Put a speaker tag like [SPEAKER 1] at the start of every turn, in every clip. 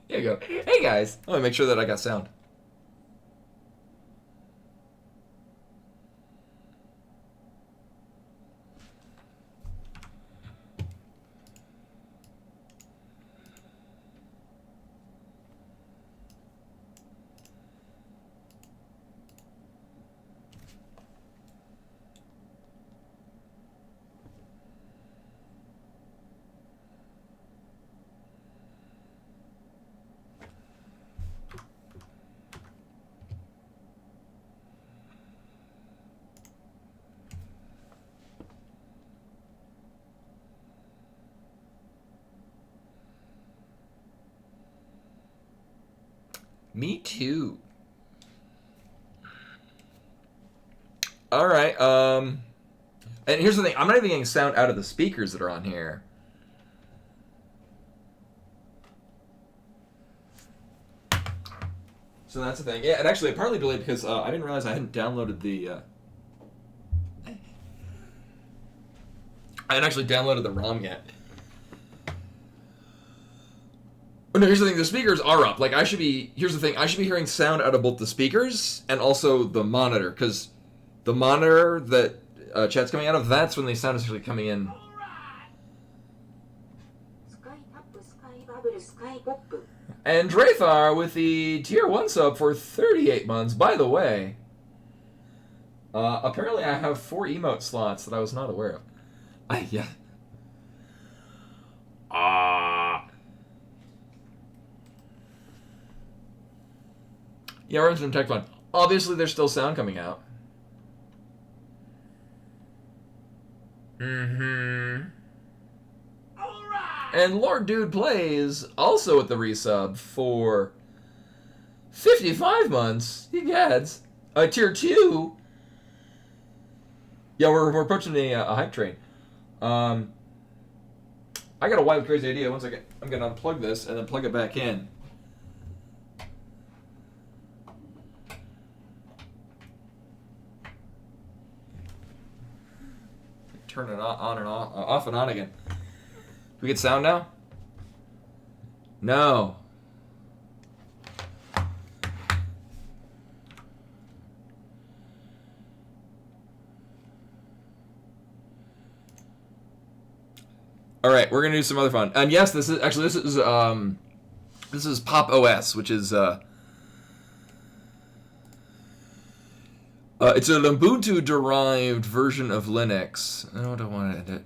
[SPEAKER 1] Here you go. Hey guys. Let me make sure that I got sound. Me too. All right. And here's the thing. I'm not even getting sound out of the speakers that are on here. So that's the thing. Yeah, and actually, partly delayed because I didn't realize I hadn't downloaded the. I hadn't actually downloaded the ROM yet. No, here's the thing. The speakers are up. Like, I should be... Here's the thing. I should be hearing sound out of both the speakers and also the monitor. Because the monitor that chat's coming out of, that's when the sound is actually coming in. And Drathar with the Tier 1 sub for 38 months. By the way, apparently I have 4 emote slots that I was not aware of. Yeah. Yeah, we're in Tech Fun. Obviously, there's still sound coming out. Mm-hmm. And Lord Dude Plays, also with the resub for 55 months. He gets Tier 2. Yeah, we're approaching a hype train. I got a wild, crazy idea. One second. I'm going to unplug this and then plug it back in. Turn it on and off and on again. Do we get sound now? No. All right, we're gonna do some other fun. And yes, this is Pop OS, which is it's an Ubuntu-derived version of Linux. I don't want to end it.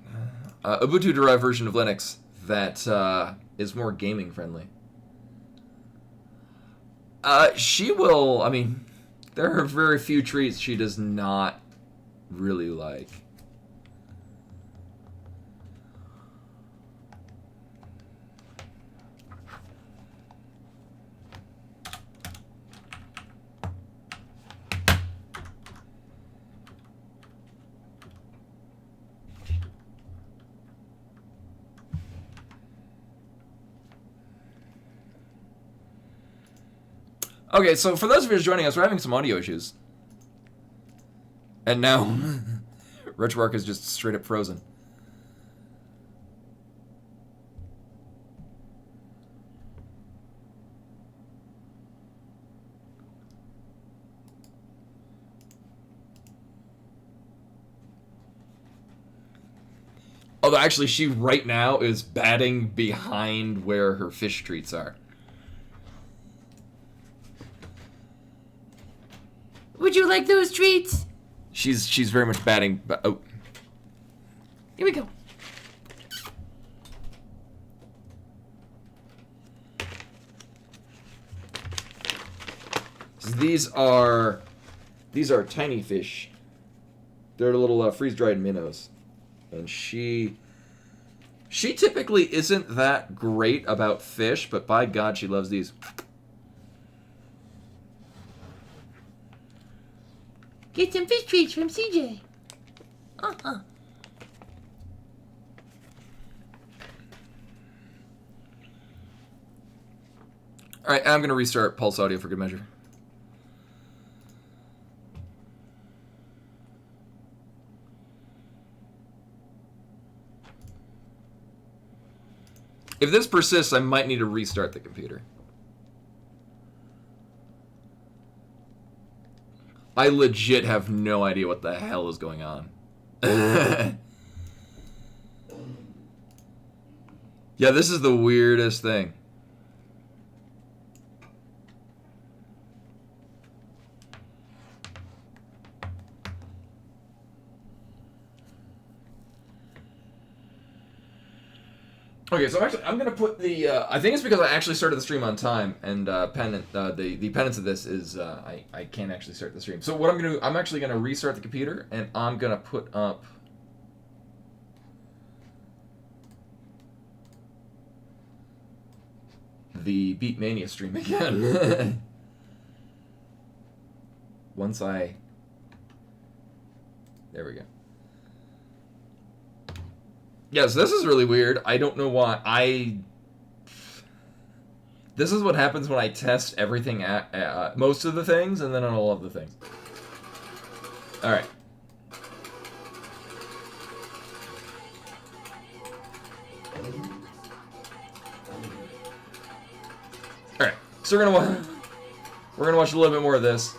[SPEAKER 1] Ubuntu-derived version of Linux that is more gaming friendly. She will. I mean, there are very few treats she does not really like. Okay, so for those of you joining us, we're having some audio issues. And now, RetroArch is just straight up frozen. Although actually she right now is batting behind where her fish treats are.
[SPEAKER 2] Would you like those treats?
[SPEAKER 1] She's very much batting. Oh,
[SPEAKER 2] here we go.
[SPEAKER 1] These are tiny fish. They're little freeze-dried minnows, and she typically isn't that great about fish, but by God, she loves these.
[SPEAKER 2] Get some fish treats from CJ.
[SPEAKER 1] All right, I'm gonna restart Pulse Audio for good measure. If this persists, I might need to restart the computer. I legit have no idea what the hell is going on. Yeah, this is the weirdest thing. Okay, so actually, I'm gonna put the. I think it's because I actually started the stream on time, and the penance of this is I can't actually start the stream. So what I'm gonna do, I'm actually gonna restart the computer, and I'm gonna put up. The Beatmania stream again. Once I. There we go. Yes, this is really weird. I don't know why. This is what happens when I test everything at most of the things and then on all of the things. All right. All right. So we're gonna watch a little bit more of this.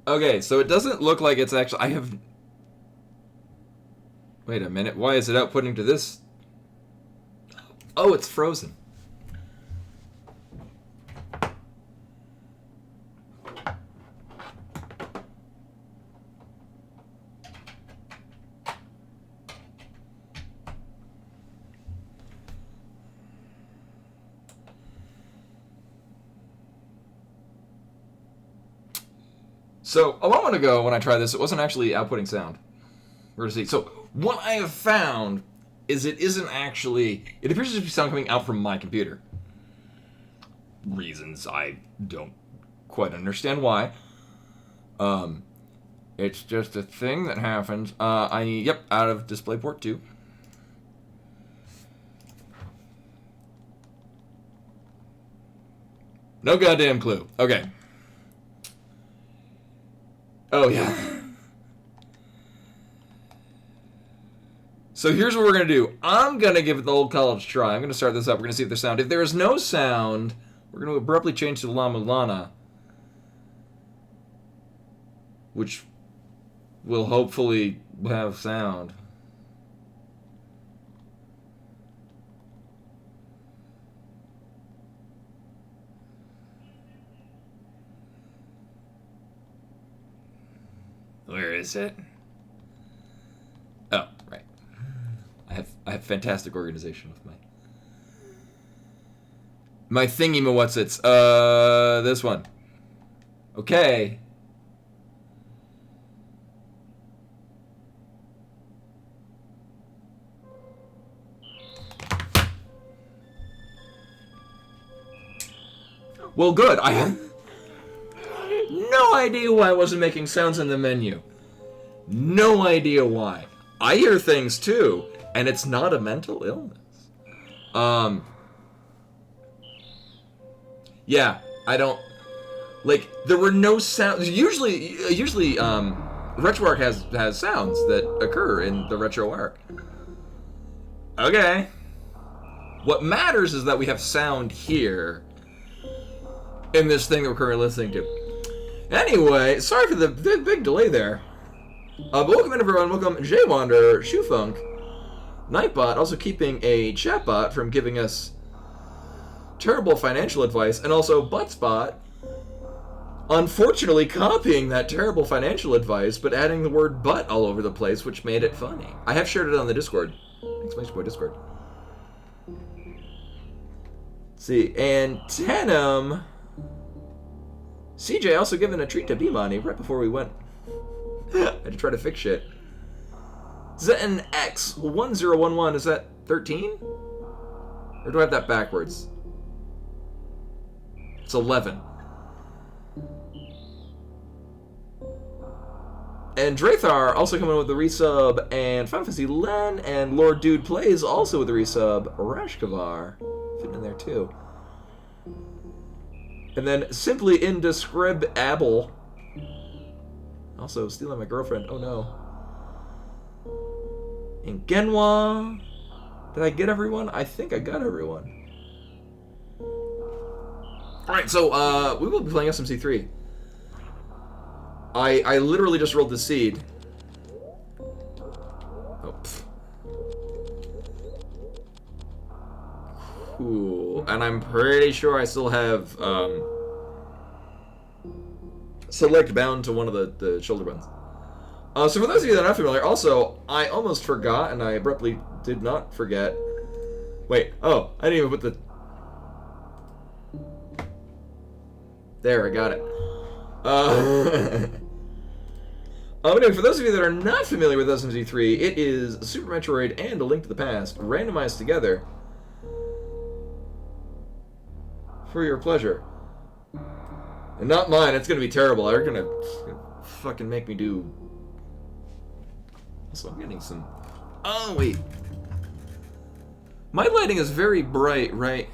[SPEAKER 1] Okay, so it doesn't look like it's actually... I have... Wait a minute. Why is it outputting to this? Oh, it's frozen. So, a moment ago when I tried this, it wasn't actually outputting sound. We're going to see. So, what I have found is it isn't actually... It appears to be sound coming out from my computer. Reasons I don't quite understand why. It's just a thing that happens. Yep, out of DisplayPort 2. No goddamn clue. Okay. Oh, yeah. So here's what we're going to do. I'm going to give it the old college try. I'm going to start this up. We're going to see if there's sound. If there is no sound, we're going to abruptly change to La Mulana, which will hopefully have sound. Where is it? Oh, right. I have fantastic organization with my thingy what's it's this one. Okay. Well, good. I have no idea why I wasn't making sounds in the menu. No idea why. I hear things too, and it's not a mental illness. Yeah, I don't like. There were no sounds. Usually, RetroArch has sounds that occur in the RetroArch. Okay. What matters is that we have sound here in this thing that we're currently listening to. Anyway, sorry for the big delay there. But welcome in, everyone. Welcome Jaywander, Shoefunk, Nightbot, also keeping a chatbot from giving us terrible financial advice, and also Buttspot, unfortunately copying that terrible financial advice, but adding the word butt all over the place, which made it funny. I have shared it on the Discord. Exclamation point Discord. Let's see, and Tanem, CJ also given a treat to Bimani right before we went. I had to try to fix shit. ZNX1011, is that 13? Or do I have that backwards? It's 11. And Drathar also coming with the resub, and Final Fantasy Len, and Lord Dude Plays also with the resub. Rashkavar fitting in there too. And then Simply Indescribable. Also stealing my girlfriend. Oh no. And Genwa. Did I get everyone? I think I got everyone. Alright, so we will be playing SMZ3. I literally just rolled the seed. Oh, pfft. Cool. And I'm pretty sure I still have select bound to one of the shoulder buttons. So for those of you that are not familiar, also, I almost forgot, and I abruptly did not forget. Wait, oh, I didn't even put the... There, I got it. Anyway, for those of you that are not familiar with SMZ3, it is Super Metroid and A Link to the Past, randomized together for your pleasure. And not mine, it's gonna be terrible. They're gonna fucking make me do... Also, I'm getting some... Oh, wait. My lighting is very bright, right?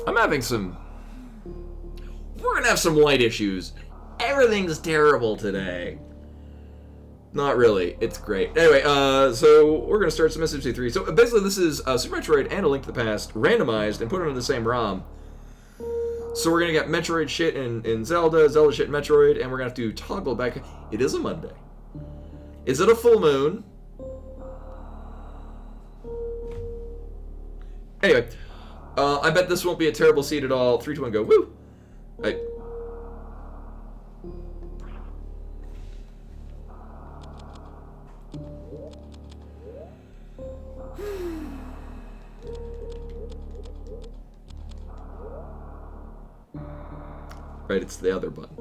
[SPEAKER 1] I'm having some... We're gonna have some light issues. Everything's terrible today. Not really. It's great. Anyway, so we're going to start some SMZ3. So basically this is Super Metroid and A Link to the Past randomized and put into the same ROM. So we're going to get Metroid shit in Zelda, Zelda shit in Metroid, and we're going to have to toggle back. It is a Monday. Is it a full moon? Anyway, I bet this won't be a terrible seed at all. 3, 2, 1, go. Woo! Right, it's the other button.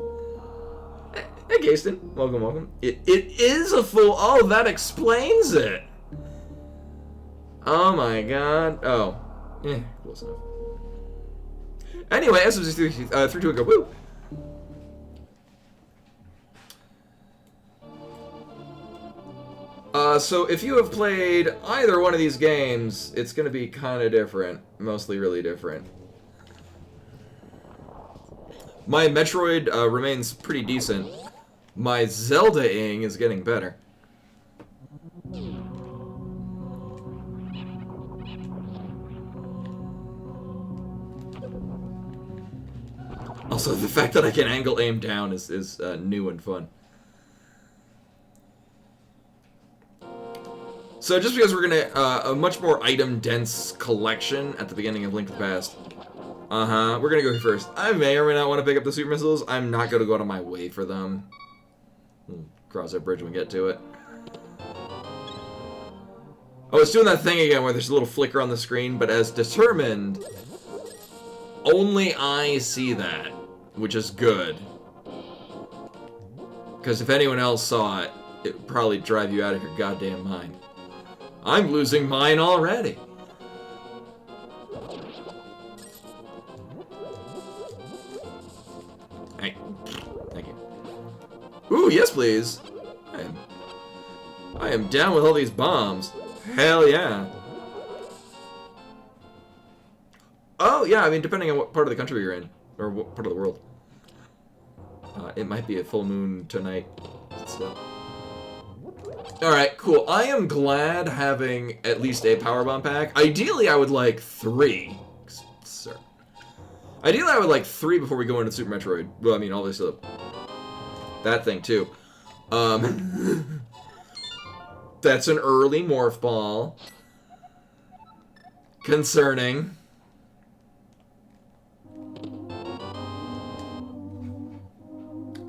[SPEAKER 1] Hey, Gaston. Welcome, welcome. It is a full... Oh, that explains it. Oh, my God. Oh. Yeah, close enough. Anyway, SMZ3, 3, 2, 1, go. Woo! So if you have played either one of these games, it's going to be kind of different. Mostly really different. My Metroid remains pretty decent. My Zelda-ing is getting better. Also, the fact that I can angle aim down is new and fun. So just because we're gonna a much more item-dense collection at the beginning of Link to the Past. We're gonna go here first. I may or may not want to pick up the super missiles. I'm not gonna go out of my way for them. We'll cross that bridge when we get to it. Oh, it's doing that thing again where there's a little flicker on the screen, but as determined, only I see that, which is good. Because if anyone else saw it, it would probably drive you out of your goddamn mind. I'm losing mine already. Hey, thank you. Ooh, yes, please. I am down with all these bombs. Hell yeah. Oh, yeah, I mean, depending on what part of the country you're in, or what part of the world. It might be a full moon tonight. So. Alright, cool. I am glad having at least a powerbomb pack. Ideally, I would like 3. Sir. Ideally, I would like 3 before we go into Super Metroid. Well, I mean, obviously, that thing, too. That's an early morph ball. Concerning.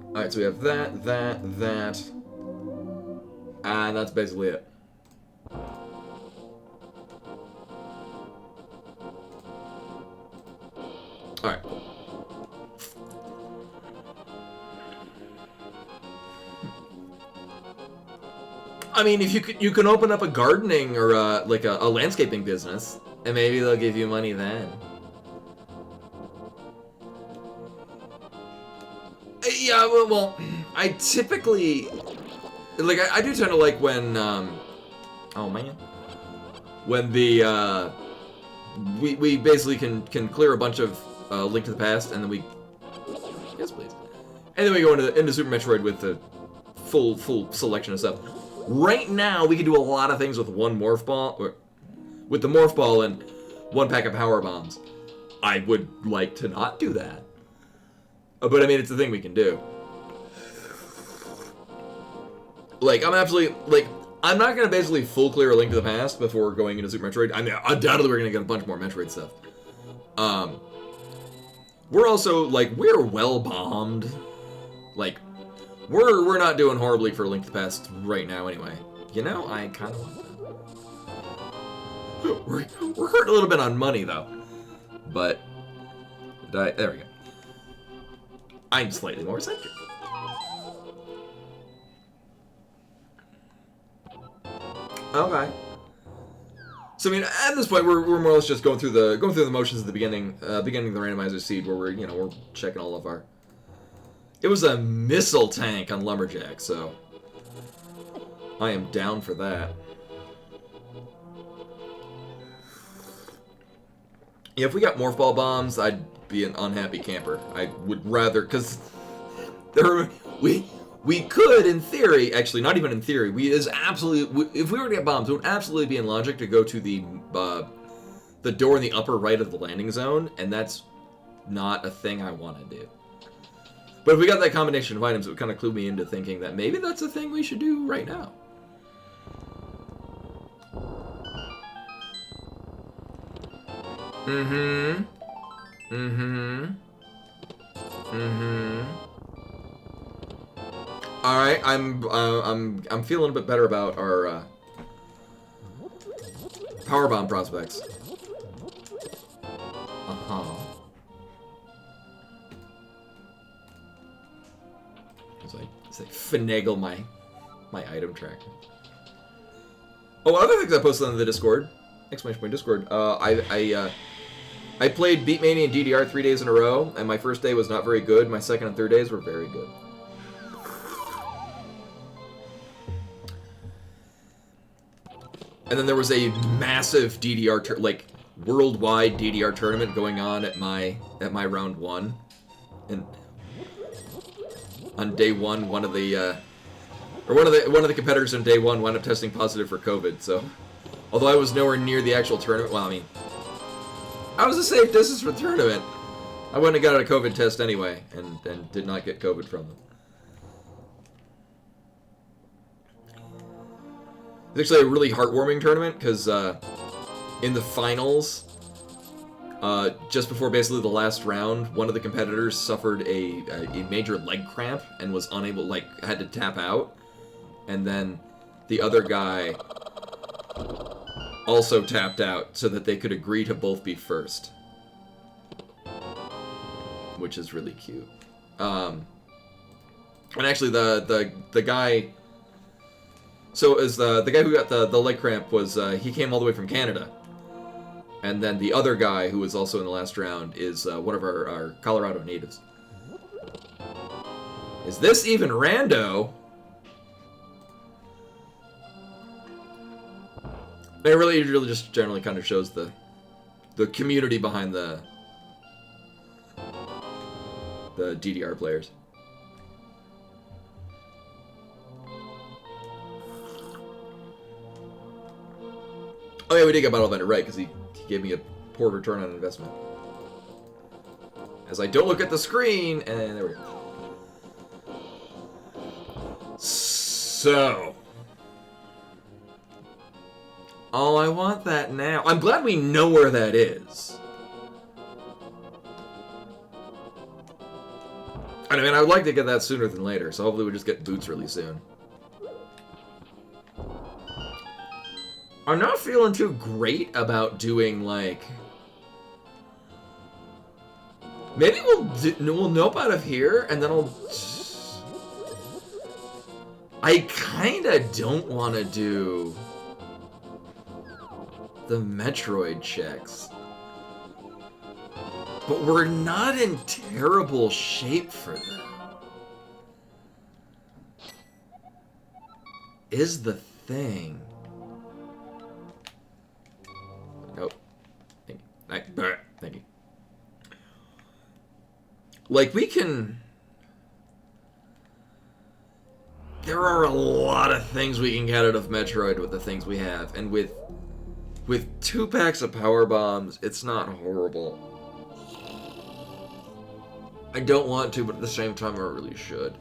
[SPEAKER 1] Alright, so we have that. And that's basically it. Alright. I mean, if you can open up a gardening or like a landscaping business, and maybe they'll give you money then. Yeah, well, I typically, like, I do tend to like when, oh man, when the, we basically can clear a bunch of Link to the Past, and then we, yes please, and then we go into Super Metroid with the full selection of stuff. Right now, we can do a lot of things with one morph ball, or with the morph ball and 1 pack of power bombs. I would like to not do that. But I mean, it's a thing we can do. Like, I'm not gonna basically full clear a Link to the Past before going into Super Metroid. I mean, undoubtedly we're gonna get a bunch more Metroid stuff. We're also, like, we're well bombed. Like, we're not doing horribly for Link to the Past right now anyway. You know, I kind of want that. We're hurting a little bit on money, though. But, there we go. I'm slightly more eccentric. Okay. So I mean, at this point, we're more or less just going through the motions at the beginning of the randomizer seed, where we're checking all of our. It was a missile tank on Lumberjack, so I am down for that. Yeah, if we got morph ball bombs, I'd be an unhappy camper. I would rather, because we We could, in theory, actually, not even in theory, if we were to get bombs, it would absolutely be in logic to go to the door in the upper right of the landing zone, and that's not a thing I want to do. But if we got that combination of items, it would kind of clue me into thinking that maybe that's a thing we should do right now. Mm-hmm. Mm-hmm. Mm-hmm. All right, I'm feeling a bit better about our powerbomb prospects. As I finagle my item tracker. Oh, other things I posted on the Discord. Exclamation point Discord. I played Beatmania and DDR 3 days in a row, and my first day was not very good. My second and third days were very good. And then there was a massive DDR, worldwide DDR tournament going on at my round 1, and on day 1, one of the competitors on day 1 wound up testing positive for COVID. So, although I was nowhere near the actual tournament, well, I mean, I was a safe distance from the tournament. I went and got a COVID test anyway, and did not get COVID from them. It's actually a really heartwarming tournament, because in the finals, just before basically the last round, one of the competitors suffered a major leg cramp and was unable, had to tap out. And then the other guy also tapped out so that they could agree to both be first. Which is really cute. And actually the guy... So as the guy who got the leg cramp was, he came all the way from Canada. And then the other guy, who was also in the last round, is one of our Colorado natives. Is this even rando? It really just generally kind of shows the community behind the DDR players. Oh yeah, we did get Battle Vendor right, because he gave me a poor return on investment. As I don't look at the screen, and there we go. So... Oh, I want that now. I'm glad we know where that is. I mean, I would like to get that sooner than later, so hopefully we just get boots really soon. I'm not feeling too great about doing, maybe we'll nope out of here, and then I kinda don't want to do the Metroid checks. But we're not in terrible shape for them. Is the thing. Nope. Thank you. Thank you. We can... There are a lot of things we can get out of Metroid with the things we have. And with 2 packs of power bombs, it's not horrible. I don't want to, but at the same time, I really should.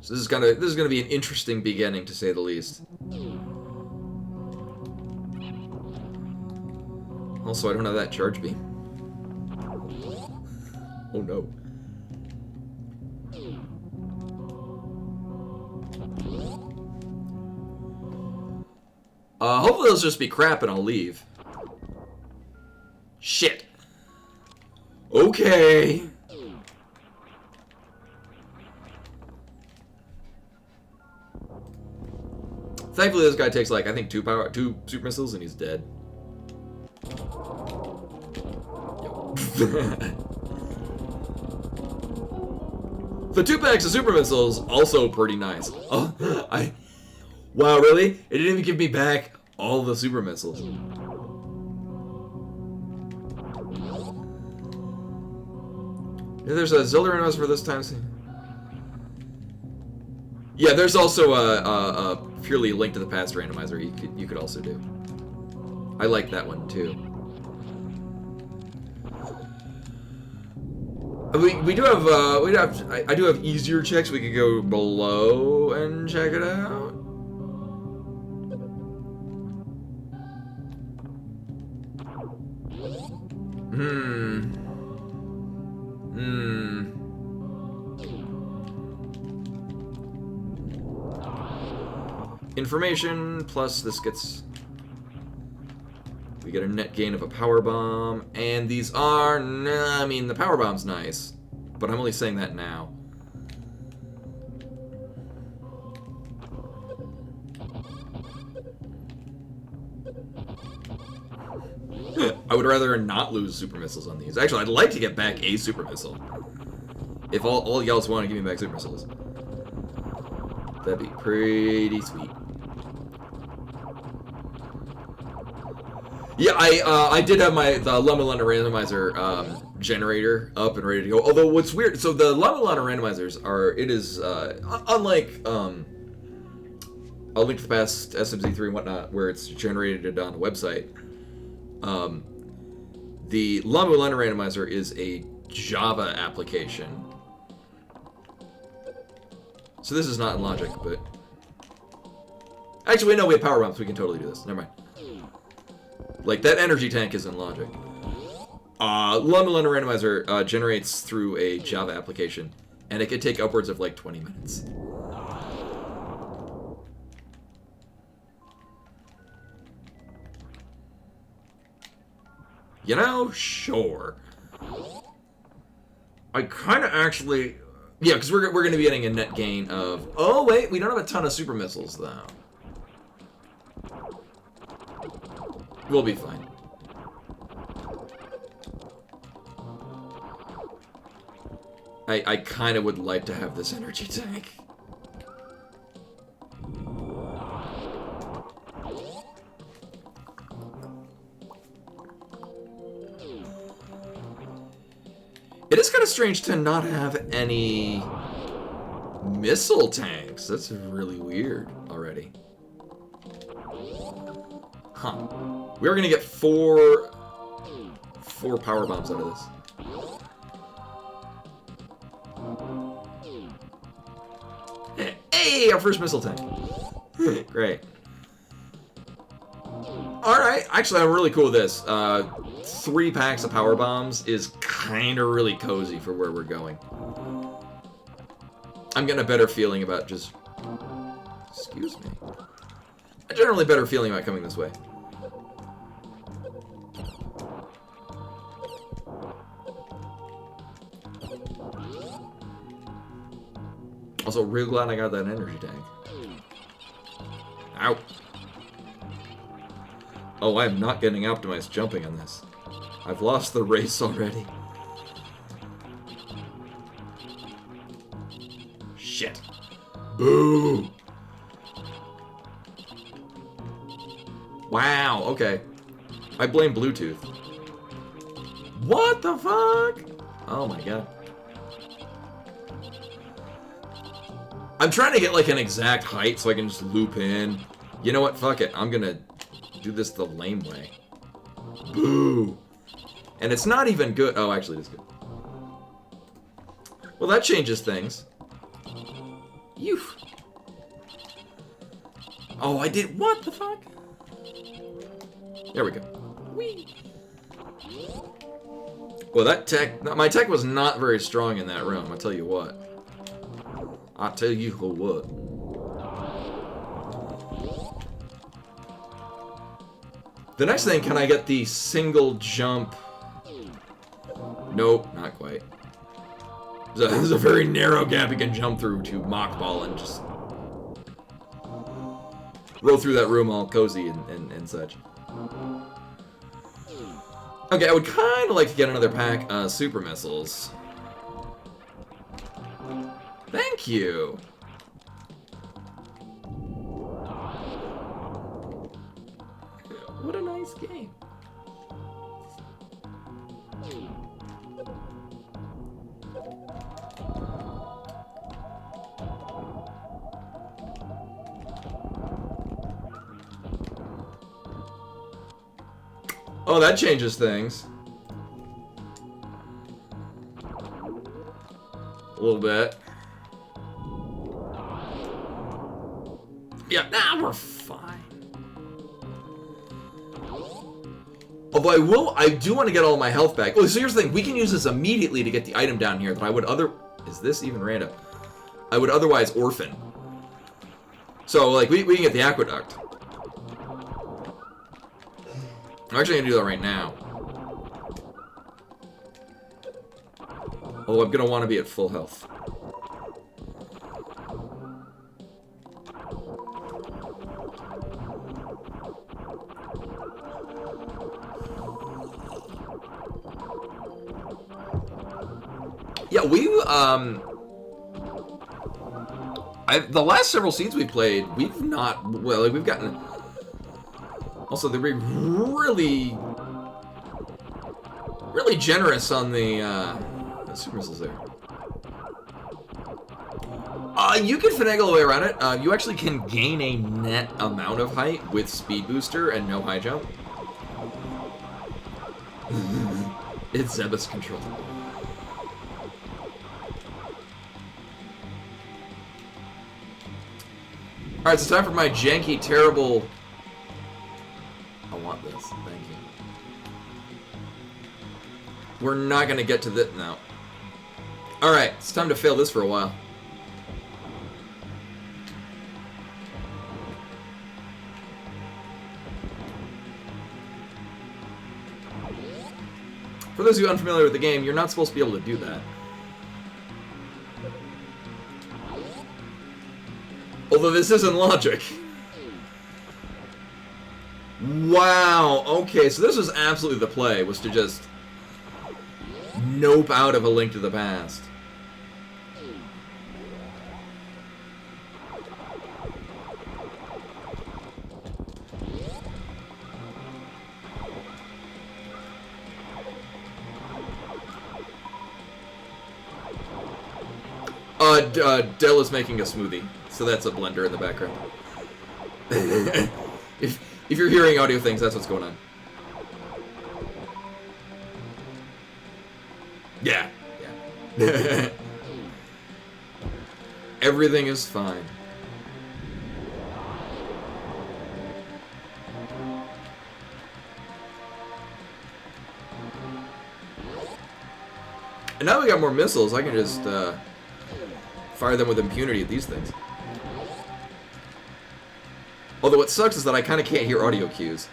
[SPEAKER 1] So this is gonna be an interesting beginning, to say the least. Also, I don't have that charge beam. Oh no. Hopefully they'll just be crap and I'll leave. Shit. Okay. Thankfully this guy takes I think 2 super missiles and he's dead. The 2 packs of super missiles also pretty nice. Oh, wow, really? It didn't even give me back all the super missiles. There's a Zelda randomizer for this time. Yeah, there's also a purely Link to the Past randomizer you could also do. I like that one too. We do have I do have easier checks. We could go below and check it out. Information plus this gets. We get a net gain of a power bomb, and these are. Nah, I mean, the power bomb's nice, but I'm only saying that now. I would rather not lose super missiles on these. Actually, I'd like to get back a super missile. If all y'all want to give me back super missiles, that'd be pretty sweet. Yeah, I did have the Luma Luna randomizer generator up and ready to go. Although what's weird, so the Luma Luna randomizers are unlike A Link to the Past, SMZ3 and whatnot, where it's generated on a website. The Luma Luna randomizer is a Java application. So this is not in Logic, but actually, no, we have power bombs. We can totally do this. Never mind. Like, that energy tank is in Logic. Luma Luna randomizer generates through a Java application, and it could take upwards of like 20 minutes. You know, sure. I kind of actually, yeah, because we're going to be getting a net gain of. Oh wait, we don't have a ton of super missiles though. We'll be fine. I kind of would like to have this energy tank. It is kind of strange to not have any missile tanks. That's really weird already. Huh. We are gonna get four power bombs out of this. Hey, our first missile tank. Great. Alright, actually I'm really cool with this. 3 packs of power bombs is kind of really cozy for where we're going. I'm getting a better feeling about just... Excuse me. A generally better feeling about coming this way. Also, real glad I got that energy tank. Ow. Oh, I am not getting optimized jumping on this. I've lost the race already. Shit. Boo! Wow, okay. I blame Bluetooth. What the fuck? Oh my god. I'm trying to get like an exact height so I can just loop in. You know what? Fuck it. I'm gonna do this the lame way. Boo! And it's not even good. Oh, actually, it's good. Well, that changes things. You. Oh, I did. What the fuck? There we go. Whee! Well, that tech. My tech was not very strong in that room. I'll tell you what. I'll tell you what. The next thing, can I get the single jump? Nope, not quite. There's a very narrow gap you can jump through to Mock Ball and just roll through that room all cozy and such. Okay, I would kind of like to get another pack of super missiles. Thank you. What a nice game. Oh, that changes things. A little bit. Yeah, nah, we're fine. Although I do want to get all my health back. Oh, so here's the thing. We can use this immediately to get the item down here that I would Is this even random? I would otherwise orphan. So, like, we can get the aqueduct. I'm actually going to do that right now. Although I'm going to want to be at full health. Yeah, the last several seeds we played, we've not, well, like, we've gotten, also, they're really generous on the super missiles there. You can finagle a way around it. You actually can gain a net amount of height with speed booster and no high jump. It's Zebus control. Alright, so time for my janky, terrible... I want this, thank you. We're not gonna get to this now. Alright, it's time to fail this for a while. For those of you unfamiliar with the game, you're not supposed to be able to do that. Although this isn't logic. Wow, okay, so this was absolutely the play, was to just nope out of A Link to the Past. Dell is making a smoothie, so that's a blender in the background. if you're hearing audio things, that's what's going on. Yeah. Everything is fine. And now we got more missiles, I can just fire them with impunity at these things. Although what sucks is that I kind of can't hear audio cues.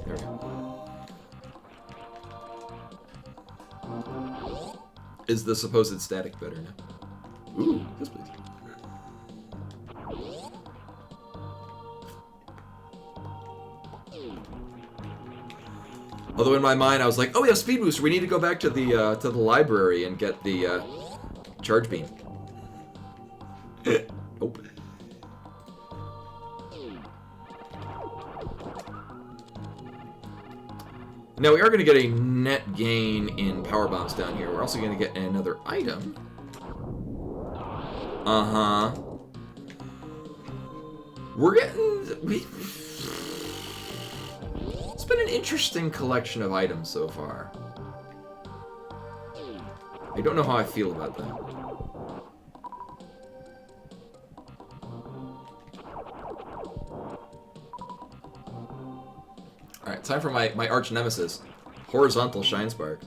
[SPEAKER 1] There we go. Is the supposed static better now? Ooh, yes please. Although in my mind I was like, oh, we have speed booster. We need to go back to the library and get the charge beam. Open. Now we are going to get a net gain in power bombs down here. We're also going to get another item. We're getting... It's been an interesting collection of items so far. I don't know how I feel about that. Alright, time for my arch nemesis. Horizontal Shine Spark.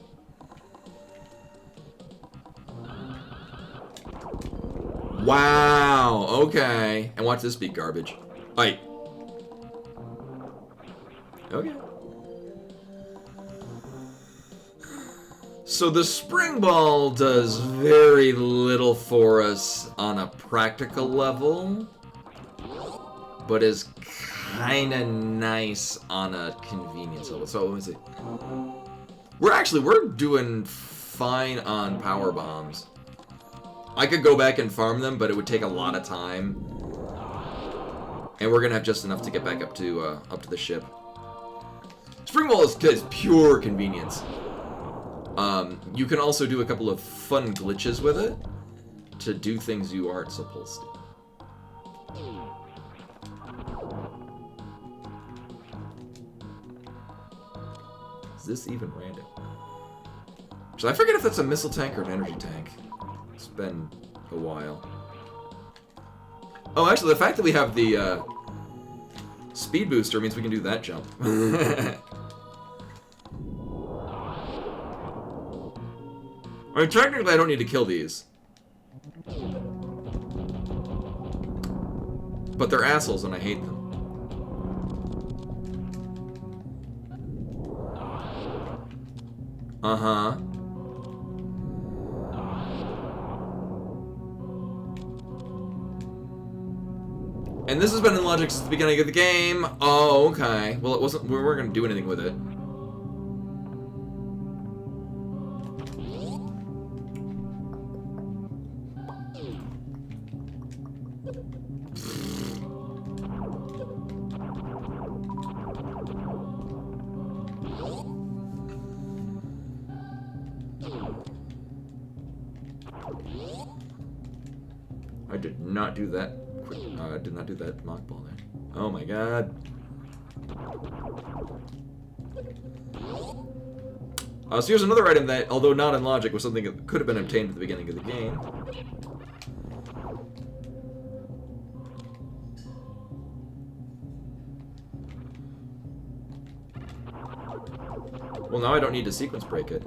[SPEAKER 1] Wow, okay. And watch this be garbage. Alright. Okay. So the spring ball does very little for us on a practical level, but is kind of nice on a convenience level. So let me see. We're doing fine on power bombs. I could go back and farm them, but it would take a lot of time, and we're gonna have just enough to get back up to the ship. Spring ball is pure convenience. You can also do a couple of fun glitches with it to do things you aren't supposed to. this even random? So I forget if that's a missile tank or an energy tank. It's been a while. Oh, actually, the fact that we have the speed booster means we can do that jump. I mean, technically, I don't need to kill these. But they're assholes and I hate them. Uh-huh. And this has been in logic since the beginning of the game. Oh, okay. Well, it wasn't. We weren't going to do anything with it. I did not do that. I did not do that mock ball there. Oh my god. So here's another item that, although not in logic, was something that could have been obtained at the beginning of the game. Well, now I don't need to sequence break it.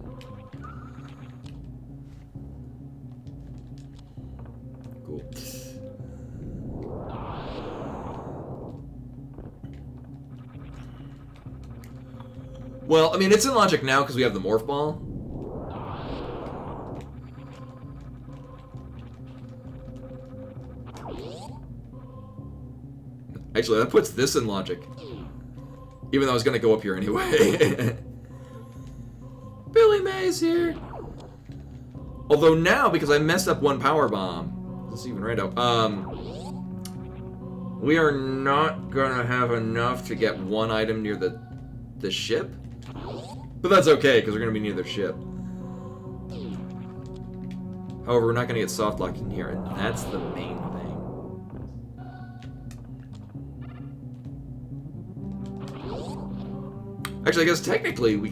[SPEAKER 1] Cool. Well, I mean, it's in logic now because we have the morph ball. Actually, that puts this in logic. Even though I was going to go up here anyway. Billy Mays here. Although now, because I messed up one power bomb, this is even random, we are not going to have enough to get one item near the ship. But that's okay, because we're going to be near their ship. However, we're not going to get soft locked in here, and that's the main thing. Actually, I guess technically we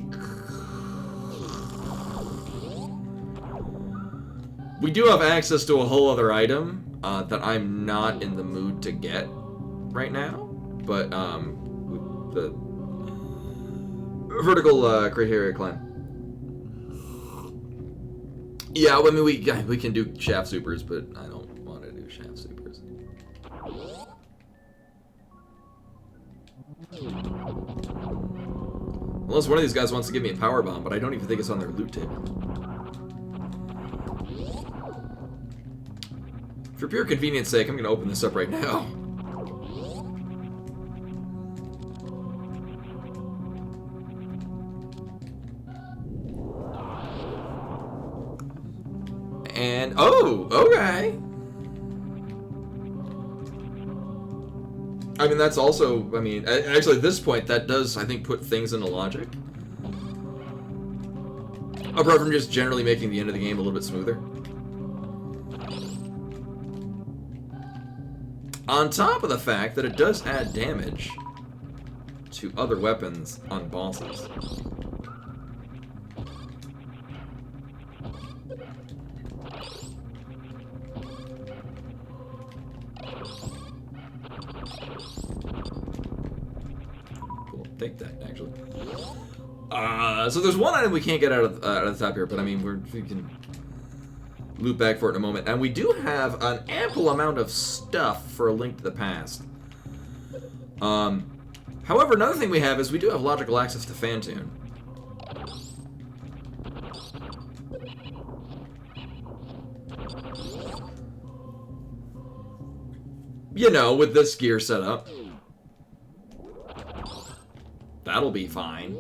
[SPEAKER 1] do have access to a whole other item that I'm not in the mood to get right now. But the vertical criteria climb. Yeah, I mean we can do shaft supers, but I don't want to do shaft supers. Unless one of these guys wants to give me a power bomb, but I don't even think it's on their loot table. For pure convenience sake, I'm going to open this up right now. And, oh, okay. I mean, that's also, I mean, actually at this point, that does, I think, put things into logic. Apart from just generally making the end of the game a little bit smoother. On top of the fact that it does add damage to other weapons on bosses. Cool, take that, actually. So there's one item we can't get out of the top here, but I mean, we can loop back for it in a moment. And we do have an ample amount of stuff for A Link to the Past. However, another thing we have is we do have logical access to Phantoon. You know, with this gear setup. That'll be fine.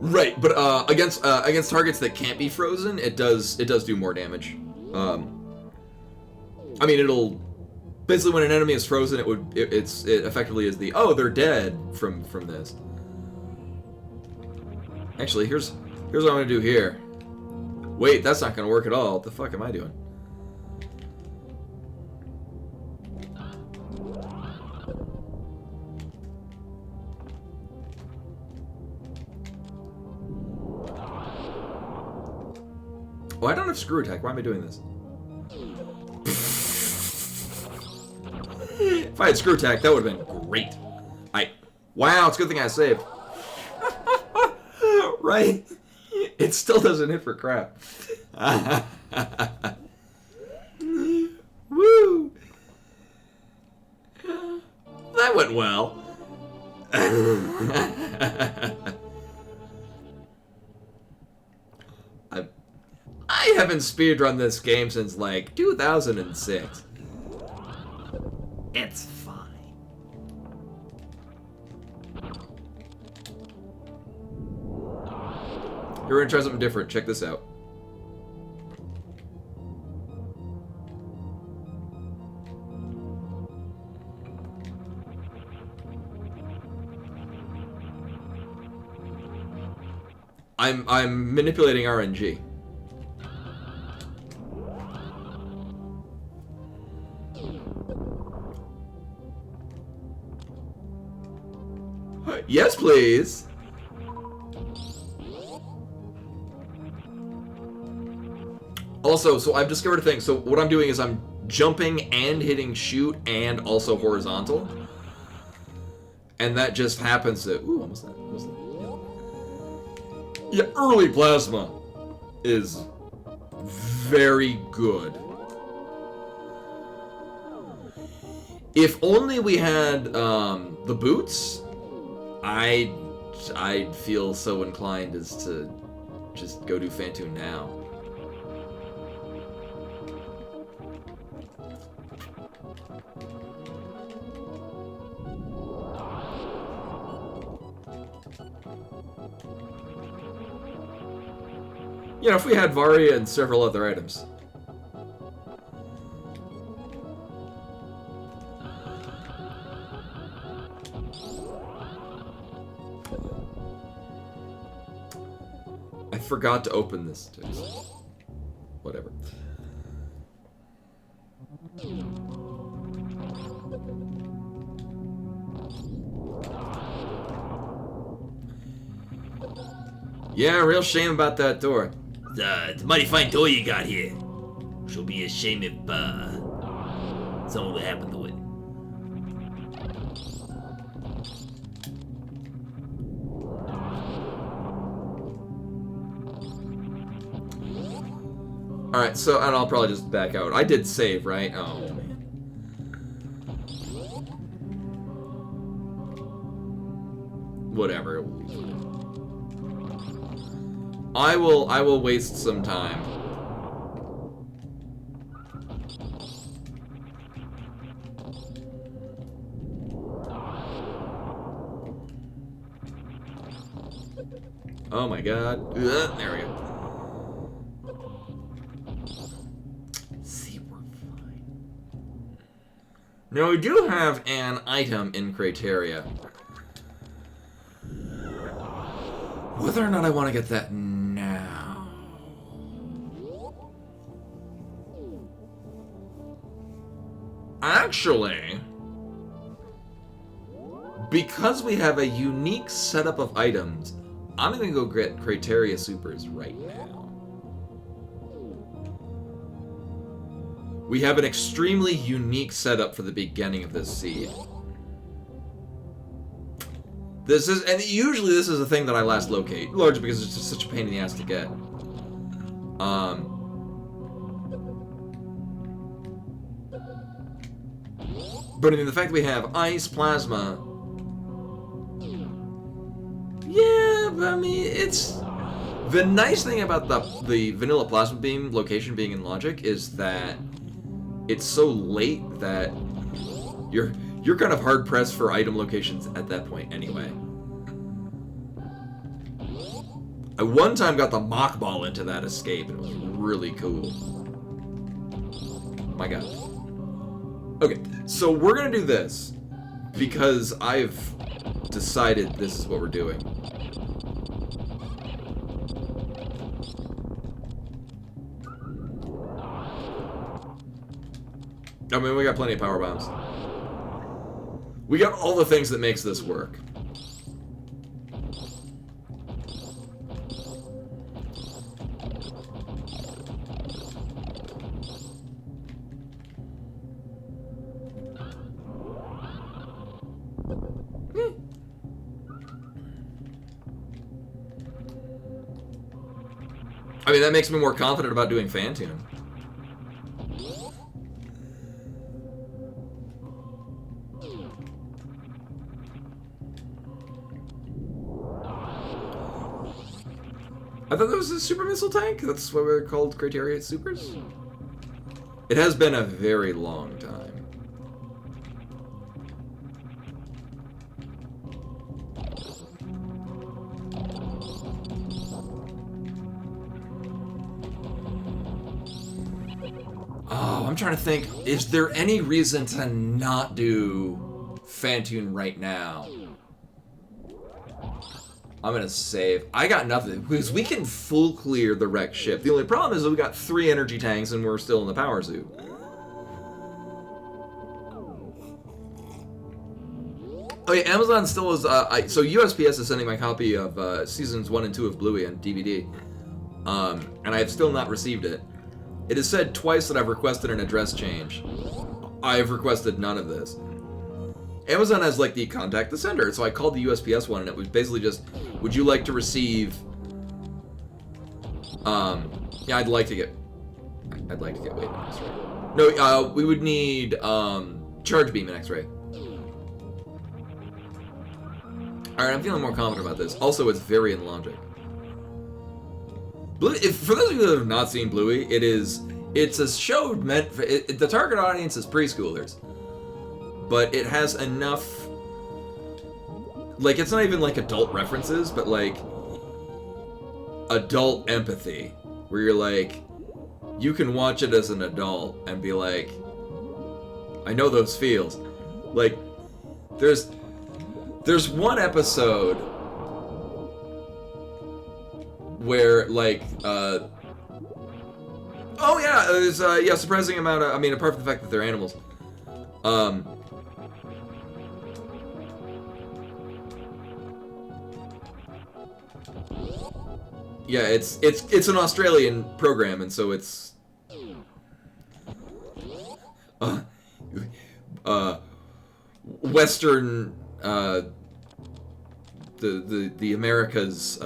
[SPEAKER 1] Right, but against targets that can't be frozen, it does do more damage. I mean, it'll basically when an enemy is frozen, it effectively is the oh they're dead from this. Actually, here's what I'm gonna do here. Wait, that's not gonna work at all. What the fuck am I doing? Oh, I don't have screw attack. Why am I doing this? If I had screw attack, that would have been great. Wow, it's a good thing I saved. Right? It still doesn't hit for crap. Woo! That went well. I haven't speedrun this game since like 2006. It's fine. We're gonna try something different. Check this out. I'm manipulating RNG. Yes, please. Also, so I've discovered a thing. So what I'm doing is I'm jumping and hitting shoot and also horizontal. And that just happens to... Ooh, almost that. Almost that. Yeah, early plasma is very good. If only we had the boots, I'd feel so inclined as to just go do Phantoon now. You know, if we had Varia and several other items. I forgot to open this. Whatever. Yeah, real shame about that door.
[SPEAKER 3] It's a mighty fine door you got here. She'll be a shame if, something would happen to it.
[SPEAKER 1] Alright, so, and I'll probably just back out. I did save, right? Oh, man. Whatever, it will be fine. I will waste some time. Oh my god. Ugh, there we go. See, we're fine. Now we do have an item in Criteria. Whether or not I want to get that now. Actually, because we have a unique setup of items, I'm going to go get Criteria Supers right now. We have an extremely unique setup for the beginning of this seed. This is, and usually this is a thing that I last locate, largely because it's just such a pain in the ass to get. But I mean, the fact that we have ice, plasma. Yeah, but I mean, it's the nice thing about the vanilla plasma beam location being in Logic is that it's so late that you're kind of hard pressed for item locations at that point anyway. I one time got the mock ball into that escape and it was really cool. My god. Okay, so we're gonna do this because I've decided this is what we're doing. I mean, we got plenty of power bombs. We got all the things that makes this work. I mean, that makes me more confident about doing Fantune. I thought that was a super missile tank. That's what we're called Criteria Supers. It has been a very long time. Oh, I'm trying to think. Is there any reason to not do Fantune right now? I'm gonna save. I got nothing because we can full clear the wrecked ship. The only problem is that we got 3 energy tanks and we're still in the power suit. Oh yeah, Amazon still is. So USPS is sending my copy of seasons 1 and 2 of Bluey on DVD, and I have still not received it. It has said twice that I've requested an address change. I have requested none of this. Amazon has like the contact the sender, so I called the USPS one, and it was basically just, would you like to receive? Yeah, I'd like to get wait an X-ray. No, we would need charge beam and X-ray. All right, I'm feeling more confident about this. Also, it's very in logic. For those of you that have not seen Bluey, it's a show meant for the target audience is preschoolers. But it has enough, like, it's not even like adult references, but like adult empathy, where you're like, you can watch it as an adult and be like, I know those feels. Like, there's one episode where like, oh yeah, there's yeah, surprising amount of, I mean, apart from the fact that they're animals, yeah, it's an Australian program, and so it's Western the Americas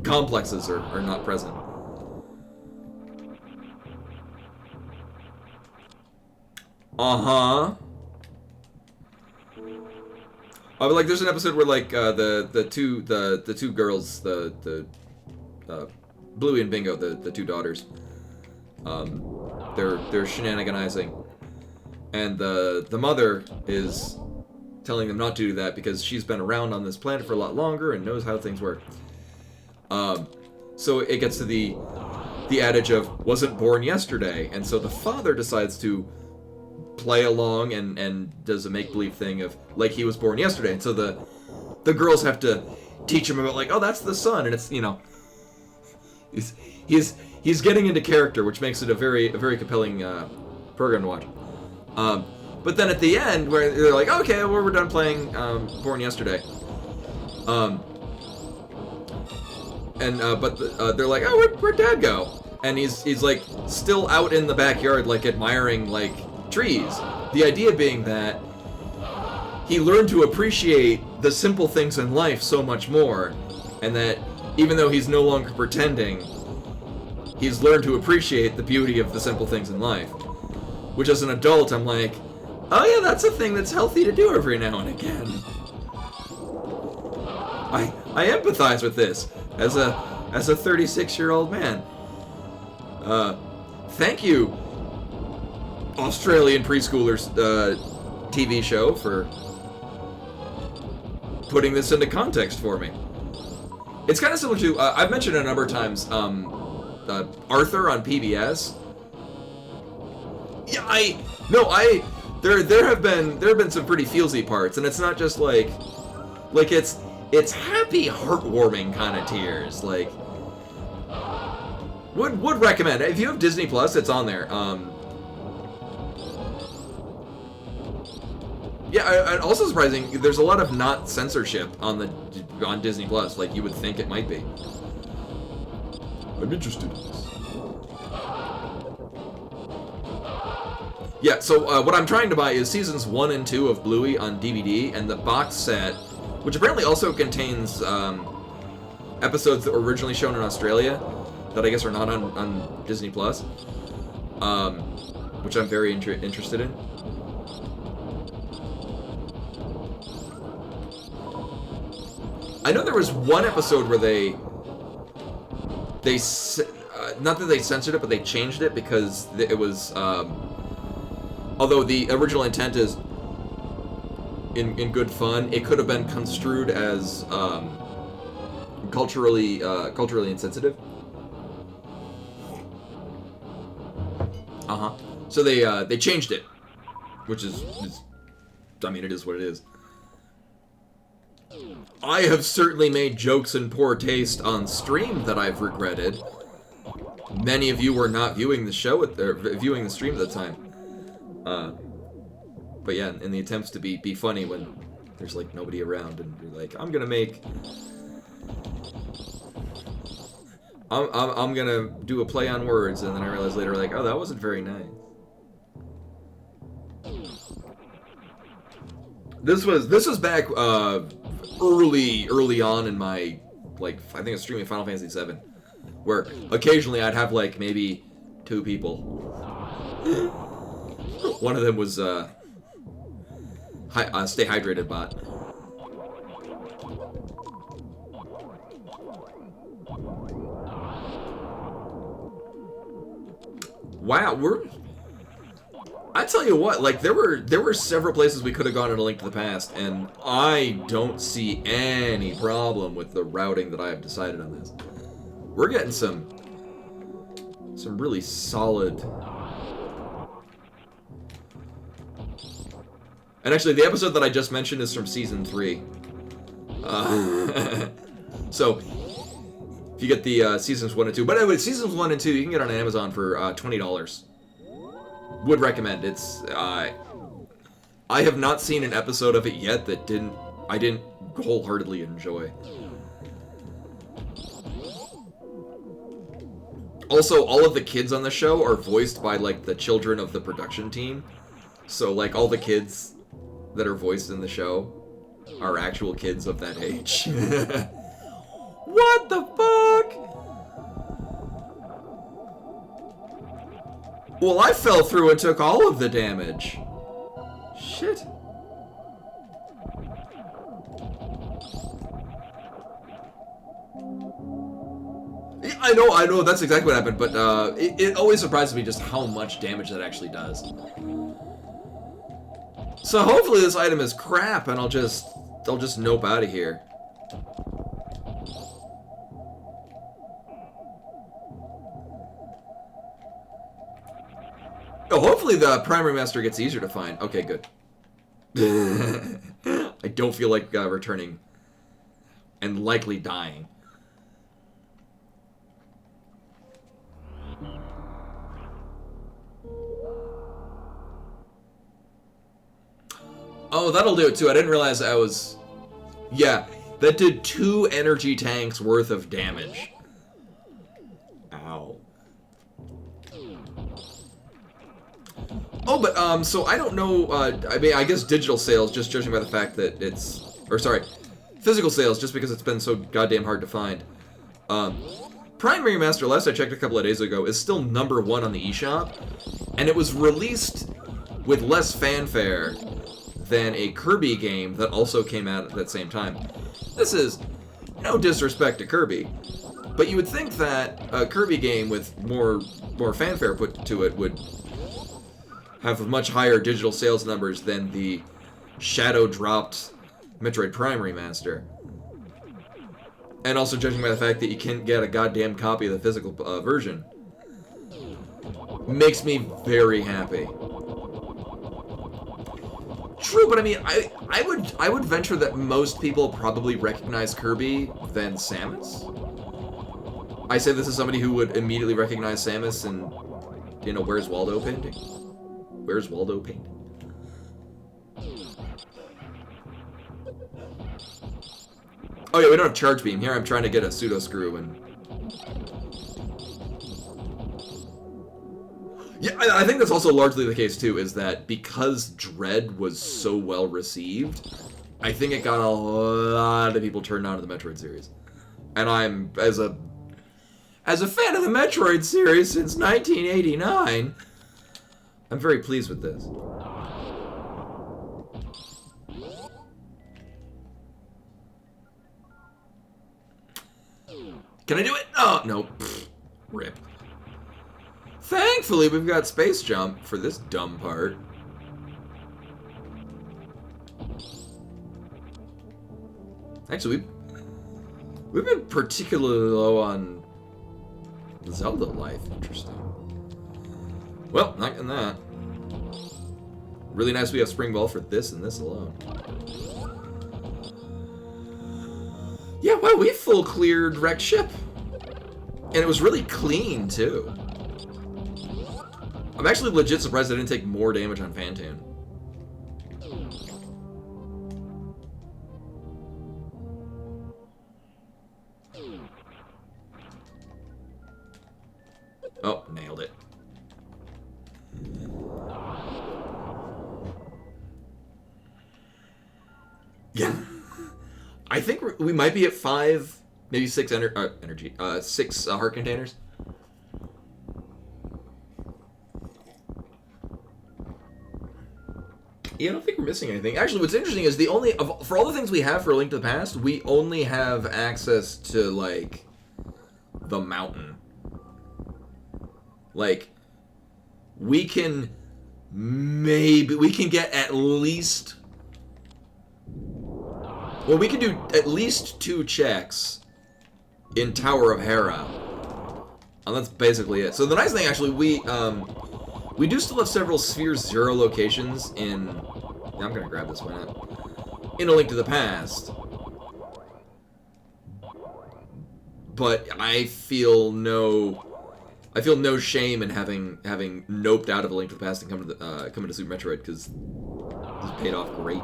[SPEAKER 1] complexes are not present. But like, there's an episode where like the two girls, the Bluey and Bingo, the 2 daughters, they're shenaniganizing, and the mother is telling them not to do that because she's been around on this planet for a lot longer and knows how things work. So it gets to the adage of wasn't born yesterday, and so the father decides to play along and does a make-believe thing of like he was born yesterday, and so the girls have to teach him about like, oh, that's the sun, and it's, you know, he's getting into character, which makes it a very compelling program to watch. But then at the end, where they're like, okay, well, we're done playing Born Yesterday, but they're like, oh, where'd Dad go? And he's like still out in the backyard, like admiring like trees. The idea being that he learned to appreciate the simple things in life so much more, and that even though he's no longer pretending, he's learned to appreciate the beauty of the simple things in life. Which, as an adult, I'm like, oh yeah, that's a thing that's healthy to do every now and again. I empathize with this as a 36-year-old man. Thank you, Australian preschoolers TV show, for putting this into context for me. It's kind of similar to I've mentioned a number of times Arthur on PBS. Yeah, there have been some pretty feelsy parts, and it's not just like it's happy, heartwarming kind of tears. Like, would recommend if you have Disney Plus, it's on there. Yeah, and also surprising, there's a lot of not censorship on Disney Plus, like you would think it might be. I'm interested in this. Yeah, so what I'm trying to buy is seasons 1 and 2 of Bluey on DVD, and the box set, which apparently also contains episodes that were originally shown in Australia that I guess are not on Disney Plus, which I'm very interested in. I know there was one episode where they not that they censored it, but they changed it because it was, although the original intent is in good fun, it could have been construed as culturally insensitive. So they changed it, which is I mean, it is what it is. I have certainly made jokes in poor taste on stream that I've regretted. Many of you were not viewing the show viewing the stream at the time. But yeah, in the attempts to be funny when there's like nobody around, and you're like, I'm gonna do a play on words, and then I realized later, like, oh, that wasn't very nice. This was back early on in my, like, I think I was streaming Final Fantasy VII, where occasionally I'd have like maybe 2 people. One of them was Stay Hydrated bot. Wow, I tell you what, like, there were several places we could have gone in A Link to the Past, and I don't see any problem with the routing that I have decided on this. We're getting some really solid. And actually, the episode that I just mentioned is from Season 3. So, if you get the Seasons 1 and 2. But anyway, Seasons 1 and 2, you can get on Amazon for $20. Would recommend. It's I have not seen an episode of it yet that I didn't wholeheartedly enjoy. Also, all of the kids on the show are voiced by like the children of the production team. So like all the kids that are voiced in the show are actual kids of that age. What the fuck? Well, I fell through and took all of the damage. Shit. Yeah, I know, that's exactly what happened, but it always surprises me just how much damage that actually does. So hopefully this item is crap, and I'll just nope out of here. Oh, hopefully the primary master gets easier to find. Okay, good. I don't feel like returning and likely dying. Oh, that'll do it too. I didn't realize I was... Yeah, that did 2 energy tanks worth of damage. Ow. Oh, but, so I don't know, I mean, I guess digital sales, just judging by the fact that it's... Or, sorry, physical sales, just because it's been so goddamn hard to find. Primary Master, last I checked a couple of days ago, is still #1 on the eShop, and it was released with less fanfare than a Kirby game that also came out at that same time. This is no disrespect to Kirby, but you would think that a Kirby game with more fanfare put to it would have much higher digital sales numbers than the shadow-dropped Metroid Prime Remaster. And also judging by the fact that you can't get a goddamn copy of the physical version. Makes me very happy. True, but I mean, I would venture that most people probably recognize Kirby than Samus. I say this as somebody who would immediately recognize Samus and, you know, Where's Waldo painting? Where's Waldo painting? Oh yeah, we don't have Charge Beam. Here I'm trying to get a pseudo screw and... Yeah, I think that's also largely the case too, is that because Dread was so well received, I think it got a lot of people turned on to the Metroid series. And I'm, as a fan of the Metroid series since 1989, I'm very pleased with this. Can I do it? Oh, no. Pfft. Rip. Thankfully, we've got space jump for this dumb part. Actually, we've been particularly low on Zelda life. Interesting. Well, not getting that. Really nice we have Spring Ball for this and this alone. Yeah, wow, we full cleared wrecked ship. And it was really clean, too. I'm actually legit surprised I didn't take more damage on Phantoon. Oh, nailed it. Yeah. I think we might be at 5, maybe 6 energy, 6 heart containers. Yeah, I don't think we're missing anything. Actually, what's interesting is for all the things we have for Link to the Past, we only have access to, like, the mountain. Like, we can get at least... Well, we can do at least 2 checks in Tower of Hera. And that's basically it. So the nice thing, actually, we do still have several Sphere Zero locations in... Yeah, I'm gonna grab this one out. In A Link to the Past. But I feel no shame in having noped out of A Link to the Past and come to Super Metroid, because this paid off great.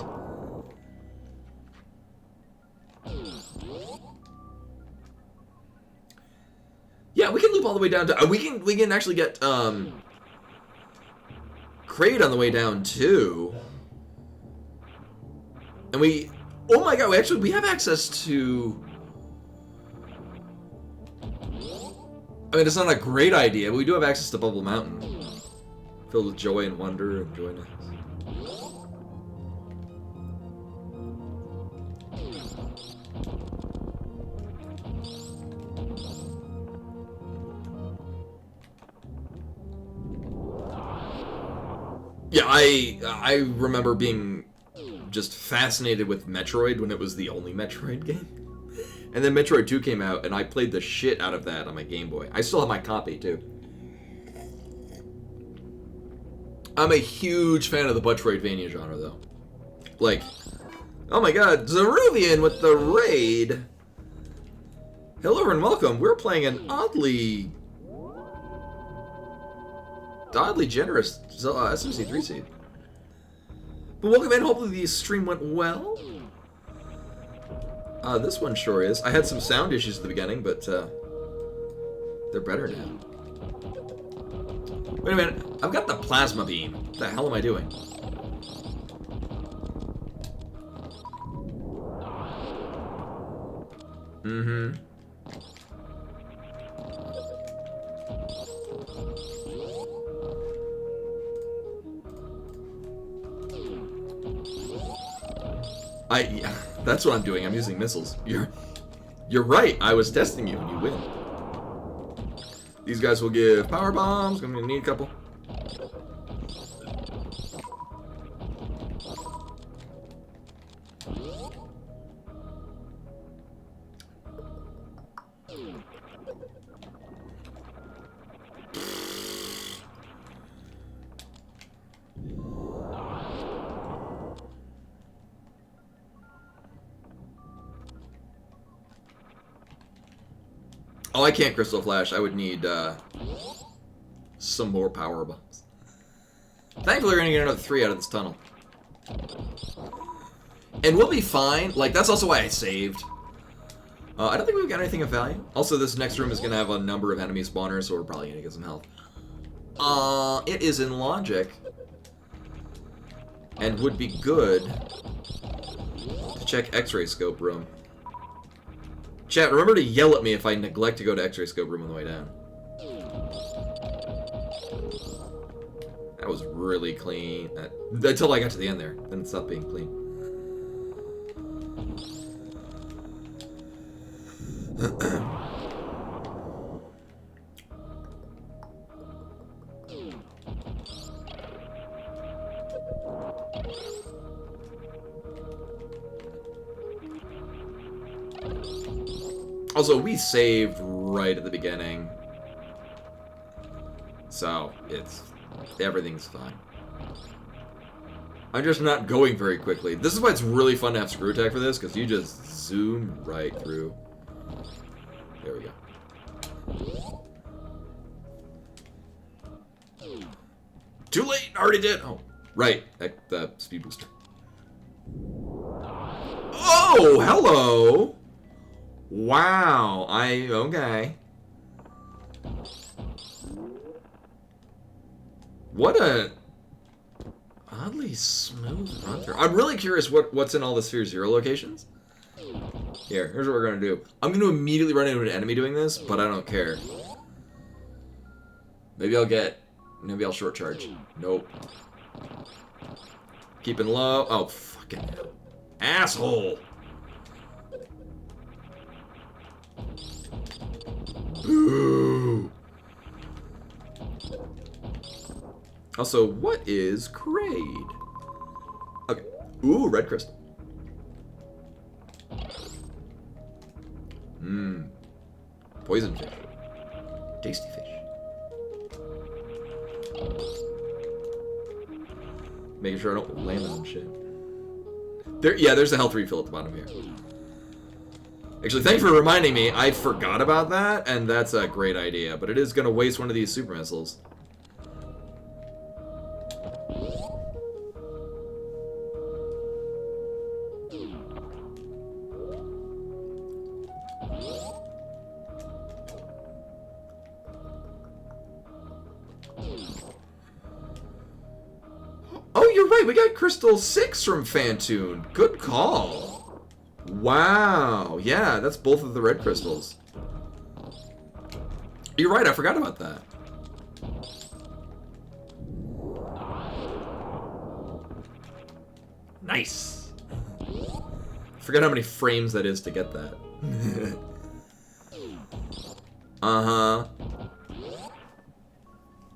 [SPEAKER 1] Yeah, we can loop all the way down to... we can actually get Kraid on the way down too. And we... Oh my god, we have access to... I mean, it's not a great idea, but we do have access to Bubble Mountain. Filled with joy and wonder and joyness. Yeah, I remember being just fascinated with Metroid when it was the only Metroid game. And then Metroid 2 came out, and I played the shit out of that on my Game Boy. I still have my copy, too. I'm a huge fan of the Metroidvania genre, though. Like, oh my god, Zeruvian with the raid! Hello and welcome. We're playing an oddly generous SMZ3 seed. But welcome in, hopefully the stream went well. This one sure is. I had some sound issues at the beginning, but they're better now. Wait a minute, I've got the plasma beam. What the hell am I doing? Mm-hmm. Yeah, that's what I'm doing. I'm using missiles. You're right. I was testing you, and you win. These guys will give power bombs. I'm gonna need a couple. Oh, I can't Crystal Flash. I would need some more power bombs. Thankfully, we're gonna get another 3 out of this tunnel. And we'll be fine. Like, that's also why I saved. I don't think we've got anything of value. Also, this next room is gonna have a number of enemy spawners, so we're probably gonna get some health. It is in logic. And would be good to check X-ray scope room. Chat, remember to yell at me if I neglect to go to X-ray scope room on the way down. That was really clean. Until I got to the end there. Then it stopped being clean. Also, we saved right at the beginning. So, everything's fine. I'm just not going very quickly. This is why it's really fun to have screw attack for this, because you just zoom right through. There we go. Too late! Already did! Oh, right. The speed booster. Oh, hello! Wow. Okay. What a oddly smooth run through. I'm really curious what's in all the Sphere Zero locations. Here's what we're gonna do. I'm gonna immediately run into an enemy doing this, but I don't care. Maybe I'll short charge. Nope. Keeping low. Oh, fucking hell. Asshole! Boo! Also, what is Kraid? Okay. Ooh, red crystal. Poison fish. Tasty fish. Making sure I don't land on shit. There's a health refill at the bottom here. Actually, thanks for reminding me. I forgot about that, and that's a great idea. But it is going to waste one of these super missiles. Oh, you're right. We got Crystal 6 from Fantoon. Good call. Wow. Yeah, that's both of the red crystals. You're right. I forgot about that. Nice. Forget how many frames that is to get that. Uh-huh.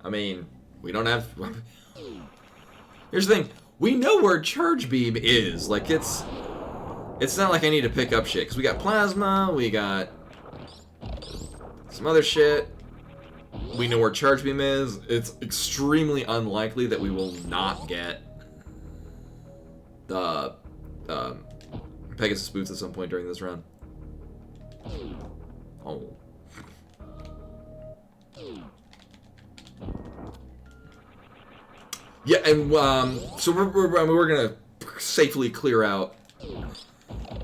[SPEAKER 1] I mean, we don't have... Here's the thing. We know where Charge Beam is. Like, it's not like I need to pick up shit. Because we got Plasma, we got some other shit. We know where Charge Beam is. It's extremely unlikely that we will not get the Pegasus boots at some point during this run. Oh. Yeah, and so we're gonna safely clear out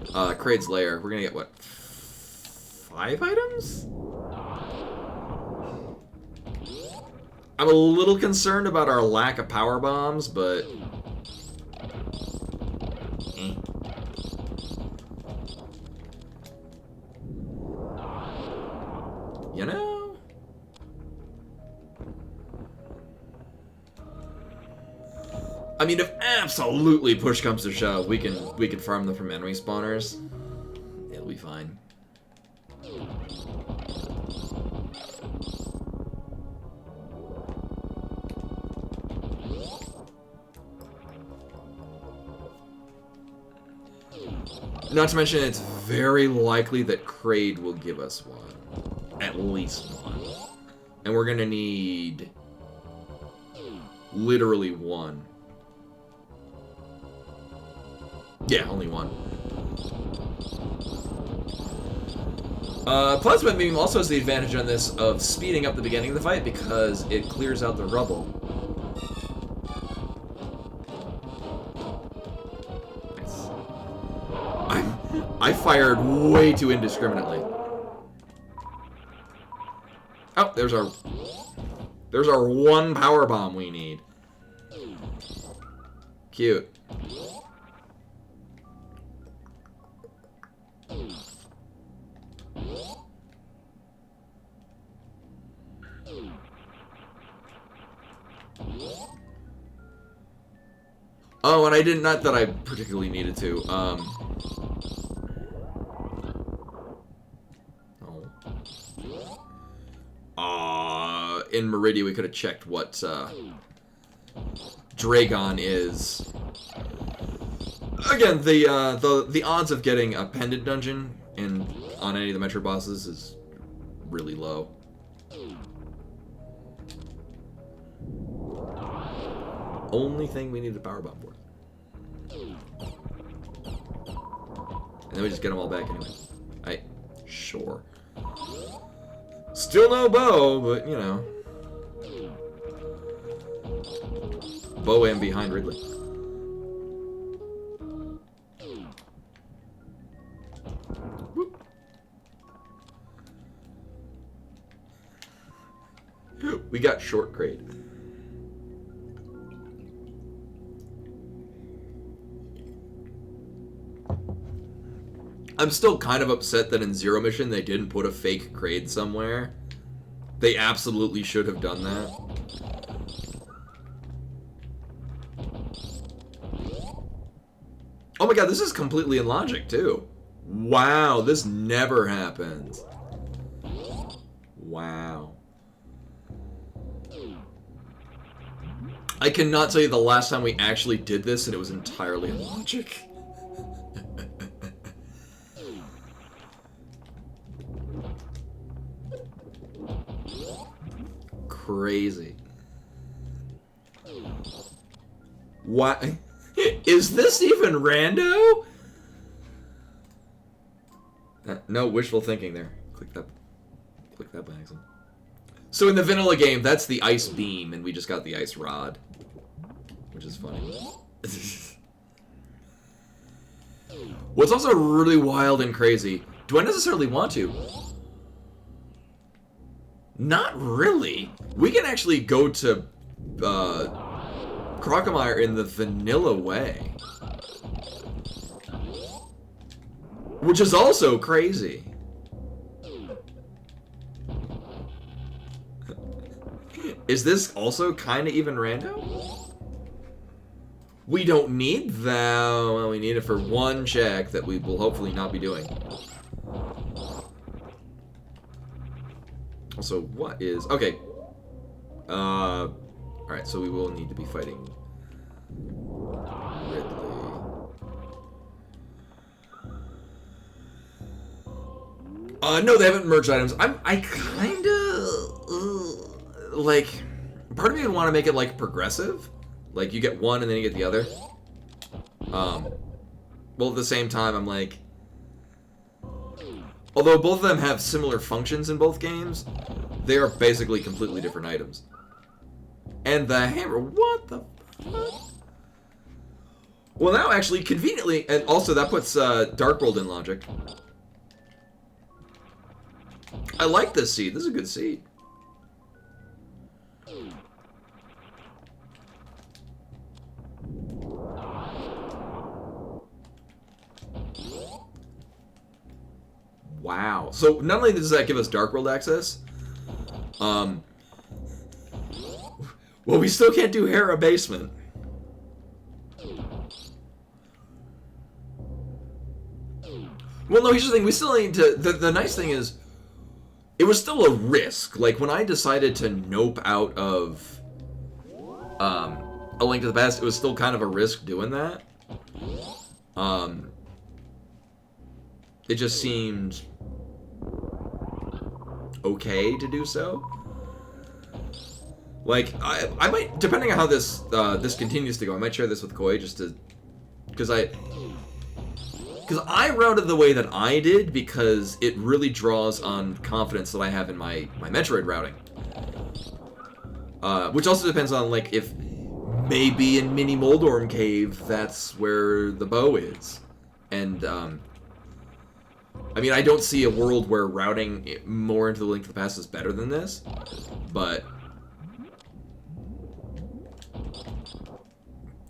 [SPEAKER 1] Kraid's lair. We're gonna get what, 5 items? I'm a little concerned about our lack of power bombs, but you know. I mean, if absolutely push comes to shove, we can farm them from enemy spawners. It'll be fine. Not to mention, it's very likely that Kraid will give us one. At least one. And we're gonna need literally one. Yeah, only one. Plasma Beam also has the advantage on this of speeding up the beginning of the fight because it clears out the rubble. Nice. I fired way too indiscriminately. Oh, there's our one power bomb we need. Cute. Oh, and I did not that I particularly needed to. In Meridia, we could have checked what Dragon is. Again, the odds of getting a pendant dungeon on any of the Metro bosses is really low. Only thing we need a power bomb for. And then we just get them all back anyway. Sure. Still no bow, but you know. Bow and behind Ridley. Whoop. We got short crate. I'm still kind of upset that in Zero Mission they didn't put a fake Kraid somewhere. They absolutely should have done that. Oh my god, this is completely in logic too. Wow, this never happens. Wow. I cannot tell you the last time we actually did this and it was entirely in logic. Crazy. Why? Is this even rando? No wishful thinking there. Click that by accident. So in the vanilla game, that's the ice beam, and we just got the ice rod, which is funny. What's also really wild and crazy, do I necessarily want to? Not really. We can actually go to Crocomire in the vanilla way. Which is also crazy. Is this also kind of even rando? We don't need that. Well, we need it for one check that we will hopefully not be doing. Also, what is... Okay. Alright, so we will need to be fighting Ridley. No, they haven't merged items. I kinda... like... Part of me would want to make it, like, progressive. Like, you get one and then you get the other. Well, at the same time, I'm like... Although both of them have similar functions in both games, they are basically completely different items. And the hammer, what the fuck? Well, now actually, conveniently, and also that puts Dark World in logic. I like this seed. This is a good seed. Wow. So not only does that give us Dark World access, well, we still can't do Hera Basement. Well, no, here's the thing. We still need to... The nice thing is, it was still a risk. Like, when I decided to nope out of A Link to the Past, it was still kind of a risk doing that. It just seemed okay to do so. Like, I might, depending on how this this continues to go, I might share this with Koi just to, because I routed the way that I did because it really draws on confidence that I have in my Metroid routing. Which also depends on, like, if maybe in Mini Moldorm Cave that's where the bow is. And, I mean, I don't see a world where routing more into the Link to the Past is better than this, but,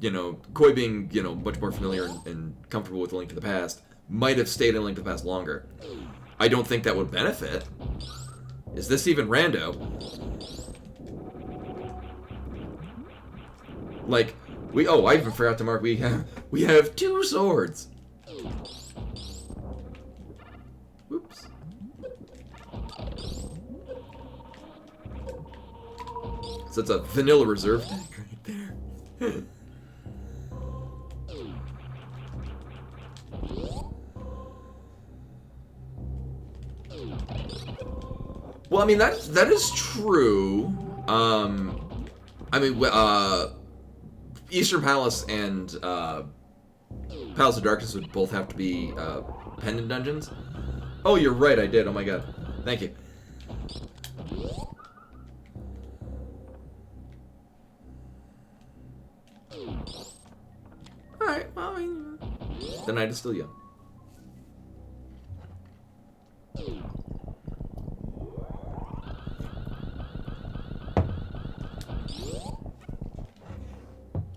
[SPEAKER 1] you know, Koi being, you know, much more familiar and comfortable with the Link to the Past might have stayed in Link to the Past longer. I don't think that would benefit. Is this even rando? Like, I even forgot to mark. We have 2 swords. Oops. So it's a vanilla reserve tank right there. Well, I mean that is true. I mean, Eastern Palace and Palace of Darkness would both have to be pendant dungeons. Oh, you're right, I did. Oh my god, thank you. All right, well, I mean, the night is still young.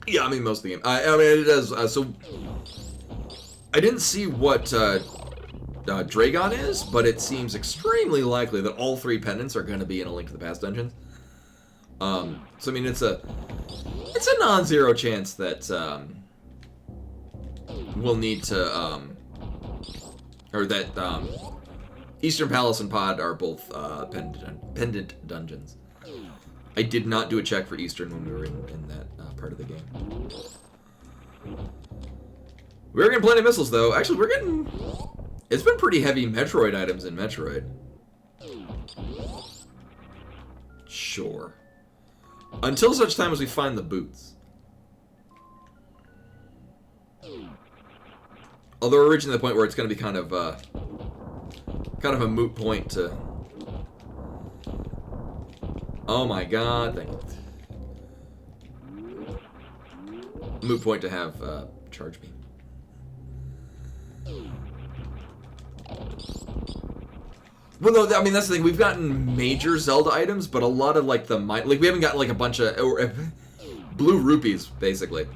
[SPEAKER 1] Yeah, I mean, most of the game. I mean, it does. So, I didn't see what Dragon is, but it seems extremely likely that all 3 pendants are going to be in a Link to the Past dungeon. So, I mean, it's a non-zero chance that we'll need to, or that Eastern Palace and Pod are both pendant dungeons. I did not do a check for Eastern when we were in that part of the game. We're getting plenty of missiles, though. Actually, we're getting... It's been pretty heavy Metroid items in Metroid. Sure. Until such time as we find the boots. Although we're reaching the point where it's going to be kind of a moot point to... Oh my god, thank you. Moot point to have charge beam. Well, no, I mean, that's the thing. We've gotten major Zelda items, but a lot of, like, we haven't gotten, like, a bunch of... blue rupees, basically.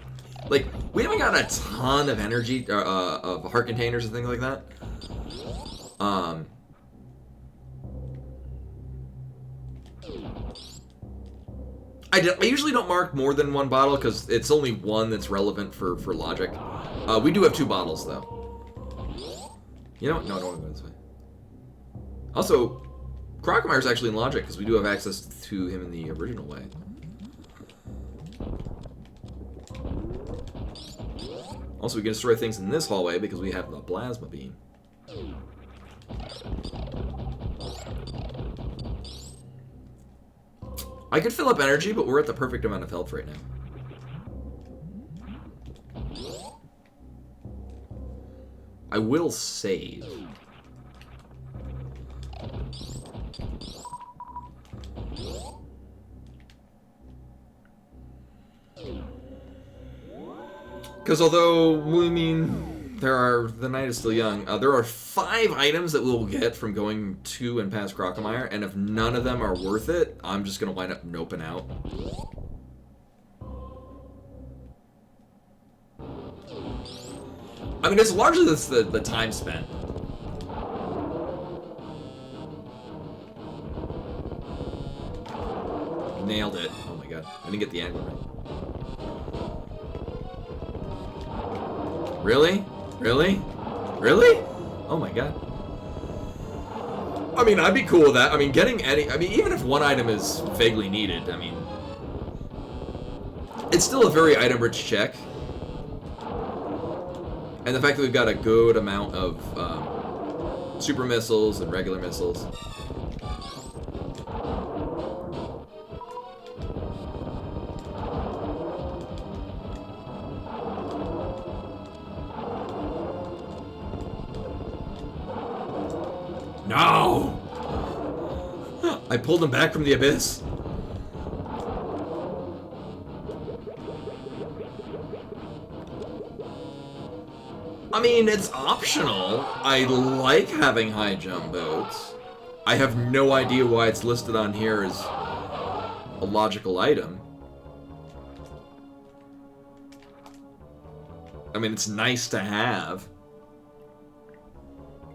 [SPEAKER 1] Like, we haven't got a ton of energy, of heart containers and things like that. I usually don't mark more than 1 bottle, because it's only 1 that's relevant for logic. We do have 2 bottles, though. You know what? No, I don't want to go this way. Also, Crocmire's actually in logic, because we do have access to him in the original way. Also, we can destroy things in this hallway, because we have the plasma beam. I could fill up energy, but we're at the perfect amount of health right now. I will save. Because although, I mean, the night is still young, there are 5 items that we'll get from going to and past Crocomire, and if none of them are worth it, I'm just going to wind up noping out. I mean, it's largely the time spent. Nailed it. Oh my god. I didn't get the angle right. Really? Really? Really? Oh my god. I mean, I'd be cool with that. I mean, getting any... I mean, even if 1 item is vaguely needed, I mean... It's still a very item-rich check. And the fact that we've got a good amount of super missiles and regular missiles. No! I pulled him back from the abyss. I mean, it's optional. I like having high jump boats. I have no idea why it's listed on here as a logical item. I mean, it's nice to have.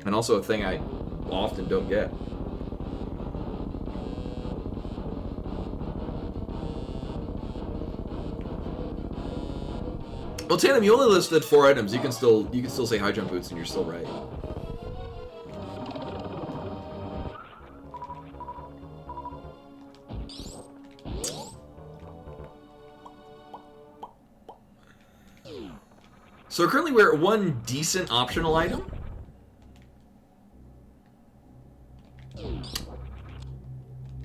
[SPEAKER 1] And also a thing I often don't get. Well, Tandem, you only listed 4 items. You can still say high jump boots, and you're still right. So currently we're at 1 decent optional item.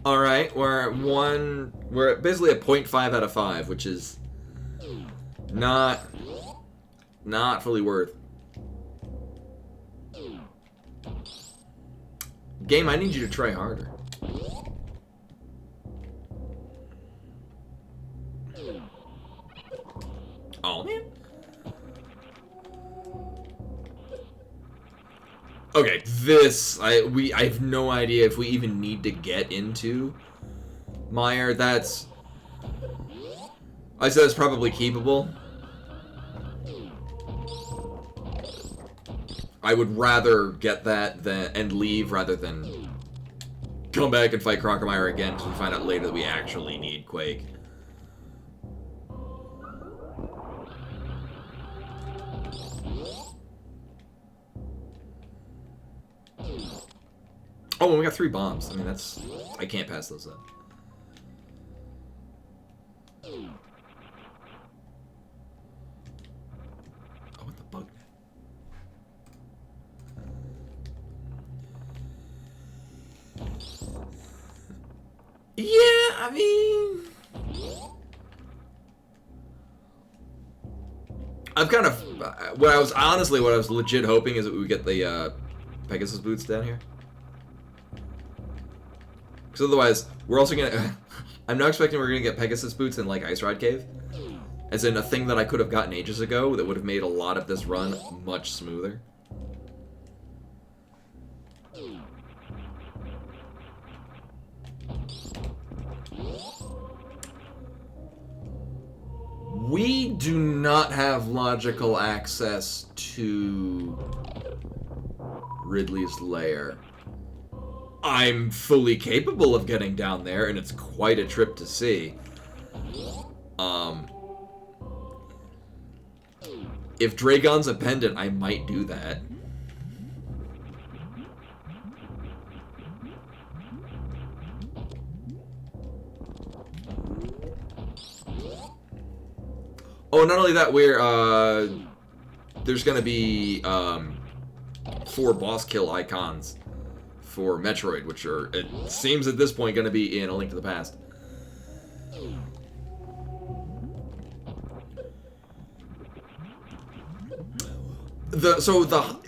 [SPEAKER 1] All right, we're at basically a 0.5 out of 5, which is not fully worth. Game, I need you to try harder. Oh man. Okay, this I have no idea if we even need to get into Meyer. I said it's probably keepable. I would rather get that and leave rather than come back and fight Crocomire again because we find out later that we actually need Quake. Oh, and we got 3 bombs. I mean, I can't pass those up. Oh, what the bug? Yeah, I mean, I've kind of what I was legit hoping is that we would get the Pegasus boots down here. Because otherwise, we're also gonna. I'm not expecting we're gonna get Pegasus boots in like Ice Ride Cave, as in a thing that I could have gotten ages ago that would have made a lot of this run much smoother. We do not have logical access to Ridley's lair. I'm fully capable of getting down there, and it's quite a trip to see. If Dragon's a pendant, I might do that. Oh, not only that, there's gonna be 4 boss kill icons for Metroid, which are, it seems at this point, going to be in A Link to the Past.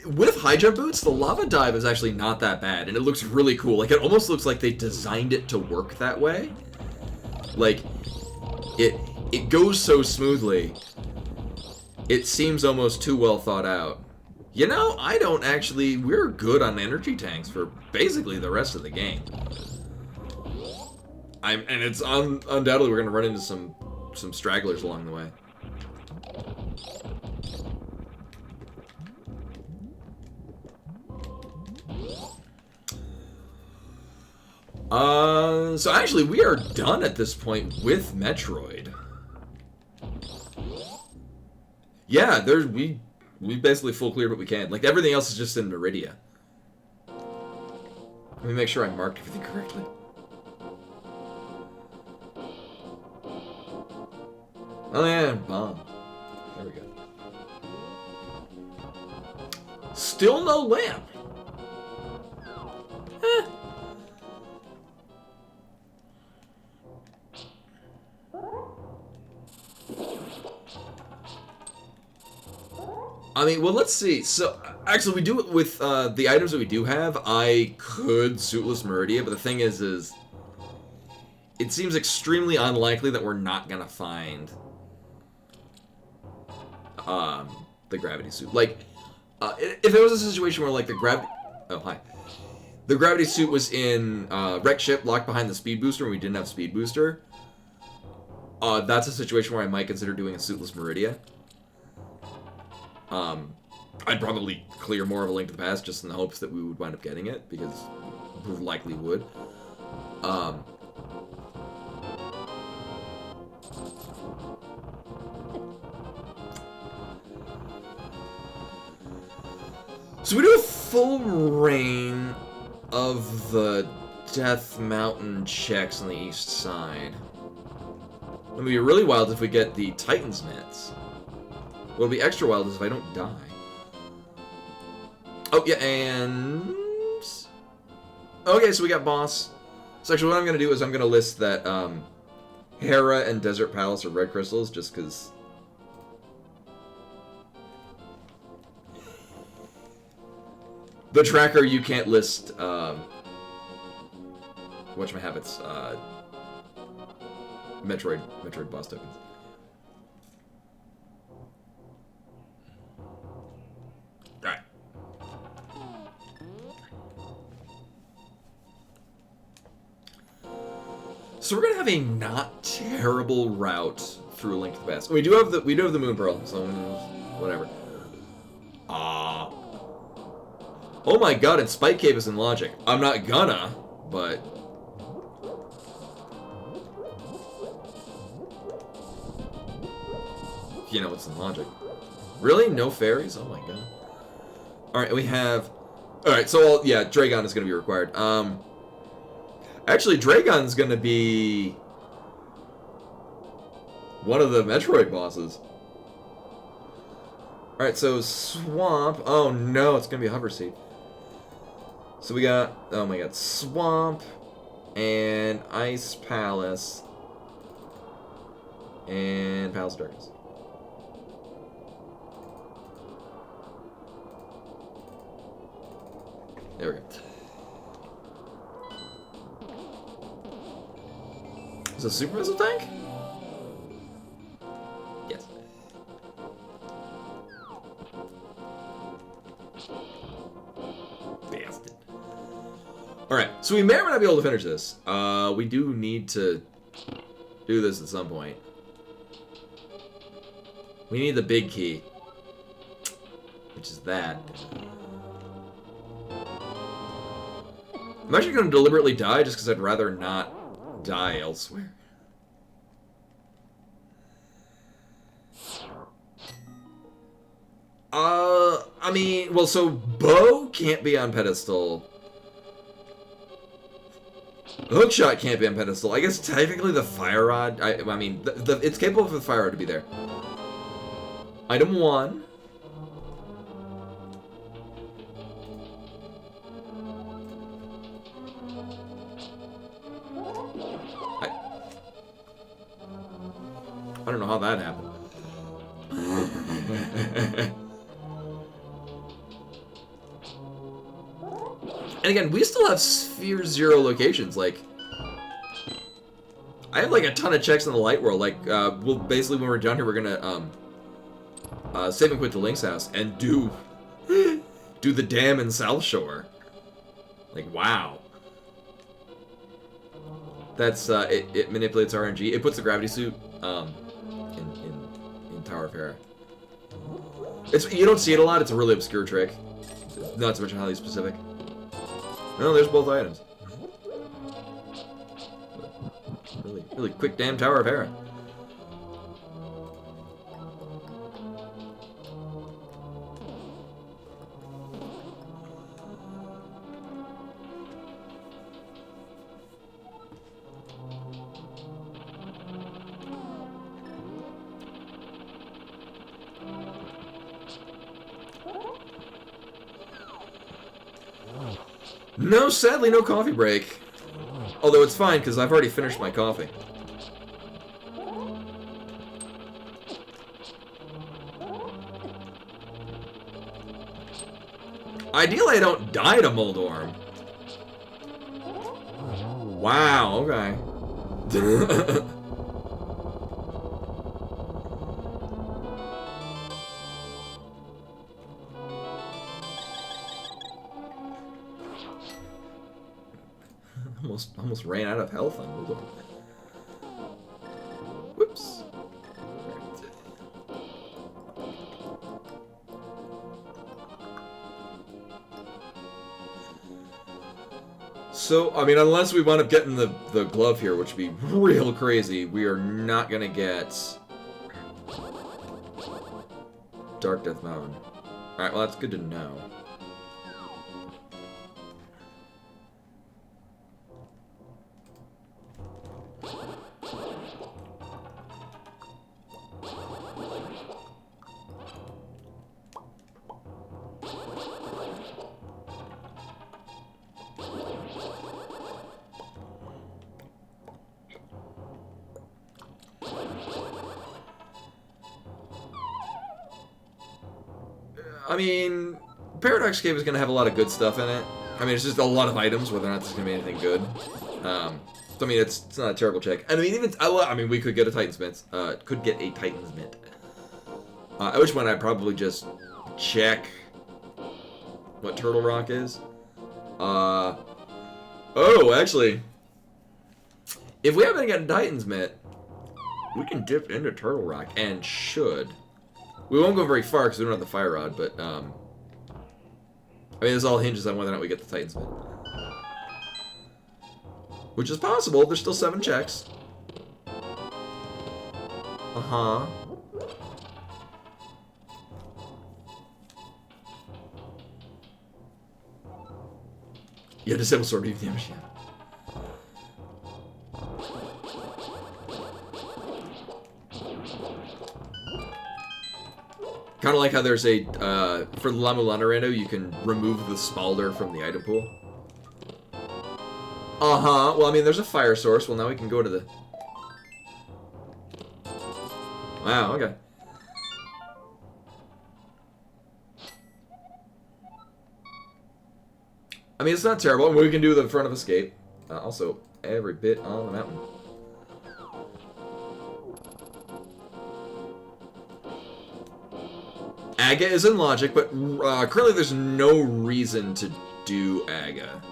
[SPEAKER 1] With high jump boots, the lava dive is actually not that bad, and it looks really cool. Like, it almost looks like they designed it to work that way. Like, it goes so smoothly. It seems almost too well thought out. You know, we're good on energy tanks for basically the rest of the game. And it's undoubtedly we're going to run into some stragglers along the way. So actually we are done at this point with Metroid. Yeah, we basically full cleared what we can. Like, everything else is just in Meridia. Let me make sure I marked everything correctly. Oh yeah, bomb. There we go. Still no lamp. Eh. I mean, well, let's see. So, actually, we do it with the items that we do have. I could Suitless Meridia, but the thing is it seems extremely unlikely that we're not gonna find the gravity suit. Like, if there was a situation where, like, the gravity suit was in wrecked ship locked behind the speed booster and we didn't have speed booster, that's a situation where I might consider doing a Suitless Meridia. I'd probably clear more of A Link to the Past just in the hopes that we would wind up getting it, because we likely would. So we do a full reign of the Death Mountain checks on the east side. It'll be really wild if we get the Titan's Mitts. What'll be extra wild is if I don't die. Oh, yeah, and... Okay, so we got boss. So actually what I'm going to do is I'm going to list that Hera and Desert Palace are red crystals, just because... The tracker, you can't list, whatchamahappen's, Metroid boss tokens. Alright. So we're gonna have a not terrible route through A Link to the Past. We do have the Moon Pearl, so whatever. Oh my god, and Spike Cave is in Logic. I'm not gonna, but... You know, it's in Logic. Really? No fairies? Oh my god. Alright, we have... Alright, so, yeah, Dragon is gonna be required. Actually, Dragon's gonna be... one of the Metroid bosses. Alright, so Swamp... Oh no, it's gonna be a hover seat. So we got, oh my god, Swamp, and Ice Palace, and Palace of Darkness. There we go. Is it a super missile tank? Yes. Bastard. Alright, so we may or may not be able to finish this. We do need to do this at some point. We need the big key. Which is that. I'm actually going to deliberately die just because I'd rather not die elsewhere. I mean, well, so Bow can't be on pedestal. Hookshot can't be on pedestal. I guess technically the Fire Rod, I mean, it's capable of the Fire Rod to be there. Item 1. I don't know how that happened. And again, we still have Sphere Zero locations. Like, I have like a ton of checks in the Light World. Like, we'll basically when we're done here, we're gonna save and quit to Link's house and do the dam in South Shore. Like, wow. That's it manipulates RNG. It puts the gravity suit in Tower of Hera. You don't see it a lot. It's a really obscure trick. Not to mention highly specific. No, there's both items. Really quick damn Tower of Hera. No, sadly, no coffee break. Although it's fine, because I've already finished my coffee. Ideally, I don't die to Moldorm. Wow, okay. Almost ran out of health on Moldorm. Whoops. So, I mean, unless we wind up getting the glove here, which would be real crazy, we are not gonna get Dark Death Mountain. Alright, well, that's good to know. I mean, Paradox Cave is going to have a lot of good stuff in it. I mean, it's just a lot of items, whether or not there's going to be anything good. So, I mean, it's not a terrible check. And I mean, even I mean, we could get a Titansmith. Could get a Titansmith. At which point I'd probably just check what Turtle Rock is. Oh, actually, if we haven't gotten Titansmith, we can dip into Turtle Rock and should. We won't go very far because we don't have the Fire Rod, but I mean, this all hinges on whether or not we get the Titansmith. Which is possible. There's still 7 checks. Uh-huh. Yeah, disable sword beam damage, yeah. Kind of like how there's a, for the Lamulana rando, you can remove the Spalder from the item pool. Uh-huh. Well, I mean, there's a fire source. Well, now we can go to the... Wow, okay. I mean, it's not terrible. We can do the front of escape. Also, every bit on the mountain. Aga is in logic, but currently there's no reason to do Aga.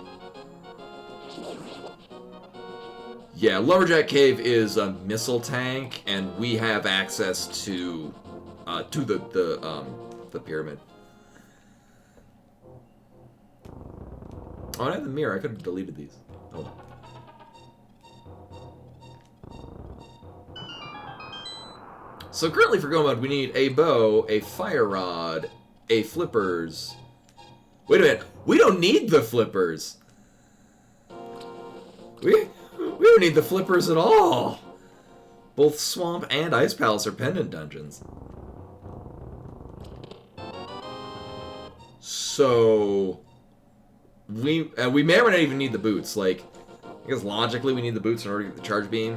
[SPEAKER 1] Yeah, Lumberjack Cave is a missile tank, and we have access to the pyramid. Oh, I have the mirror. I could have deleted these. Oh. So currently for go mode, we need a bow, a fire rod, a flippers. Wait a minute. We don't need the flippers. We don't need the flippers at all. Both Swamp and Ice Palace are pendant dungeons. So we may or may not even need the boots. Like, I guess logically we need the boots in order to get the charge beam,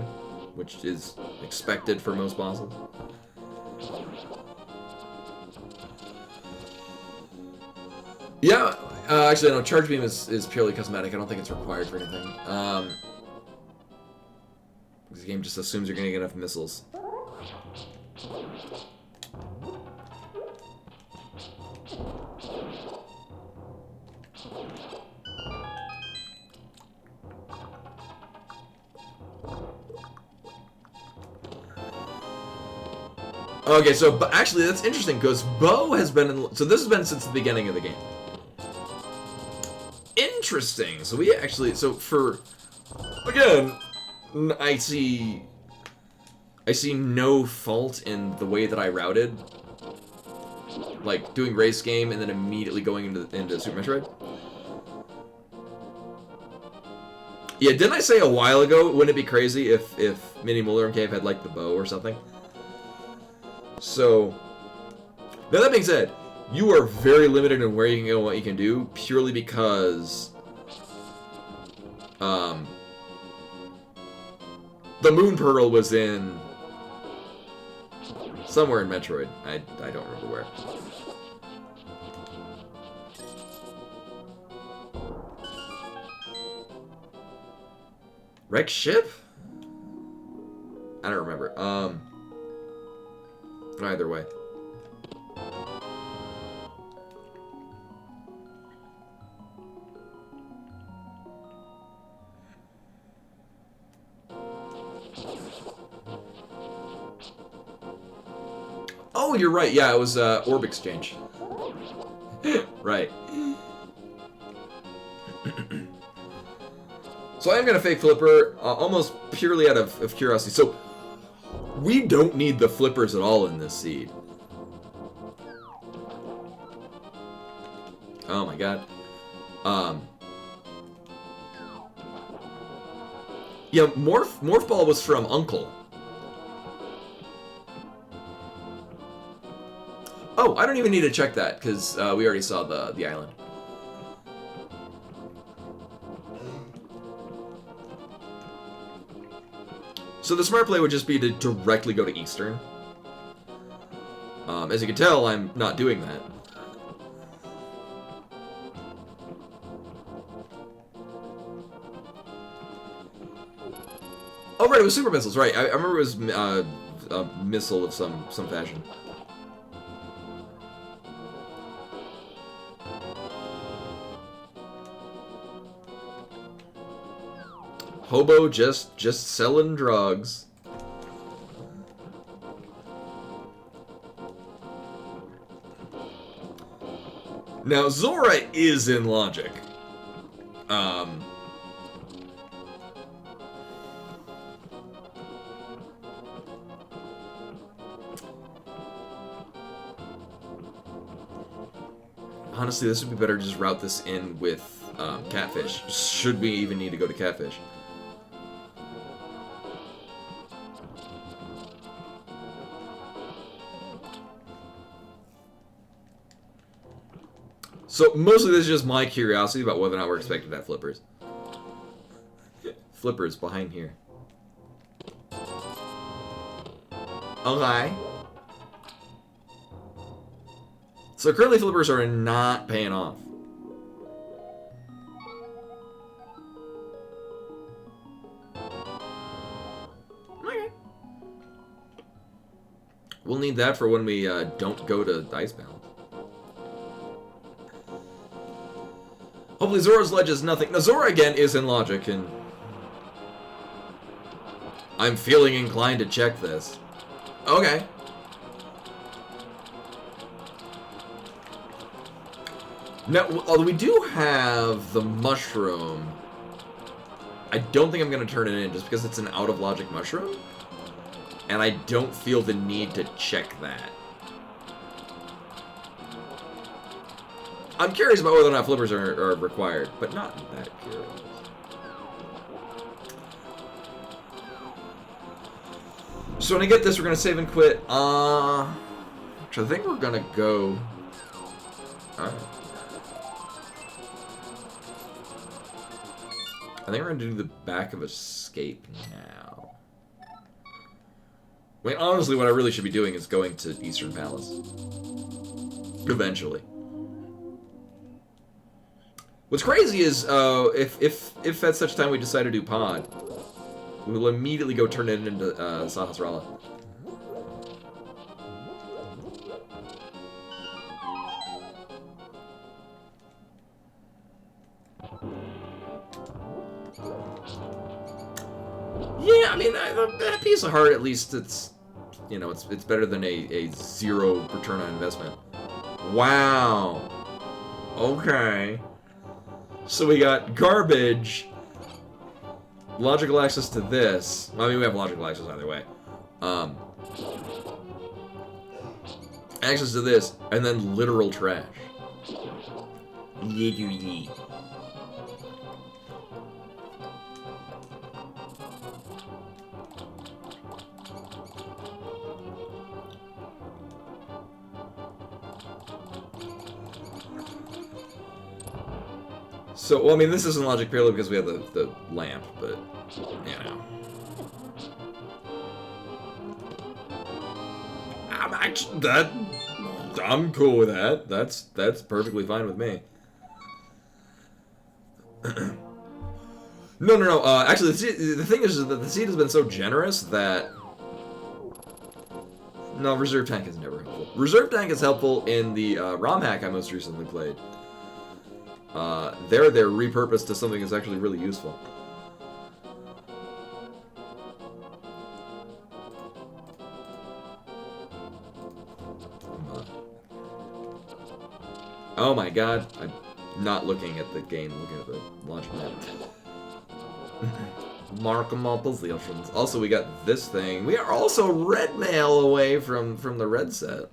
[SPEAKER 1] which is expected for most bosses. Yeah, actually no, charge beam is purely cosmetic. I don't think it's required for anything. This game just assumes you're gonna get enough missiles. Okay, so actually that's interesting because Bo has been in, so this has been since the beginning of the game. Interesting. So we actually, so for, again, I see no fault in the way that I routed, like doing race game and then immediately going into Super Metroid. Yeah, didn't I say a while ago, wouldn't it be crazy if Mini Muller Cave had like the bow or something? So, now that being said, you are very limited in where you can go and what you can do, purely because the Moon Pearl was in somewhere in Metroid. I don't remember where. Wreck ship? I don't remember. Either way. Oh, you're right. Yeah, it was Orb Exchange. Right. So I am gonna fake Flipper almost purely out of curiosity. So we don't need the flippers at all in this seed. Oh my god. Yeah, Morph Ball was from Uncle. Oh, I don't even need to check that because we already saw the island. So the smart play would just be to directly go to Eastern. As you can tell, I'm not doing that. Oh, right, it was super missiles, right. I remember it was a missile of some fashion. Hobo just selling drugs. Now, Zora is in logic. Honestly, this would be better to just route this in with Catfish. Should we even need to go to Catfish? So, mostly this is just my curiosity about whether or not we're expected to have flippers. Flippers behind here. Okay. So currently flippers are not paying off. Okay. We'll need that for when we don't go to Icebound. Hopefully Zora's Ledge is nothing. Now Zora again is in logic, and I'm feeling inclined to check this. Okay. Now, although we do have the mushroom, I don't think I'm going to turn it in just because it's an out-of-logic mushroom. And I don't feel the need to check that. I'm curious about whether or not flippers are required, but not that curious. So when I get this, we're going to save and quit. Which I think we're going to go... Alright. I think we're going to do the back of Escape now. Wait, honestly, what I really should be doing is going to Eastern Palace. Eventually. What's crazy is, if at such time we decide to do Pod, we will immediately go turn it into Sahasrara. Yeah, I mean, that piece of heart, at least it's, you know, it's better than a zero return on investment. Wow. Okay. So we got garbage, logical access to this. Well, I mean, we have logical access either way. Access to this, and then literal trash. Yee. So, well, I mean, this isn't logic purely because we have the lamp, but, you know. I'm cool with that. That's perfectly fine with me. No. Actually, the thing is that the seed has been so generous that... No, reserve tank is never helpful. Reserve tank is helpful in the ROM hack I most recently played. They're repurposed to something that's actually really useful. Oh my god, I'm not looking at the game, looking at the launch map. Markable positions. Also, we got this thing. We are also red mail away from the red set.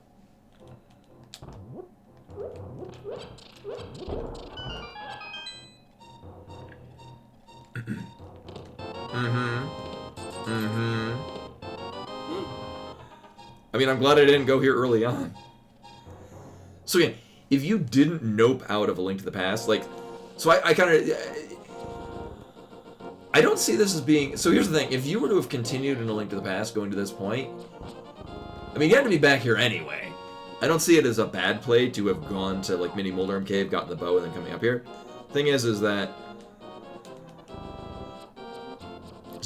[SPEAKER 1] I mean, I'm glad I didn't go here early on. So again, if you didn't nope out of A Link to the Past, like, so I kind of, I don't see this as being, so here's the thing, if you were to have continued in A Link to the Past going to this point, I mean, you had to be back here anyway. I don't see it as a bad play to have gone to, like, Mini Moldarm Cave, gotten the bow, and then coming up here. Thing is that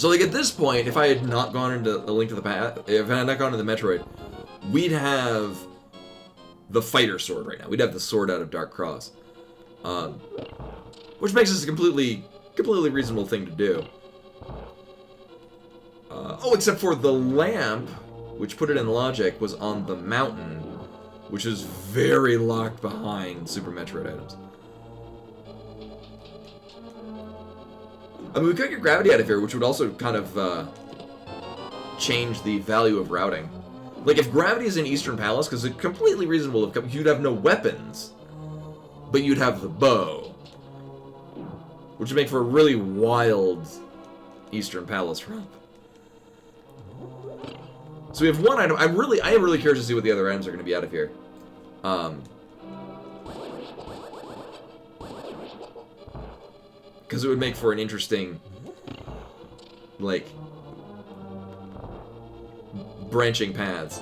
[SPEAKER 1] So like at this point, if I had not gone into the Link to the Past, if I had not gone into the Metroid, we'd have the fighter sword right now. We'd have the sword out of Dark Cross, which makes this a completely reasonable thing to do. Oh, except for the lamp, which put it in logic, was on the mountain, which is very locked behind Super Metroid items. I mean, we could get gravity out of here, which would also kind of change the value of routing. Like, if gravity is in Eastern Palace, because it's completely reasonable, if you'd have no weapons, but you'd have the bow, which would make for a really wild Eastern Palace romp. So we have one item. I am really curious to see what the other items are going to be out of here. Because it would make for an interesting, like, branching paths.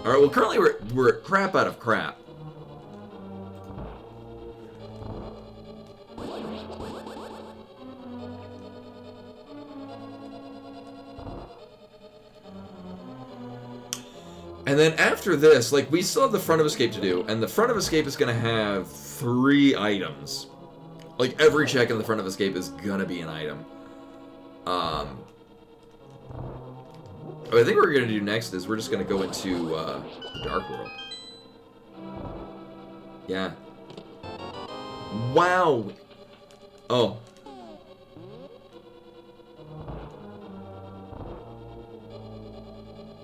[SPEAKER 1] All right. Well, currently we're at crap out of crap. And then after this, like, we still have the front of escape to do, and the front of escape is going to have 3 items. Like, every check in the front of escape is going to be an item. I think what we're going to do next is we're just going to go into the Dark World. Yeah. Wow. Oh.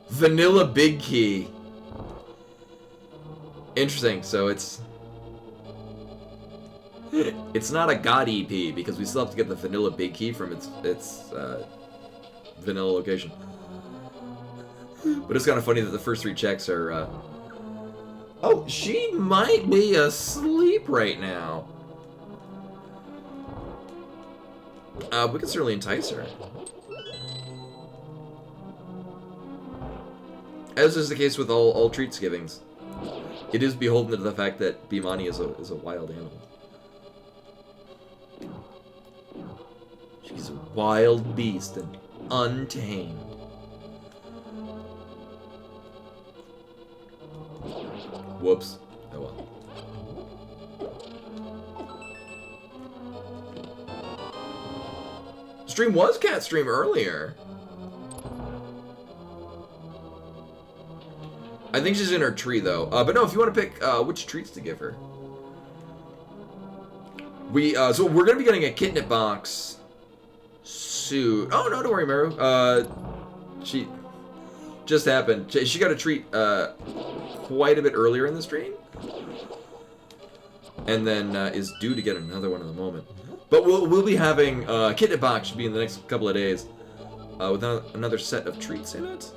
[SPEAKER 1] Vanilla Big Key. Interesting. So it's not a God EP because we still have to get the Vanilla Big Key from its vanilla location. But it's kind of funny that the first 3 checks are. Oh, she might be asleep right now. We can certainly entice her. As is the case with all treats givings, it is beholden to the fact that Bimani is a wild animal. She's a wild beast and untamed. Whoops. Oh well. Stream was cat stream earlier. I think she's in her tree, though. But no, if you want to pick which treats to give her. So we're going to be getting a Kitnip box soon. Oh, no, don't worry, Meru. She just happened. She got a treat quite a bit earlier in the stream. And then is due to get another one in the moment. But we'll be having a Kitnip box should be in the next couple of days. With another set of treats in it.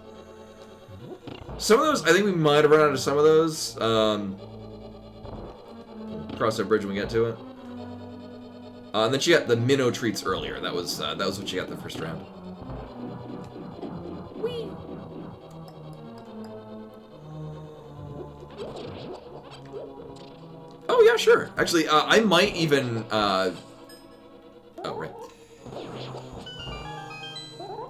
[SPEAKER 1] Some of those, I think we might have run out of some of those. Cross that bridge when we get to it. And then she got the minnow treats earlier. That was what she got the first round. Whee! Oh yeah, sure. Actually, I might even. Oh right.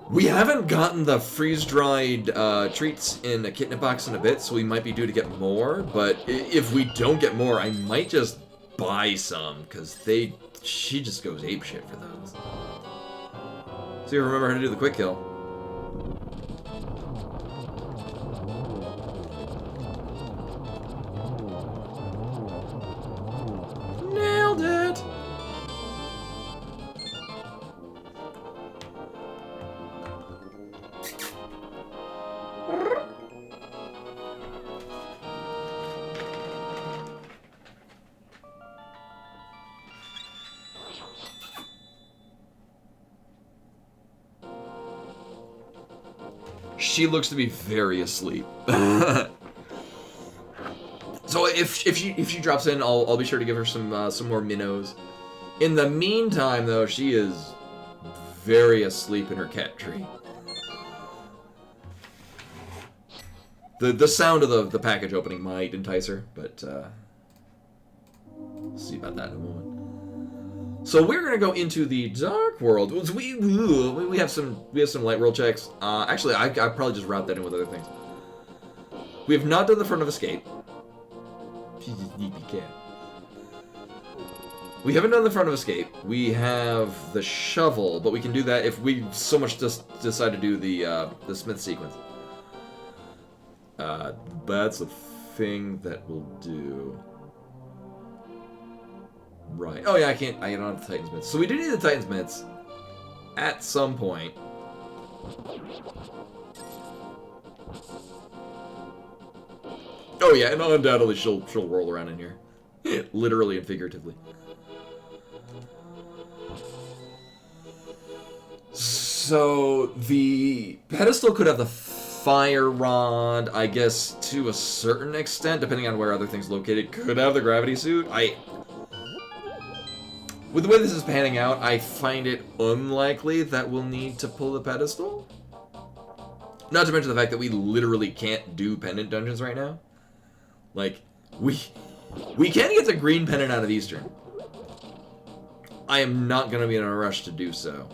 [SPEAKER 1] We haven't gotten the freeze-dried treats in a Kitnip box in a bit, so we might be due to get more, but if we don't get more, I might just buy some, because she just goes apeshit for those. So you remember how to do the quick kill. Nailed it! She looks to be very asleep. So if she drops in, I'll be sure to give her some more minnows. In the meantime, though, she is very asleep in her cat tree. The sound of the package opening might entice her, but we'll see about that in a moment. So we're gonna go into the dark world. We have some light world checks. Actually, I probably just route that in with other things. We have not done the front of escape. We haven't done the front of escape. We have the shovel, but we can do that if we so much just decide to do the Smith sequence. That's a thing that we'll do. Right. Oh yeah, I don't have the Titan Smiths. So we do need the Titan Smiths at some point. Oh yeah, and undoubtedly she'll roll around in here. Literally and figuratively. So the pedestal could have the fire rod, I guess, to a certain extent, depending on where other things located. Could have the gravity suit. With the way this is panning out, I find it unlikely that we'll need to pull the pedestal. Not to mention the fact that we literally can't do pendant dungeons right now. Like, we can get the green pendant out of Eastern. I am not going to be in a rush to do so.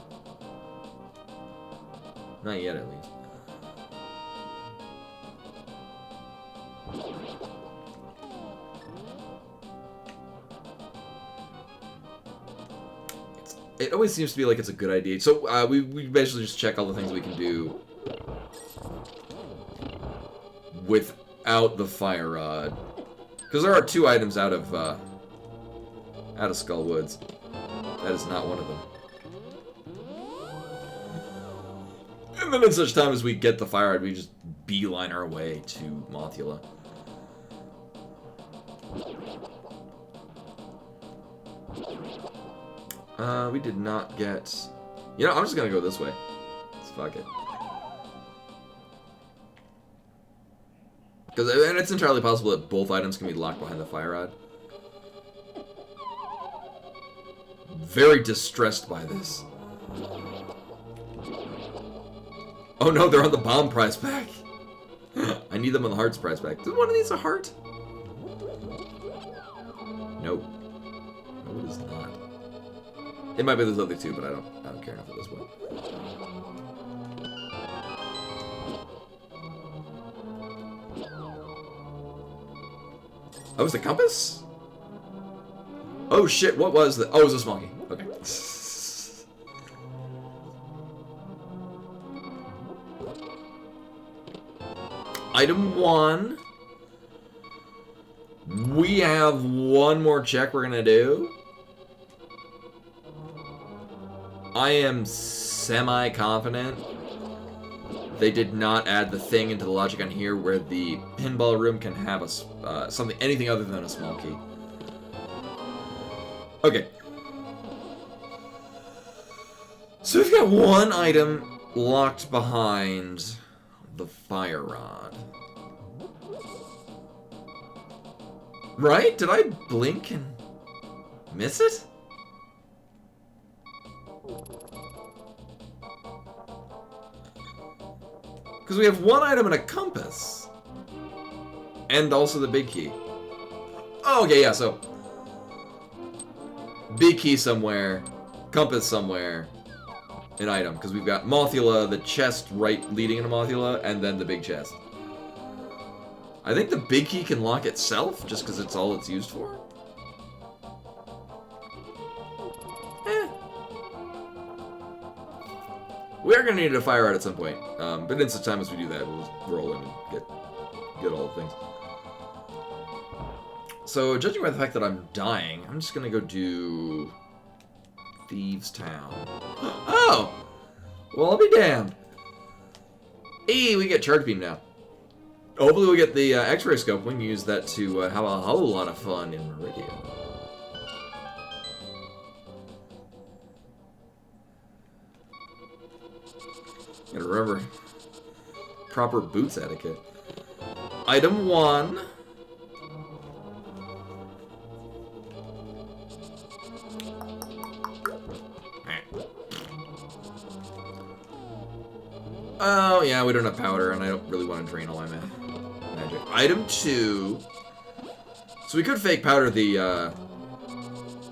[SPEAKER 1] Not yet, at least. It always seems to be like it's a good idea. So we basically just check all the things we can do without the fire rod, because there are 2 items out of Skull Woods. That is not one of them. And then in such time as we get the fire rod, we just beeline our way to Mothula. We did not get... You know, I'm just gonna go this way. Let's fuck it. And it's entirely possible that both items can be locked behind the fire rod. Very distressed by this. Oh no, they're on the bomb prize pack. I need them on the hearts prize pack. Is one of these a heart? No. No, it is not. It might be those other 2, but I don't care enough for this one. Oh, was the compass? Oh shit, what was the... Oh, it was a small key. Okay. Item 1. We have one more check we're gonna do. I am semi-confident they did not add the thing into the logic on here where the pinball room can have a anything other than a small key. Okay. So we've got one item locked behind the fire rod. Right? Did I blink and miss it? Because we have one item and a compass. And also the big key. Oh, okay, yeah, so... Big key somewhere, compass somewhere, an item. Because we've got Mothula, the chest right leading into Mothula, and then the big chest. I think the big key can lock itself, just because it's all it's used for. We are going to need a fire rod at some point, but in such time as we do that, we'll just roll in and get all the things. So, judging by the fact that I'm dying, I'm just going to go do Thieves' Town. Oh! Well, I'll be damned. Hey, we get Charge Beam now. Hopefully we'll get the X-ray scope. We can use that to have a whole lot of fun in Meridian. Gotta remember, proper boots etiquette. Item 1. Oh, yeah, we don't have powder, and I don't really want to drain all my magic. Item 2. So we could fake powder the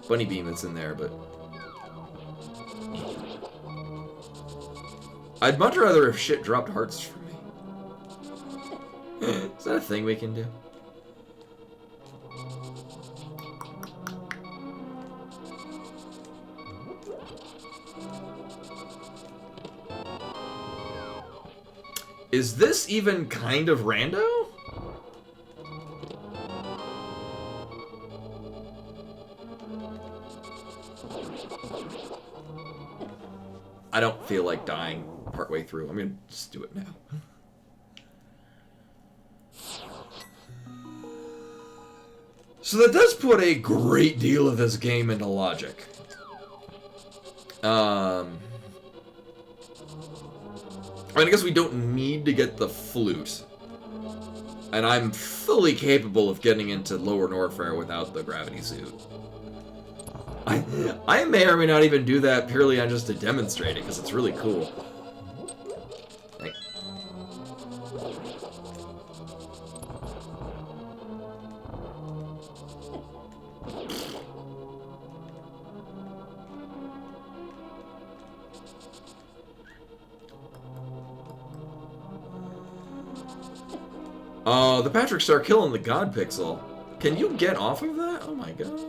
[SPEAKER 1] bunny beam that's in there, but I'd much rather if shit dropped hearts for me. Is that a thing we can do? Is this even kind of rando? I don't feel like dying partway through. I'm gonna just do it now. So that does put a great deal of this game into logic. I mean, I guess we don't need to get the flute. And I'm fully capable of getting into Lower Norfair without the gravity suit. I may or may not even do that purely on just to demonstrate it, because it's really cool. Like, oh, the Patrick Star killing the God Pixel. Can you get off of that? Oh my god.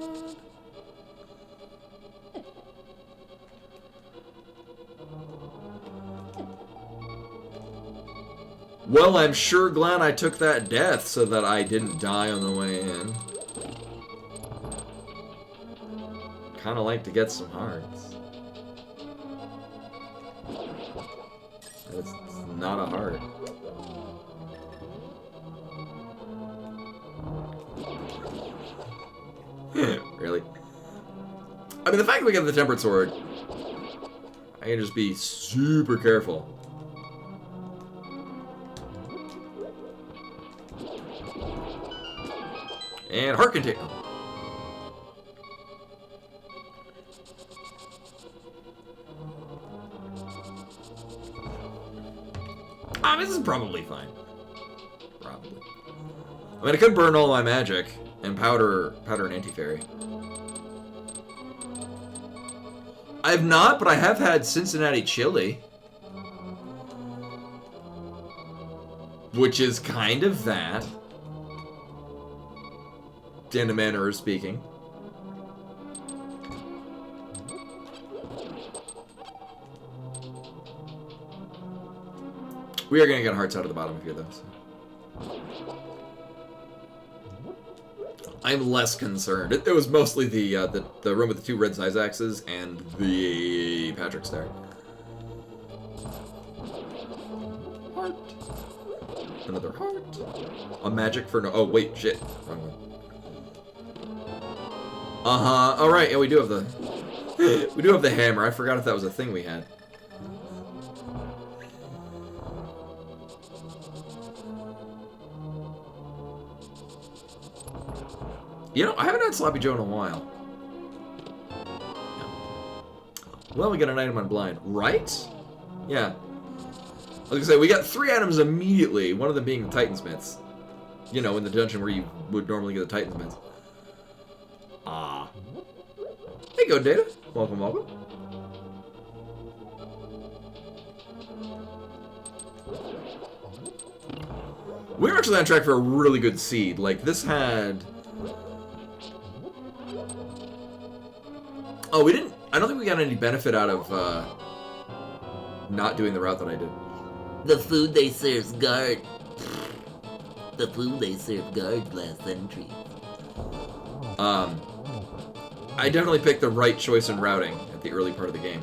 [SPEAKER 1] Well, I'm sure glad I took that death so that I didn't die on the way in. Kinda like to get some hearts. It's not a heart. Really? I mean, the fact that we get the Tempered Sword, I can just be super careful. And heart container. This is probably fine. Probably. I mean, I could burn all my magic and powder an anti-fairy. I have not, but I have had Cincinnati chili, which is kind of that. In a manner of speaking. We are gonna get hearts out of the bottom of here, though. So. I'm less concerned. It was mostly the room with the 2 red size axes and the Patrick Star. Heart. Another heart. A magic for no. Oh wait, shit. Wrong one. All right. Yeah, we do have the we do have the hammer. I forgot if that was a thing we had. You know, I haven't had Sloppy Joe in a while. Well, we got an item on blind, right? Yeah. I was gonna say, we got 3 items immediately, one of them being the Titansmiths. You know, in the dungeon where you would normally get the Titansmiths. Hey, Go Data. Welcome, welcome. We were actually on track for a really good seed. Like, this had... Oh, we didn't... I don't think we got any benefit out of, not doing the route that I did.
[SPEAKER 3] The food they serve's guard. The food they served guard last entry.
[SPEAKER 1] I definitely picked the right choice in routing at the early part of the game.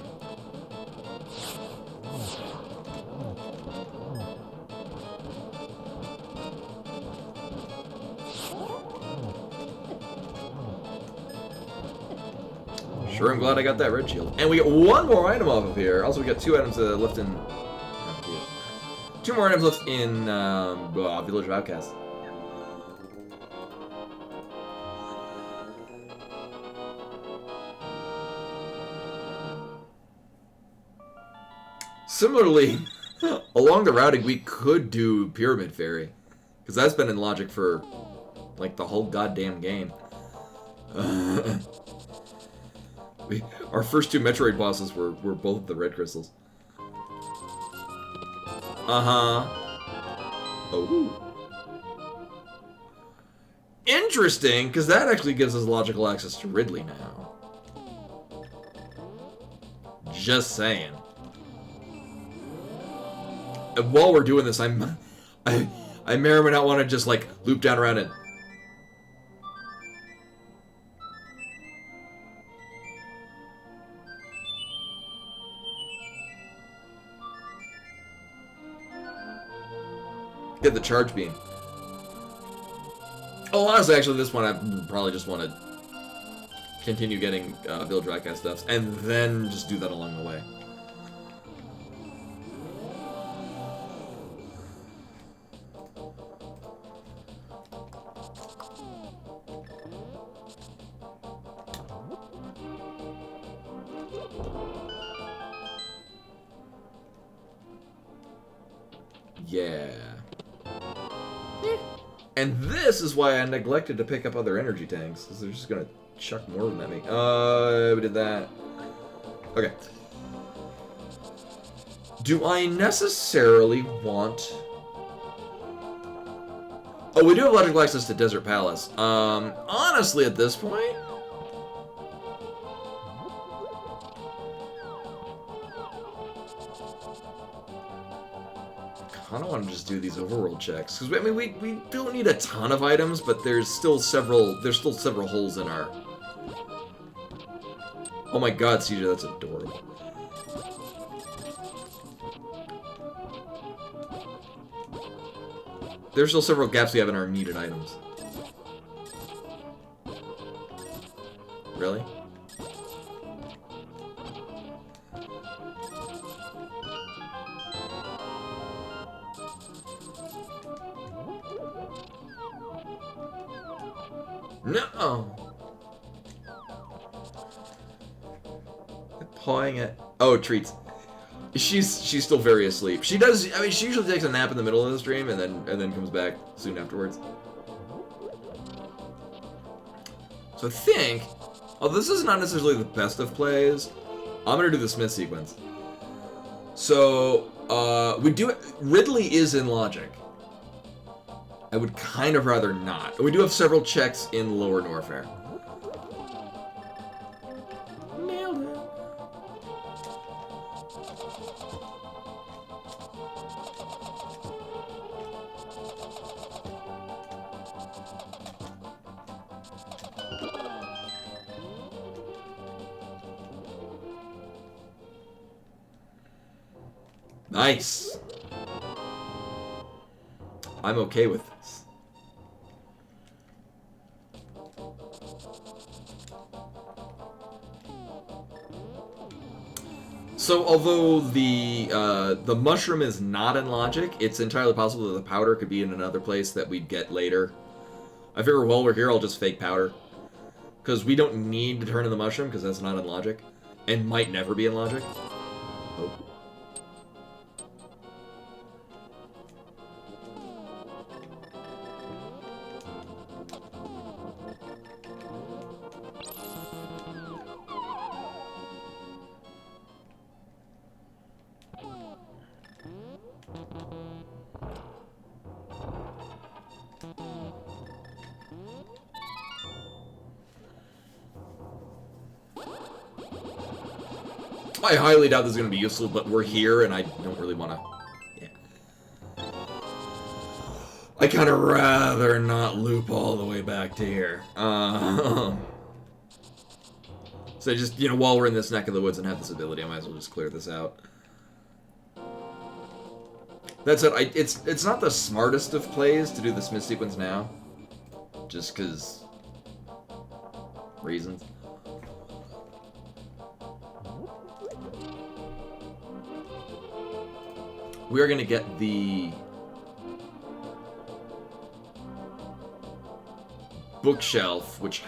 [SPEAKER 1] Sure, I'm glad I got that red shield. And we get 1 more item off of here. Also, we got 2 items left in... 2 more items left in Village of Outcasts. Similarly, along the routing, we could do Pyramid Fairy. Because that's been in logic for, like, the whole goddamn game. Our first 2 Metroid bosses were both the red crystals. Uh-huh. Oh. Interesting, because that actually gives us logical access to Ridley now. Just saying. And while we're doing this, I may or may not want to just, like, loop down around and... get the charge beam. Oh, honestly, actually, this one I probably just want to continue getting Bill Dry stuff, and then just do that along the way. Yeah. And this is why I neglected to pick up other energy tanks, because they're just gonna chuck more than that me. We did that. Okay. Do I necessarily want... Oh, we do have logical access to Desert Palace. Honestly, at this point... I kind of want to just do these overworld checks, because I mean we don't need a ton of items, but there's still several holes in our... Oh my god, CJ, that's adorable. There's still several gaps we have in our needed items. Really? No! Pawing it. Oh, treats. She's still very asleep. She does. I mean, she usually takes a nap in the middle of the stream and then comes back soon afterwards. So I think, although this is not necessarily the best of plays, I'm gonna do the Smith sequence. So we do it. Ridley is in logic. I would kind of rather not. We do have several checks in Lower Norfair. Nailed it. Nice. I'm okay with this. So, although the mushroom is not in logic, it's entirely possible that the powder could be in another place that we'd get later. I figure while we're here, I'll just fake powder. Because we don't need to turn in the mushroom, because that's not in logic. And might never be in logic. Oh. I highly doubt this is going to be useful, but we're here, and I don't really want to... Yeah. I kind of rather not loop all the way back to here. So just, you know, while we're in this neck of the woods and have this ability, I might as well just clear this out. That said, it's not the smartest of plays to do the Smith sequence now. Just because... reasons. We are going to get the bookshelf, which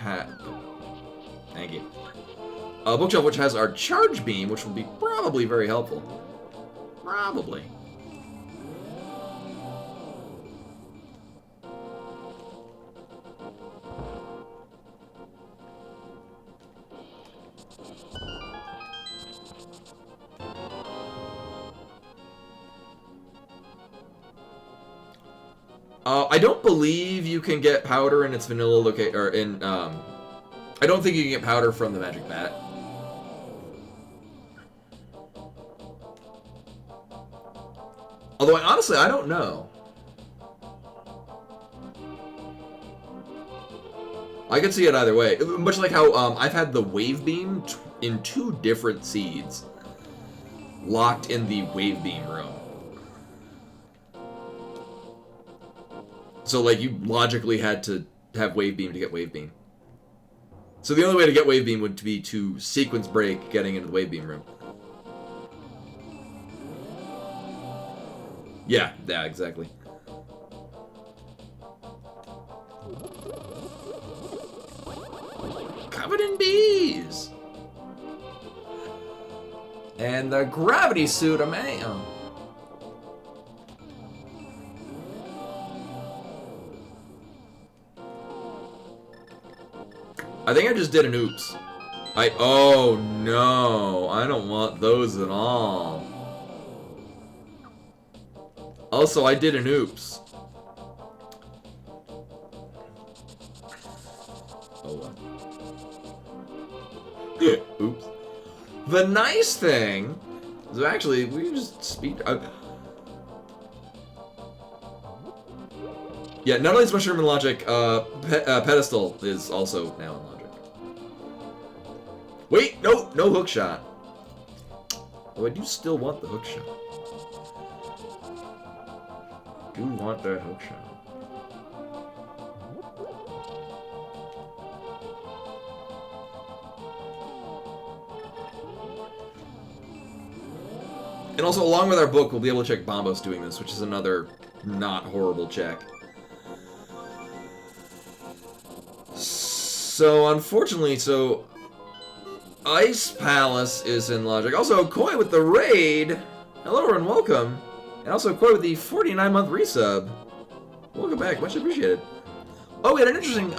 [SPEAKER 1] thank you. Bookshelf, which has our charge beam, which will be probably very helpful. Probably. I don't believe you can get powder in its vanilla location, or in, I don't think you can get powder from the magic bat. Although, honestly, I don't know. I could see it either way. Much like how I've had the wave beam in 2 different seeds locked in the wave beam room. So, like, you logically had to have wave beam to get wave beam. So the only way to get wave beam would be to sequence break getting into the wave beam room. Yeah, exactly. Covered in bees! And the gravity suit, man. I think I just did an oops. Oh no, I don't want those at all. Also, I did an oops. Oh well. Oops. The nice thing is actually, we can just speed. Yeah, not only is Mushroom in Logic, Pedestal is also now in Logic. Wait, no hook shot. Oh, I do still want the hook shot. Do want that hook shot. And also, along with our book, we'll be able to check Bombos doing this, which is another not horrible check. So, unfortunately, Ice Palace is in Logic. Also, Koi with the raid. Hello and welcome. And also Koi with the 49-month resub. Welcome back, much appreciated. Oh, we had an interesting,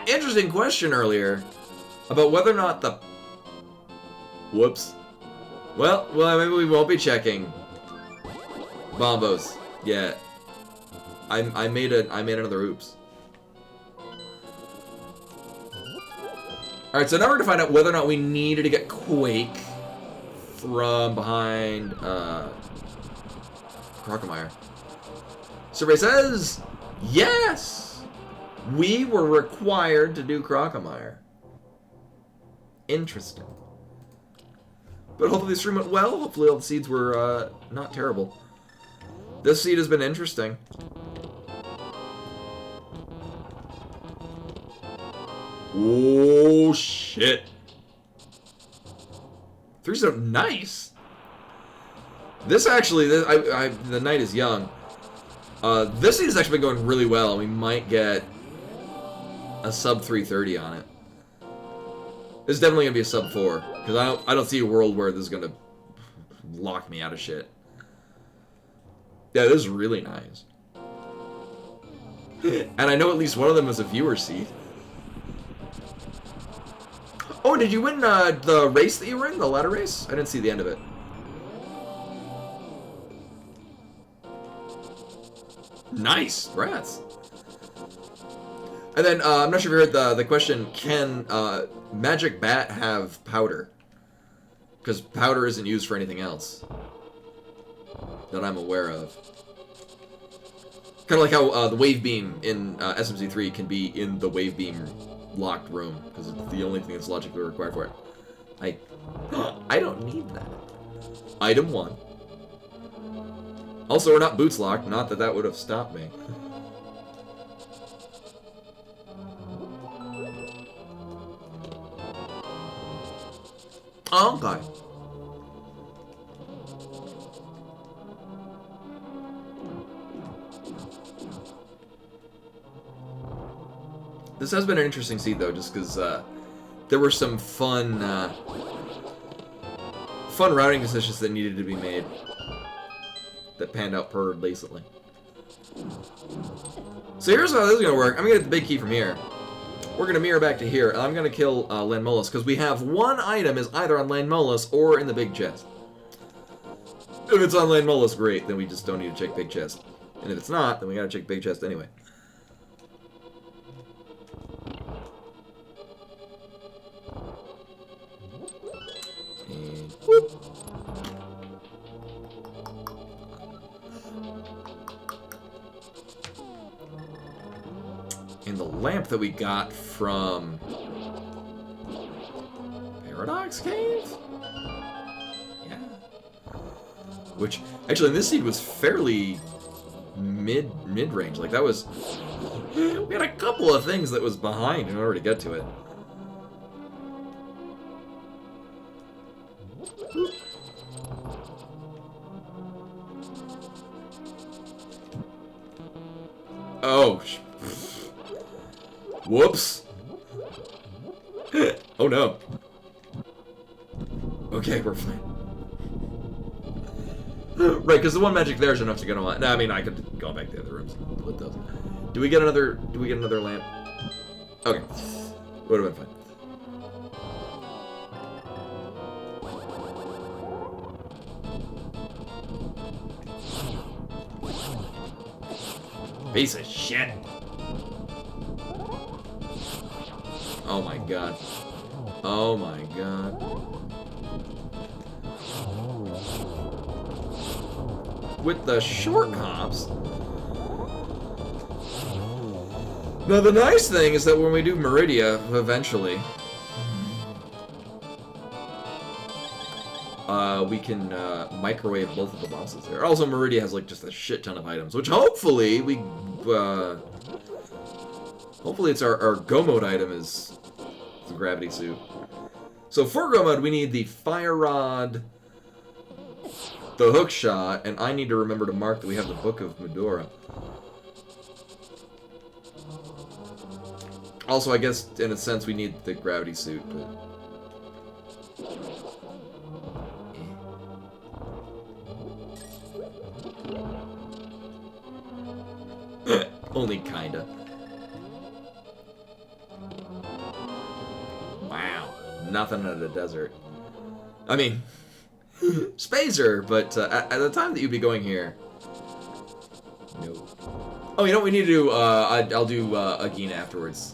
[SPEAKER 1] interesting question earlier about whether or not the... Whoops. Well, maybe we won't be checking Bombos yet. I made another oops. Alright, so now we're going to find out whether or not we needed to get Quake from behind, Crocomire. Survey says, yes! We were required to do Crocomire. Interesting. But hopefully the stream went well. Hopefully all the seeds were, not terrible. This seed has been interesting. Oh, shit. 3's so nice. This actually, the night is young. This seed has actually been going really well. We might get a sub 330 on it. This is definitely gonna be a sub 4 because I don't see a world where this is gonna lock me out of shit. Yeah, this is really nice. And I know at least one of them is a viewer seed. Oh, did you win the race that you were in? The ladder race? I didn't see the end of it. Nice. Rats. And then, I'm not sure if you heard the question, can Magic Bat have powder? Because powder isn't used for anything else that I'm aware of. Kind of like how the Wave Beam in SMZ3 can be in the Wave Beam locked room, because it's the only thing that's logically required for it. I don't need that. Item 1. Also, we're not boots locked, not that that would have stopped me. Oh, okay. This has been an interesting seed, though, just because there were some fun routing decisions that needed to be made that panned out decently. So here's how this is going to work. I'm going to get the big key from here. We're going to mirror back to here, and I'm going to kill Lanmolus, because we have one item is either on Lanmolus or in the big chest. If it's on Lanmolus, great, then we just don't need to check big chest. And if it's not, then we gotta check big chest anyway. And whoop. And the lamp that we got from Paradox Cave? Yeah. Which, actually, this seed was fairly mid-range. Like, that was... We had a couple of things that was behind in order to get to it. Oh, whoops. Oh no. Okay, we're fine. Right, because the one magic there is enough to get on. No, I mean I could go back to the other rooms and split those. Do we get another lamp? Okay. Would have been fine. Piece of shit. Oh my god. Oh my god. With the short hops. Now the nice thing is that when we do Meridia, eventually, we can microwave both of the bosses there. Also, Meridia has like just a shit ton of items, which hopefully we, hopefully it's our Go mode item is the gravity suit. So for Go mode, we need the fire rod, the hook shot, and I need to remember to mark that we have the Book of Medora. Also, I guess in a sense we need the gravity suit, but. Only kinda. Wow. Nothing out of the desert. I mean, Spazer, but at the time that you'd be going here. No. Oh, you know what we need to do? I'll do Agina afterwards.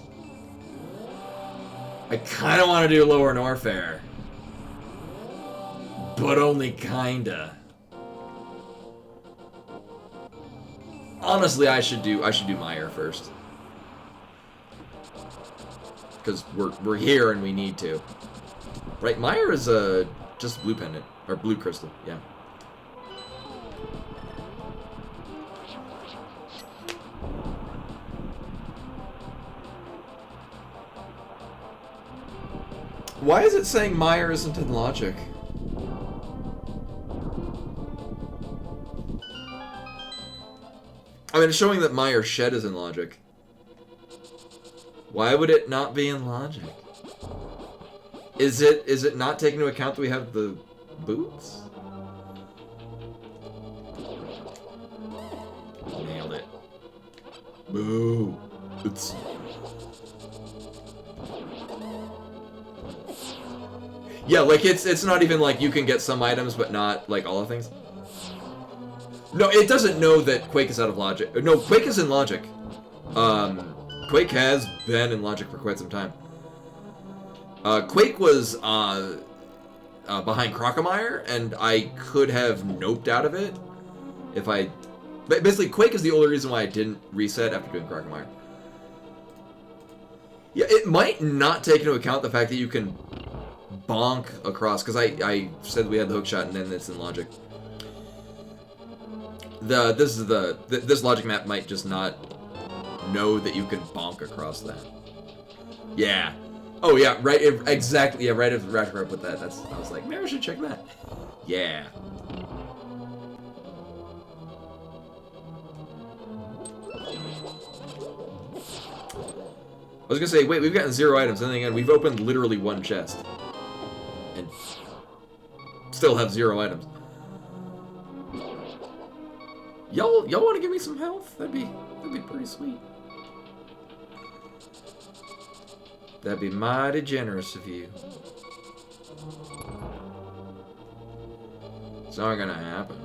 [SPEAKER 1] I kinda want to do Lower Norfair. But only kinda. Honestly, I should do Meyer first, because we're here and we need to. Right, Meyer is just blue pendant or blue crystal, yeah. Why is it saying Meyer isn't in logic? I mean, it's showing that Meyer's shed is in logic. Why would it not be in logic? Is it not taking into account that we have the boots? Nailed it. Boo. It's... Yeah, like it's not even like you can get some items but not like all the things. No, it doesn't know that Quake is out of logic. No, Quake is in logic. Quake has been in logic for quite some time. Quake was behind Crocomire, and I could have noped out of it if I... Basically, Quake is the only reason why I didn't reset after doing Crocomire. Yeah, it might not take into account the fact that you can bonk across, because I said we had the hookshot and then it's in logic. This logic map might just not know that you can bonk across that. Yeah. Oh yeah, right. Exactly. Yeah, right. If Ratchet put that, I was like, maybe I should check that. Yeah. I was gonna say, wait, we've gotten 0 items, and then again, we've opened literally 1 chest, and still have 0 items. Y'all want to give me some health? That'd be pretty sweet. That'd be mighty generous of you. It's not gonna happen.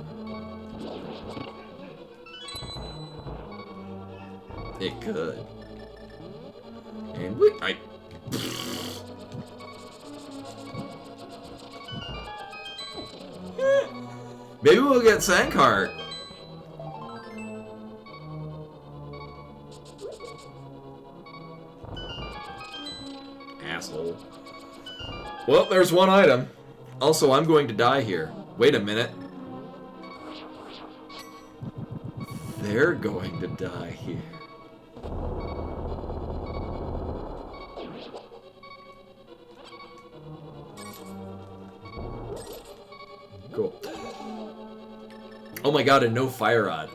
[SPEAKER 1] It could. And we... Maybe we'll get Sandcart. Asshole. Well, there's one item. Also, I'm going to die here. Wait a minute. They're going to die here. Cool. Oh my god, and no fire rod.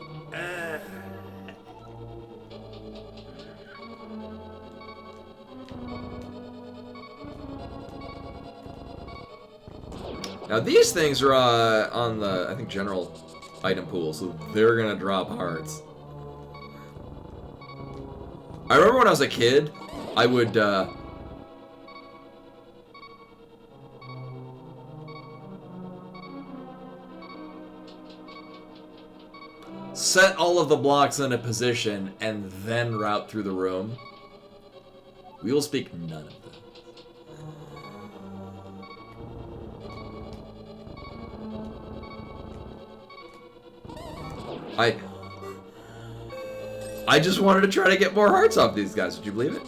[SPEAKER 1] Now these things are on the, I think, general item pool, so they're gonna drop hearts. I remember when I was a kid, I would, set all of the blocks in a position and then route through the room. We will speak none of them. I just wanted to try to get more hearts off these guys, would you believe it?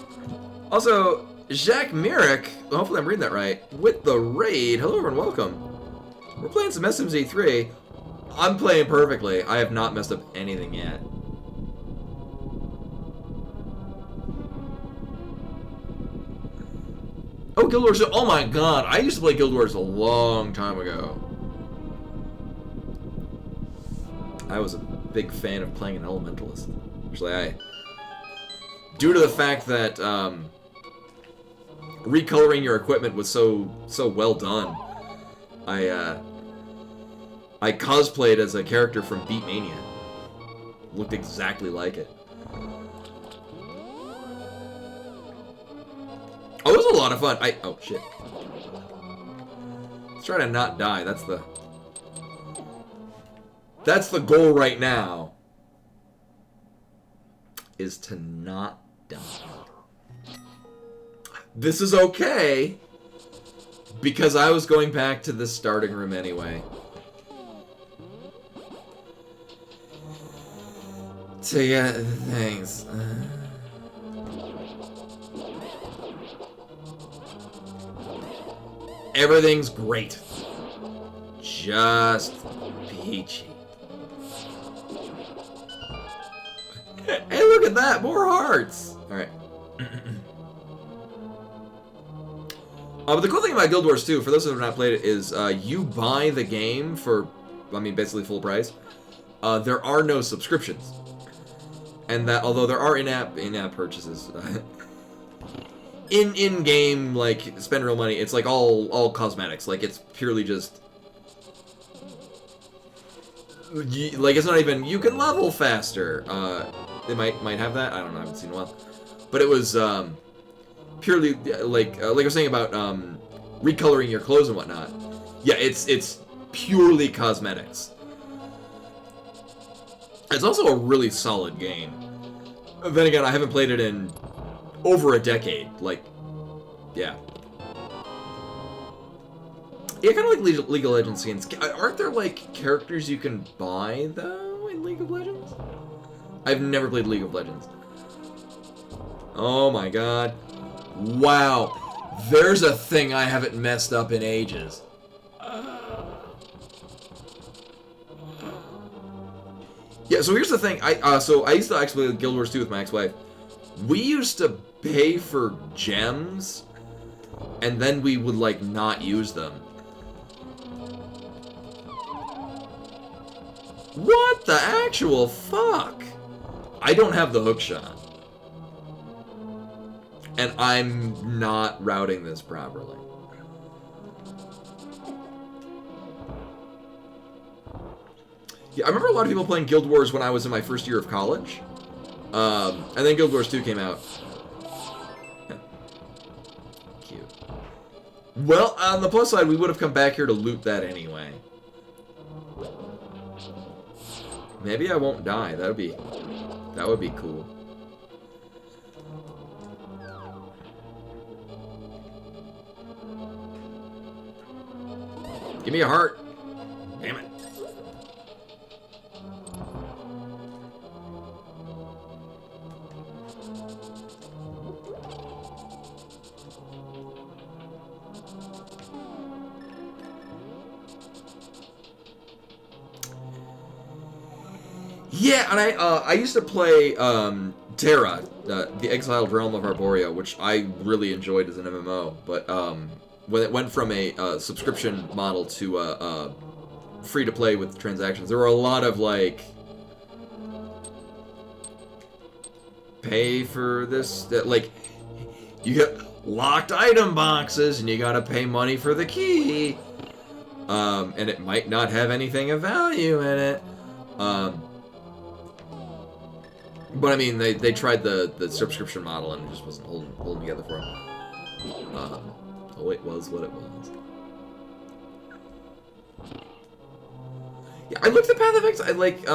[SPEAKER 1] Also, Jacques Mirick, hopefully I'm reading that right, with the raid. Hello everyone, welcome. We're playing some SMZ3. I'm playing perfectly. I have not messed up anything yet. Oh, Guild Wars, oh my god, I used to play Guild Wars a long time ago. I was a big fan of playing an Elementalist. Actually, due to the fact that recoloring your equipment was so well done, I cosplayed as a character from Beatmania. Looked exactly like it. Oh, it was a lot of fun. Oh shit. Let's try to not die. That's the goal right now. Is to not die. This is okay, because I was going back to the starting room anyway. To get things. Everything's great. Just peachy. Hey, look at that! More hearts! Alright. But the cool thing about Guild Wars 2, for those who have not played it, is you buy the game for, I mean, basically full price. There are no subscriptions. And that, although there are in-app purchases, in-game, like, spend real money, it's like all cosmetics. Like, it's purely just... like, it's not even, you can level faster. They might have that. I don't know. I haven't seen in a while. But it was purely like I was saying about recoloring your clothes and whatnot. Yeah, it's purely cosmetics. It's also a really solid game. Then again, I haven't played it in over a decade. Like, yeah. Yeah, kind of like League of Legends skins. Aren't there like characters you can buy though in League of Legends? I've never played League of Legends. Oh my god. Wow. There's a thing I haven't messed up in ages. Yeah, so here's the thing. I used to actually play Guild Wars 2 with my ex-wife. We used to pay for gems, and then we would, like, not use them. What the actual fuck? I don't have the hookshot. And I'm not routing this properly. Yeah, I remember a lot of people playing Guild Wars when I was in my first year of college. And then Guild Wars 2 came out. Yeah. Cute. Well, on the plus side, we would have come back here to loot that anyway. Maybe I won't die. That would be cool. Give me a heart. Damn it. Yeah, and I used to play Terra, the Exiled Realm of Arborea, which I really enjoyed as an MMO. But when it went from a subscription model to free to play with transactions, there were a lot of like pay for this. That like you get locked item boxes and you gotta pay money for the key, and it might not have anything of value in it. But I mean, they tried the subscription model and it just wasn't holding together for them. Oh, it was what it was. Yeah, I looked at Path of Exile. I like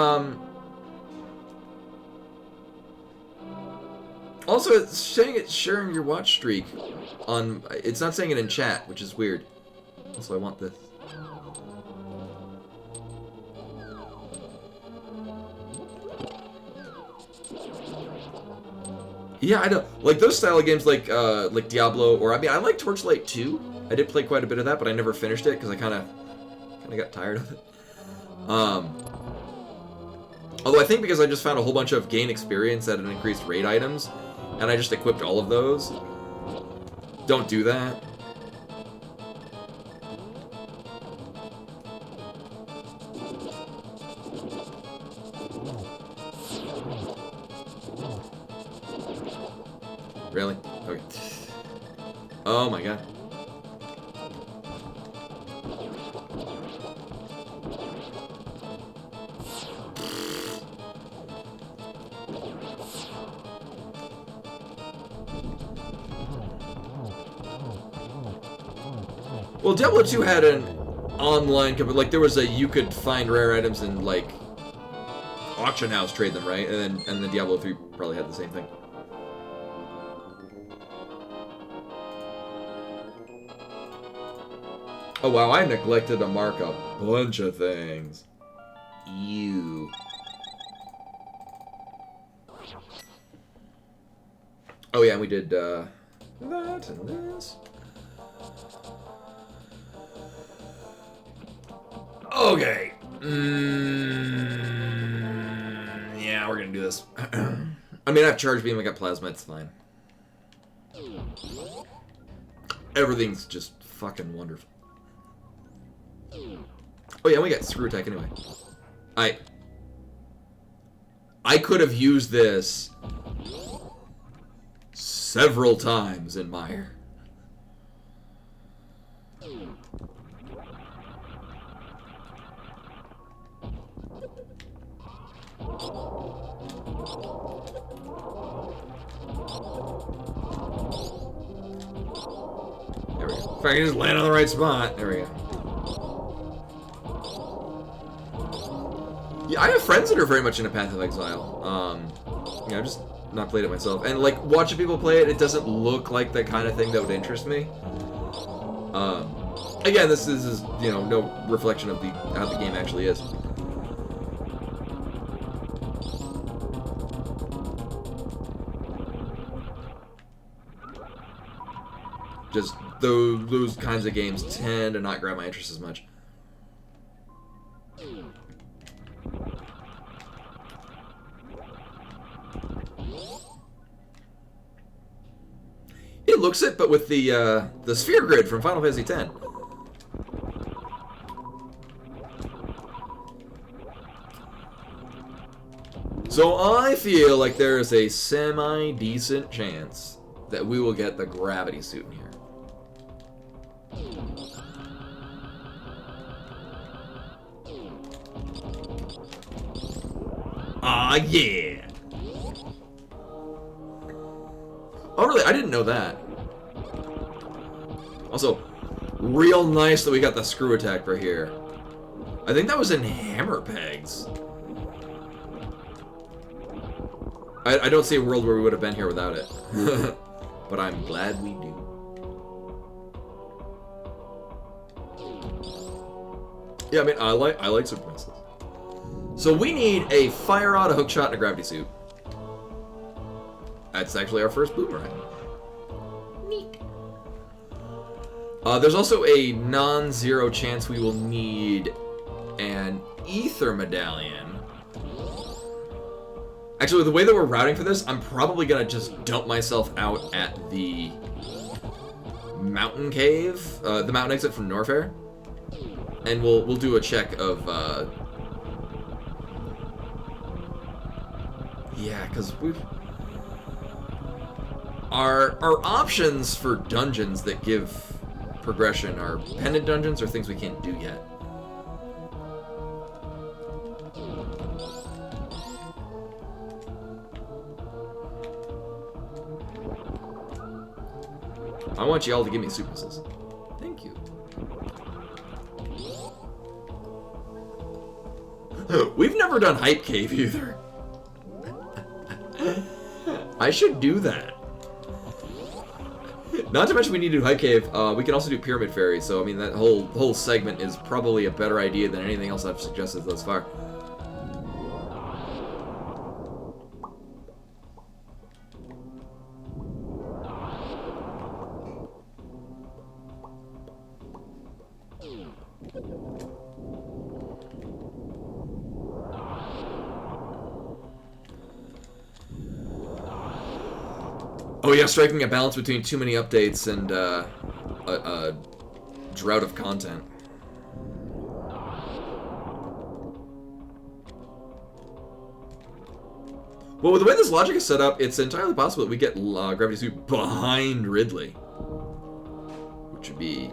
[SPEAKER 1] Also, it's saying it's sharing your watch streak on. It's not saying it in chat, which is weird. Also, I want this. Yeah, I don't like those style of games like Diablo, or I mean I like Torchlight 2. I did play quite a bit of that, but I never finished it because I kind of got tired of it. Although I think because I just found a whole bunch of gain experience at an increased raid items, and I just equipped all of those. Don't do that. Really? Okay. Oh my god. Well, Diablo 2 had an online, like there was you could find rare items and like auction house trade them, right? And then Diablo 3 probably had the same thing. Oh wow, I neglected to mark a bunch of things. Ew. Oh yeah, we did that and this. Okay. Yeah, we're gonna do this. I mean, I have Charge Beam, I got Plasma, it's fine. Everything's just fucking wonderful. Oh yeah, we got Screw Attack anyway. I could have used this several times in Mire. There we go. If I can just land on the right spot. There we go. Yeah, I have friends that are very much into Path of Exile. Yeah, I've just not played it myself. And, like, watching people play it, it doesn't look like the kind of thing that would interest me. Again, this is, you know, no reflection of how the game actually is. Just those kinds of games tend to not grab my interest as much. It looks it, but with the sphere grid from Final Fantasy X. So I feel like there is a semi-decent chance that we will get the gravity suit in here. Ah, yeah! Oh, really? I didn't know that. Also, real nice that we got the Screw Attack right here. I think that was in Hammer Pegs. I don't see a world where we would have been here without it. But I'm glad we do. Yeah, I mean, I like super missiles. So we need a fire rod, a hook shot, and a gravity suit. That's actually our first boomerang.
[SPEAKER 2] Neat.
[SPEAKER 1] There's also a non-zero chance we will need an ether medallion. Actually, the way that we're routing for this, I'm probably gonna just dump myself out at the mountain cave, the mountain exit from Norfair, and we'll do a check of. Yeah, because our options for dungeons that give progression are pendant dungeons or things we can't do yet. I want you all to give me super missiles. Thank you. We've never done Hype Cave either. I should do that. Not to mention we need to do Hype Cave. We can also do Pyramid Fairy, so I mean that whole segment is probably a better idea than anything else I've suggested thus far. Oh yeah, striking a balance between too many updates and a drought of content. Well, with the way this logic is set up, it's entirely possible that we get Gravity Suit behind Ridley, which would be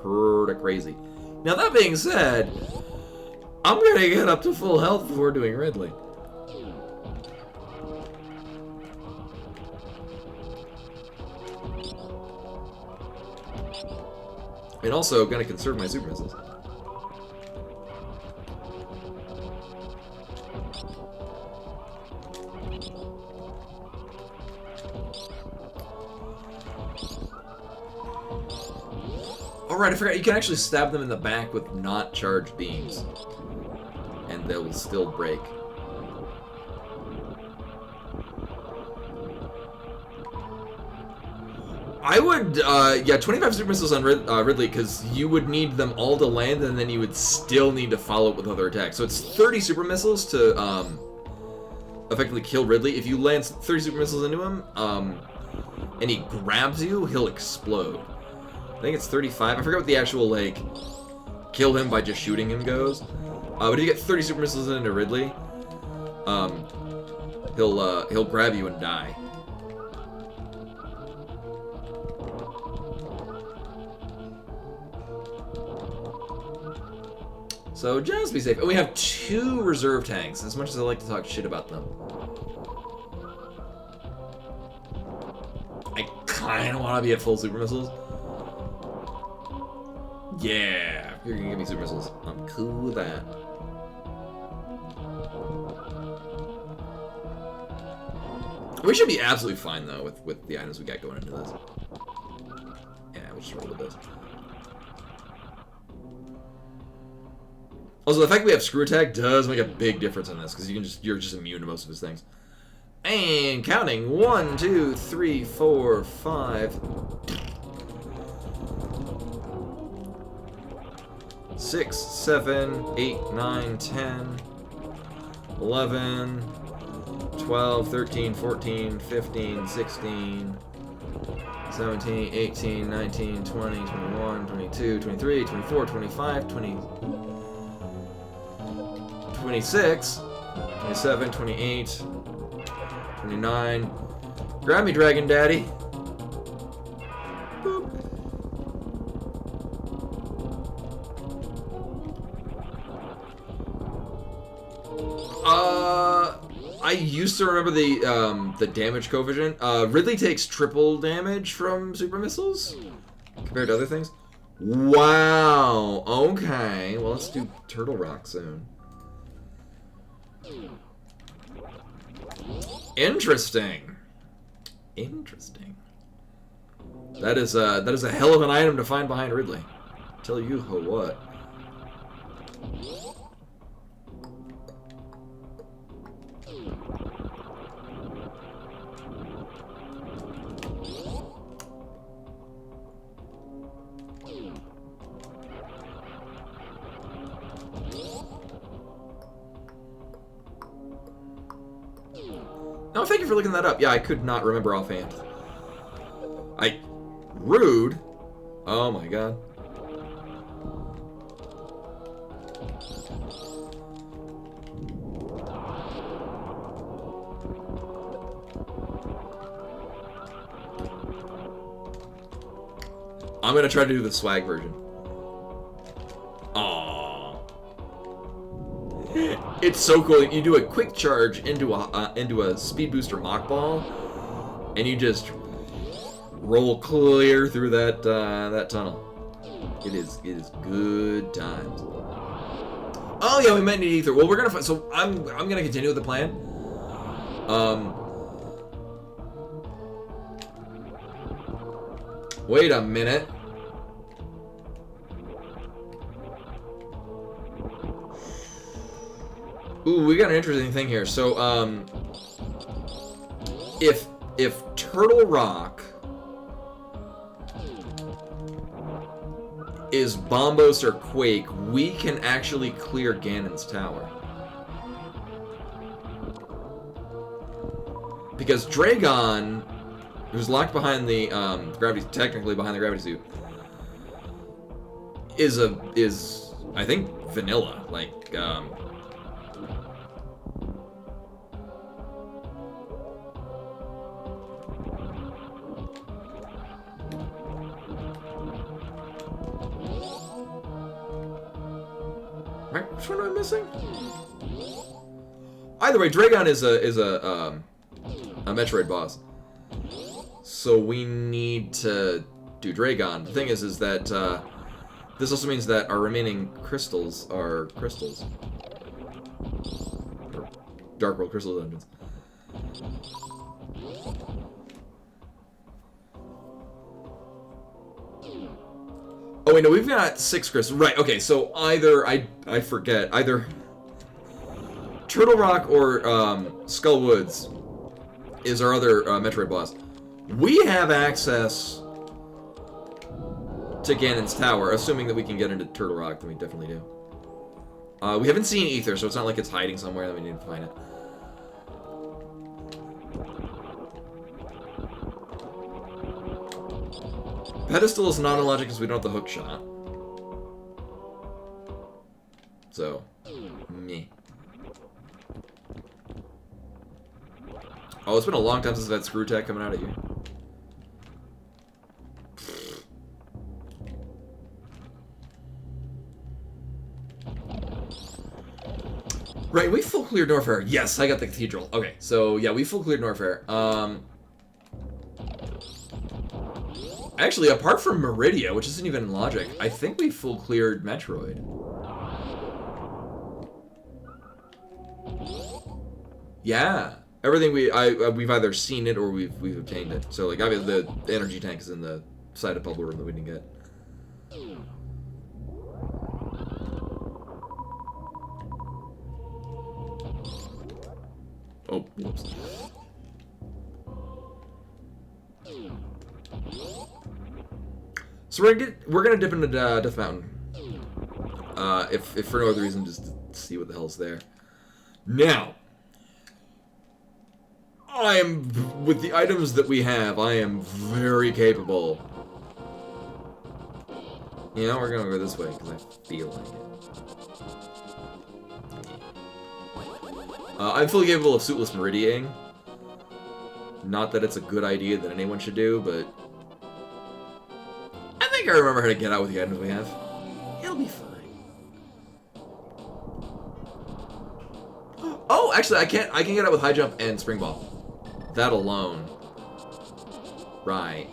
[SPEAKER 1] pretty crazy. Now that being said, I'm gonna get up to full health before doing Ridley. And also, gonna conserve my super missiles. Alright, I forgot, you can actually stab them in the back with not charged beams. And they'll still break. I would, yeah, 25 super missiles on Ridley, because you would need them all to land, and then you would still need to follow it with other attacks. So it's 30 super missiles to, effectively kill Ridley. If you land 30 super missiles into him, and he grabs you, he'll explode. I think it's 35. I forget what the actual, like, kill him by just shooting him goes. But if you get 30 super missiles into Ridley, he'll grab you and die. So just be safe. And we have 2 reserve tanks, as much as I like to talk shit about them. I kind of want to be at full super missiles. Yeah, you're gonna give me super missiles. I'm cool with that. We should be absolutely fine though with the items we got going into this. Yeah, we'll just roll with this. Also, the fact that we have screw attack does make a big difference in this, because you're just immune to most of his things. And counting 1, 2, 3, 4, 5, 6, 7, 8, 9, 10, 11, 12, 13, 14, 15, 16, 17, 18, 19, 20, 21, 22, 23, 24, 25, 26, 27, 28, 29. Grab me, Dragon Daddy. Boop. I used to remember the damage coefficient. Ridley takes triple damage from super missiles compared to other things. Wow. Okay. Well, let's do Turtle Rock soon. Interesting. Interesting. That is a hell of an item to find behind Ridley. Tell you what. No, thank you for looking that up. Yeah, I could not remember offhand. Rude. Oh my god. I'm gonna try to do the swag version. Aww. It's so cool. You do a quick charge into a speed booster mock ball, and you just roll clear through that that tunnel. It is good times. Oh yeah, we might need ether. Well, we're gonna. So I'm gonna continue with the plan. Wait a minute. Ooh, we got an interesting thing here. So, if Turtle Rock is Bombos or Quake, we can actually clear Ganon's tower. Because Dragon, who's locked behind the technically behind the gravity suit, is I think vanilla, like which one am I missing? Either way, Dragon is a Metroid boss. So we need to do Dragon. The thing is that this also means that our remaining crystals are crystals. Or Dark World Crystal Dungeons. Oh wait, no, we've got 6 crystals. Right, okay, so either, I forget, either Turtle Rock or Skull Woods is our other Metroid boss. We have access to Ganon's tower, assuming that we can get into Turtle Rock, then we definitely do. We haven't seen Ether, so it's not like it's hiding somewhere that we need to find it. Pedestal is non-logic because we don't have the hook shot. So, meh. Oh, it's been a long time since I've had Screw Tech coming out at you. Right, we full cleared Norfair. Yes, I got the Cathedral. Okay, so yeah, we full cleared Norfair. Actually, apart from Meridia, which isn't even logic, I think we full cleared Metroid. Yeah, everything we've either seen it or we've obtained it. So like, obviously the energy tank is in the side of Bubble Room that we didn't get. Oh, whoops. So we're gonna dip into Death Mountain. If for no other reason, just to see what the hell's there. Now, with the items that we have, I am very capable. You know, we're gonna go this way because I feel like it. I'm fully capable of suitless meridianing. Not that it's a good idea that anyone should do, but I think I remember how to get out with the items we have. It'll be fine. Oh, actually, I can get out with high jump and spring ball. That alone. Right.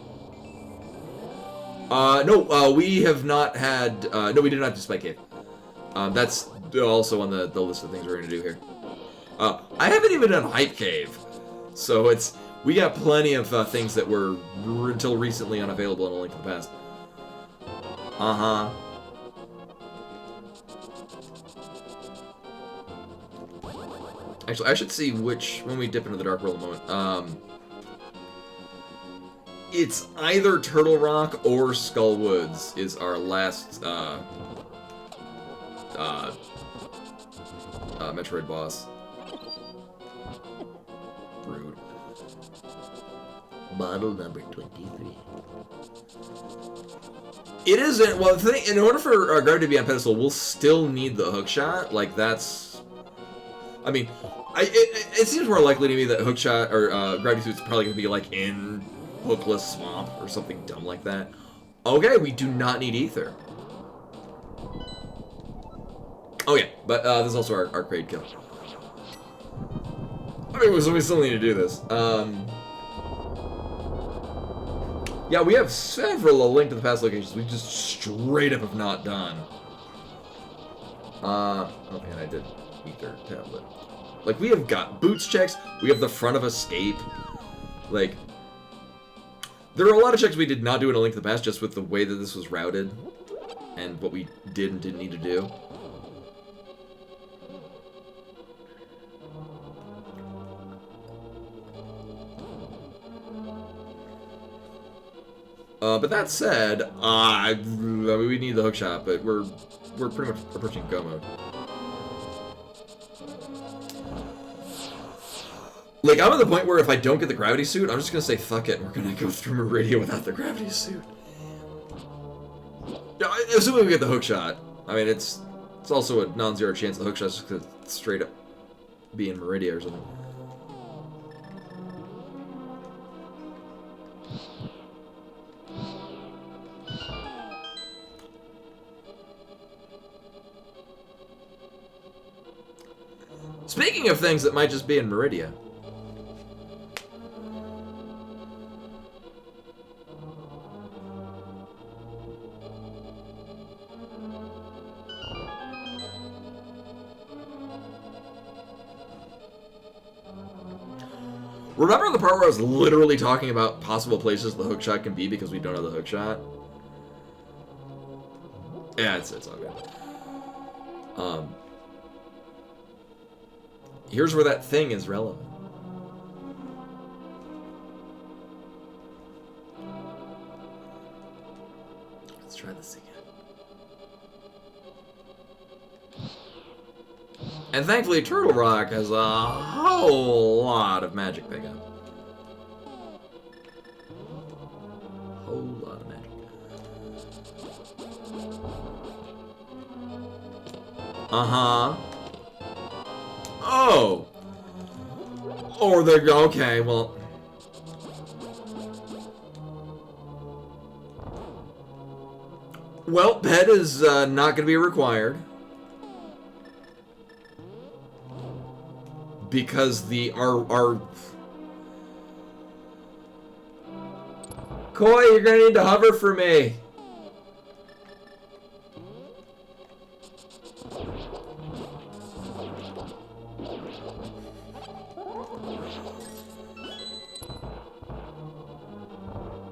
[SPEAKER 1] No, we have not had. No, we did not do Spike Cave. That's also on the list of things we're gonna do here. I haven't even done Hype Cave, so we got plenty of things that were until recently unavailable in A Link to the Past. Actually, I should see which, when we dip into the Dark World in a moment. It's either Turtle Rock or Skull Woods is our last, Metroid boss. Rude.
[SPEAKER 3] Model number 23.
[SPEAKER 1] It isn't, well, the thing, in order for Gravity to be on pedestal, we'll still need the hookshot. Like, that's, I mean, it seems more likely to me that hookshot, or Gravity Suit's probably going to be, like, in Hookless Swamp, or something dumb like that. Okay, we do not need Ether. Oh yeah, but this is also our arcade kill. I mean, so we still need to do this. Yeah, we have several Link to the Past locations we just straight up have not done. Oh man, I did Ether tablet. Like, we have got boots checks, we have the front of Escape. Like, there are a lot of checks we did not do in A Link to the Past just with the way that this was routed and what we did and didn't need to do. But that said, I mean, we need the hookshot, but we're pretty much approaching go mode. Like, I'm at the point where if I don't get the gravity suit, I'm just gonna say fuck it, and we're gonna go through Meridia without the gravity suit. Yeah, assuming we get the hookshot. I mean, it's also a non-zero chance the hookshot's just gonna straight up be in Meridia or something. Speaking of things that might just be in Meridia. Remember the part where I was literally talking about possible places the hookshot can be because we don't have the hookshot? Yeah, it's all good. Here's where that thing is relevant. Let's try this again. And thankfully, Turtle Rock has a whole lot of magic pickup. Whole lot of magic. Uh-huh. Oh! Or they're okay, well. Well, pet is not going to be required. Because our Koi, you're going to need to hover for me.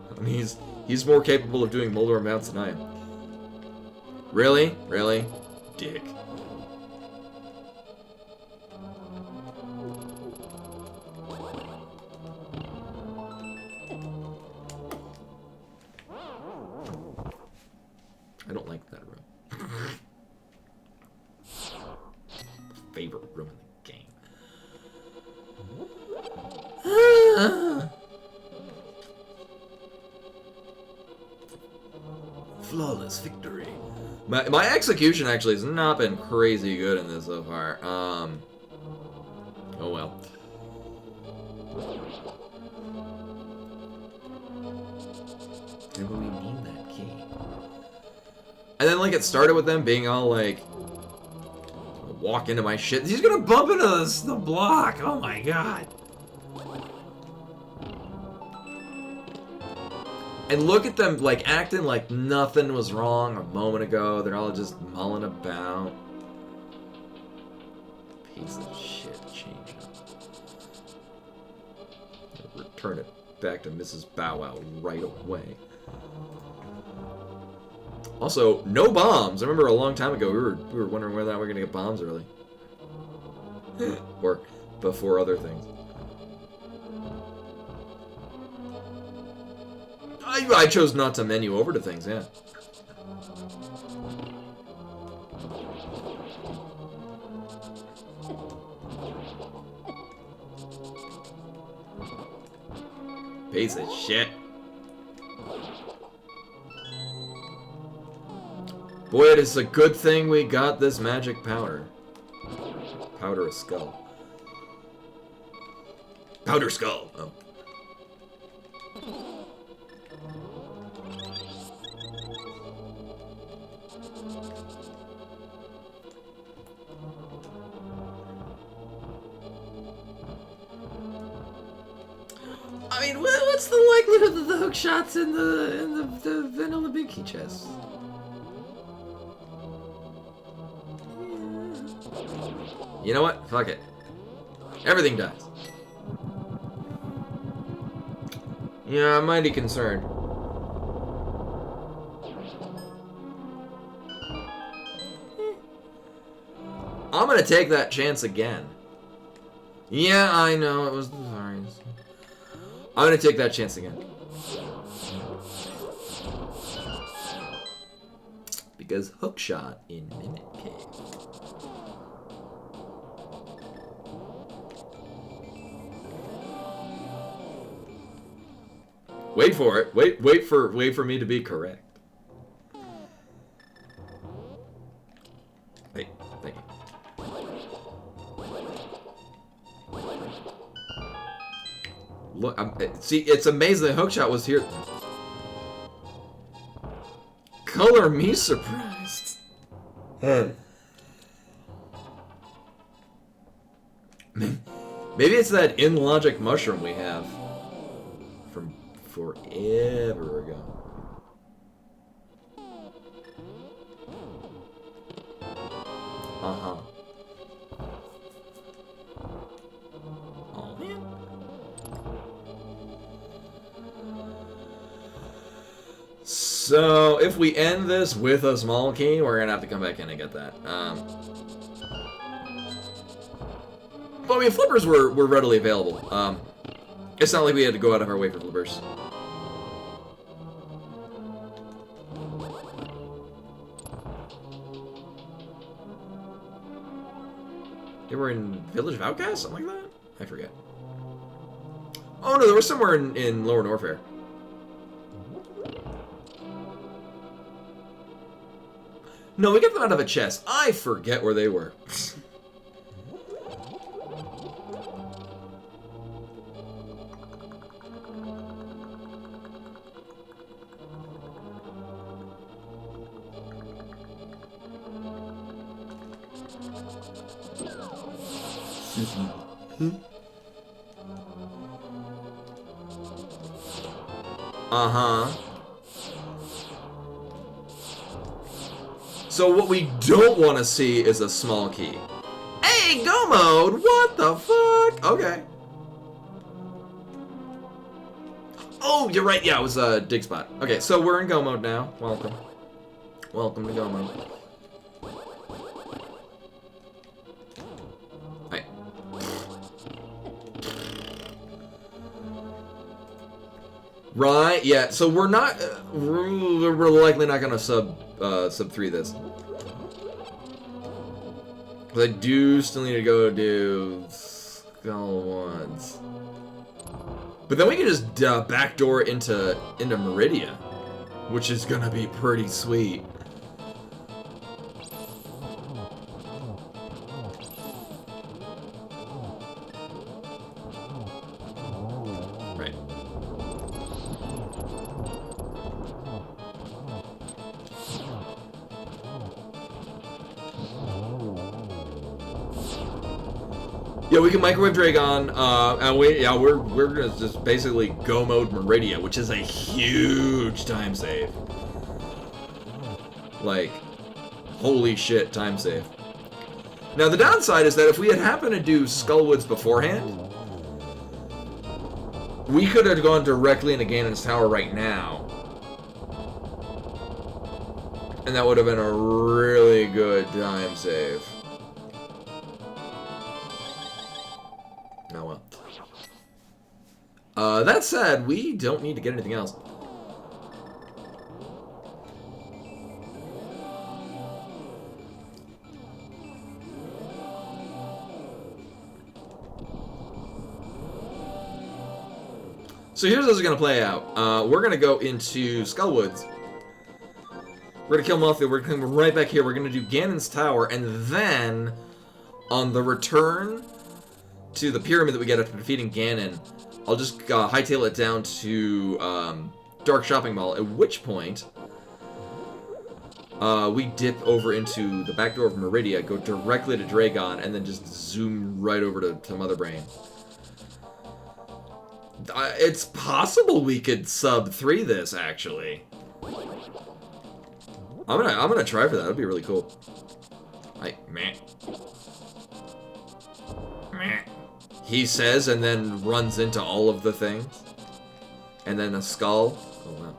[SPEAKER 1] I mean, he's more capable of doing Moldor mounts than I am. Really? Really? Dick. I don't like that room. Favorite room in the game. Flawless victory. My execution actually has not been crazy good in this so far. Oh well. Maybe we need that key. And then, like, it started with them being all like, walk into my shit. He's gonna bump into the block. Oh my god. And look at them, like, acting like nothing was wrong a moment ago. They're all just mulling about. Piece of shit. Change up. Return it back to Mrs. Bow Wow right away. Also, no bombs. I remember a long time ago we were wondering whether or not we were gonna get bombs early. Or before other things. I chose not to menu over to things, yeah. Piece of shit. Boy, it is a good thing we got this magic powder. Powder a skull.
[SPEAKER 3] Powder skull.
[SPEAKER 1] Oh. I mean, what's the likelihood that the hook shots in the vanilla binky chest? You know what? Fuck it. Everything dies. Yeah, I'm mighty concerned. I'm gonna take that chance again. Yeah, I know, it was the Zarians. I'm gonna take that chance again. Because hookshot in Mimic Cave. Wait for it. Wait for me to be correct. Wait, thank you. Look, see, it's amazing that hookshot was here. Color me surprised. Maybe it's that in-logic mushroom we have from forever ago. Uh-huh. Oh, man. So, if we end this with a small key, we're gonna have to come back in and get that. Well, I mean, flippers were readily available. It's not like we had to go out of our way for flippers. They were in Village of Outcasts? Something like that? I forget. Oh no, they were somewhere in Lower Norfair. No, we got them out of a chest. I forget where they were. Uh-huh. So what we don't want to see is a small key. Hey, go mode! What the fuck? Okay. Oh, you're right. Yeah, it was a dig spot. Okay, so we're in go mode now. Welcome. Welcome to go mode. Right. Right, yeah, so we're not, we're likely not gonna sub 3 this. But I do still need to go do Skull once. But then we can just backdoor into Meridia, which is gonna be pretty sweet. Right. Yeah, we can microwave Dragon, and we're gonna just basically go mode Meridia, which is a huge time save. Like, holy shit, time save. Now the downside is that if we had happened to do Skullwoods beforehand, we could have gone directly into Ganon's Tower right now. And that would have been a really good time save. That said, we don't need to get anything else. So here's how this is going to play out. We're going to go into Skullwoods. We're going to kill Malthael. We're going to come right back here. We're going to do Ganon's Tower. And then, on the return to the pyramid that we get after defeating Ganon, I'll just hightail it down to Dark Shopping Mall, at which point we dip over into the back door of Meridia, go directly to Dragon, and then just zoom right over to Mother Brain. It's possible we could sub 3 this, actually. I'm gonna try for that. That'd be really cool. Meh. He says, and then runs into all of the things, and then a skull. Oh wow.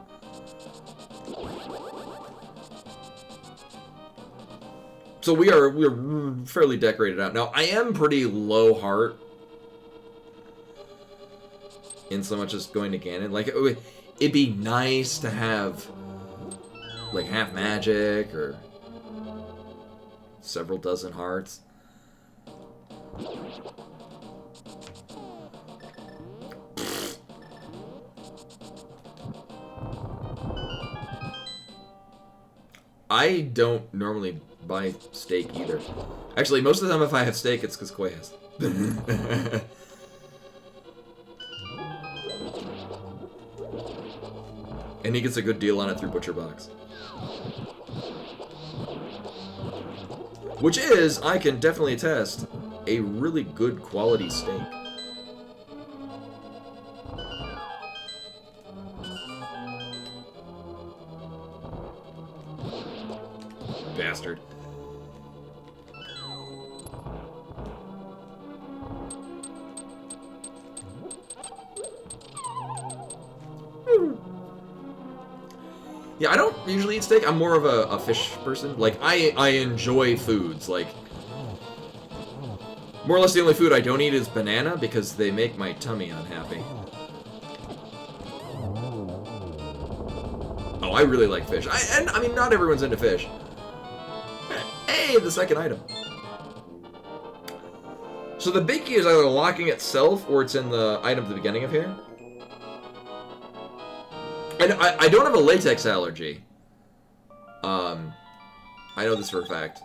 [SPEAKER 1] So we're fairly decorated out now. I am pretty low heart. In so much as going to Ganon. Like, it'd be nice to have, like, half magic, or several dozen hearts. I don't normally buy steak either. Actually, most of the time if I have steak, it's because Koi has. And he gets a good deal on it through Butcher Box. Which is, I can definitely attest, a really good quality steak. Bastard. Yeah, I don't usually eat steak. I'm more of a fish person. Like, I enjoy foods. Like, more or less the only food I don't eat is banana because they make my tummy unhappy. Oh, I really like fish. I mean, not everyone's into fish. Hey, the second item. So the big key is either locking itself or it's in the item at the beginning of here. And I don't have a latex allergy. I know this for a fact.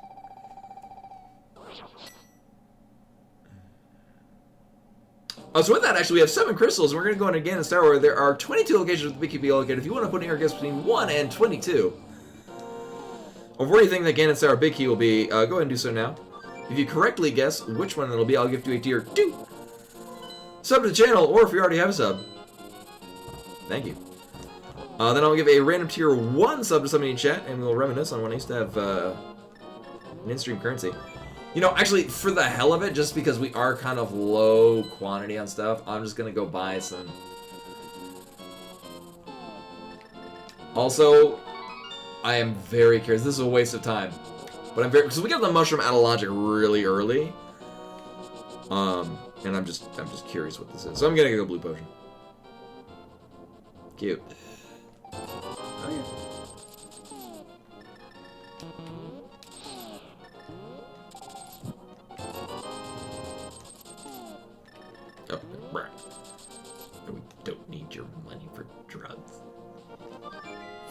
[SPEAKER 1] So with that, actually, we have 7 crystals, and we're going to go in again in Star Wars. There are 22 locations with the Big Key located. If you want to put in your guess between 1 and 22, or where do you think that Ganon Star Big Key will be, go ahead and do so now. If you correctly guess which one it'll be, I'll give you a tier 2. Sub to the channel, or if you already have a sub. Thank you. Then I'll give a random tier 1 sub to somebody in chat, and we'll reminisce on when I used to have an in-stream currency. You know, actually, for the hell of it, just because we are kind of low quantity on stuff, I'm just going to go buy some. Also, I am very curious. This is a waste of time. But I'm very... Because we got the Mushroom out of logic really early. And I'm just curious what this is. So I'm going to go Blue Potion. Cute. Oh, yeah. Oh, right. We don't need your money for drugs.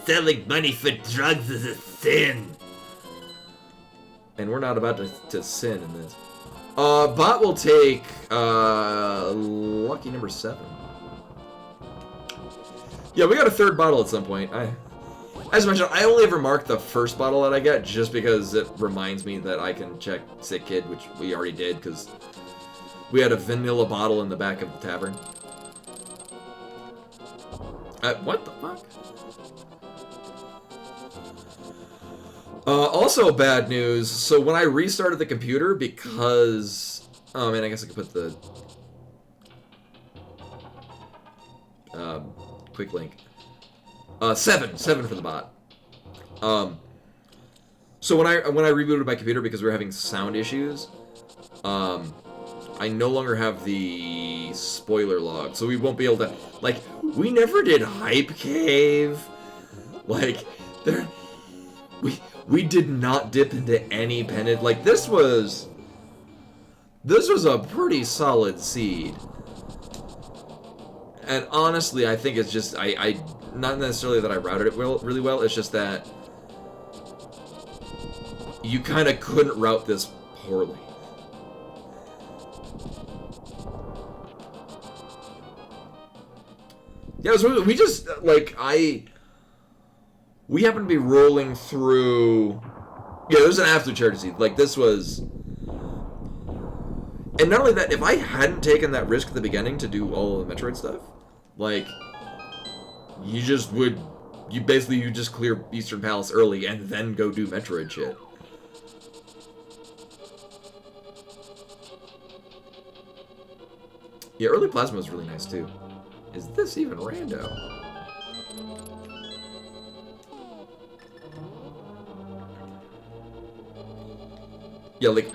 [SPEAKER 3] Selling money for drugs is a sin.
[SPEAKER 1] And we're not about to sin in this. Bot will take lucky number 7. Yeah, we got a 3rd bottle at some point. As mentioned, I only ever mark the first bottle that I get just because it reminds me that I can check Sick Kid, which we already did because we had a vanilla bottle in the back of the tavern. What the fuck? Also bad news. So when I restarted the computer, because... Oh man, I guess I could put the... quick link. 7 for the bot. So when I rebooted my computer because we were having sound issues, I no longer have the spoiler log, so we won't be able to, like, we never did Hype Cave. Like, we did not dip into any pendant. Like, this was a pretty solid seed. And honestly, I think it's just, I not necessarily that I routed it really well, it's just that you kind of couldn't route this poorly. Yeah, so we just, like, we happened to be rolling through, yeah, it was an absolute charity seed. Like, this was, and not only that, if I hadn't taken that risk at the beginning to do all of the Metroid stuff, like, you just clear Eastern Palace early and then go do Metroid shit. Yeah, early Plasma was really nice too. Is this even rando? Yeah, like,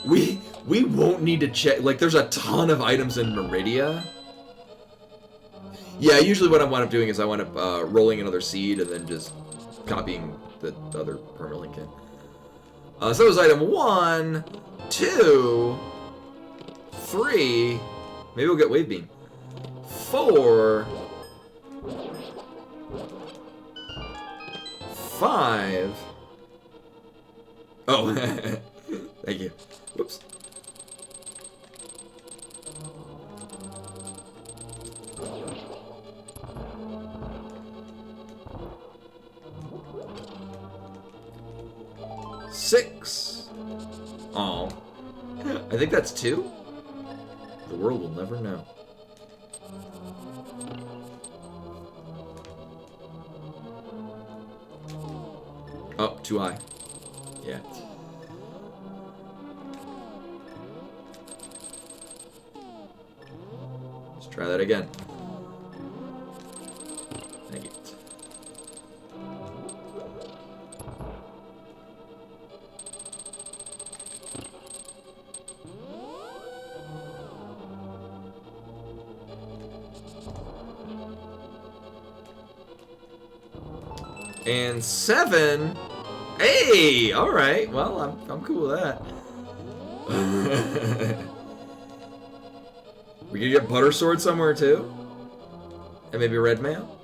[SPEAKER 1] we won't need to check, like, there's a ton of items in Meridia. Yeah, usually what I wind up doing is I wind up rolling another seed and then just copying the other permalink in. So that was item 1, 2, 3, maybe we'll get Wave Beam. 4, 5. Oh, thank you. Whoops. Six. Oh, I think that's 2. The world will never know. Oh, too high. Yeah. Let's try that again. Thank you. And 7. Hey, all right. Well, I'm cool with that. We could get Butter Sword somewhere too, and maybe Red Mail.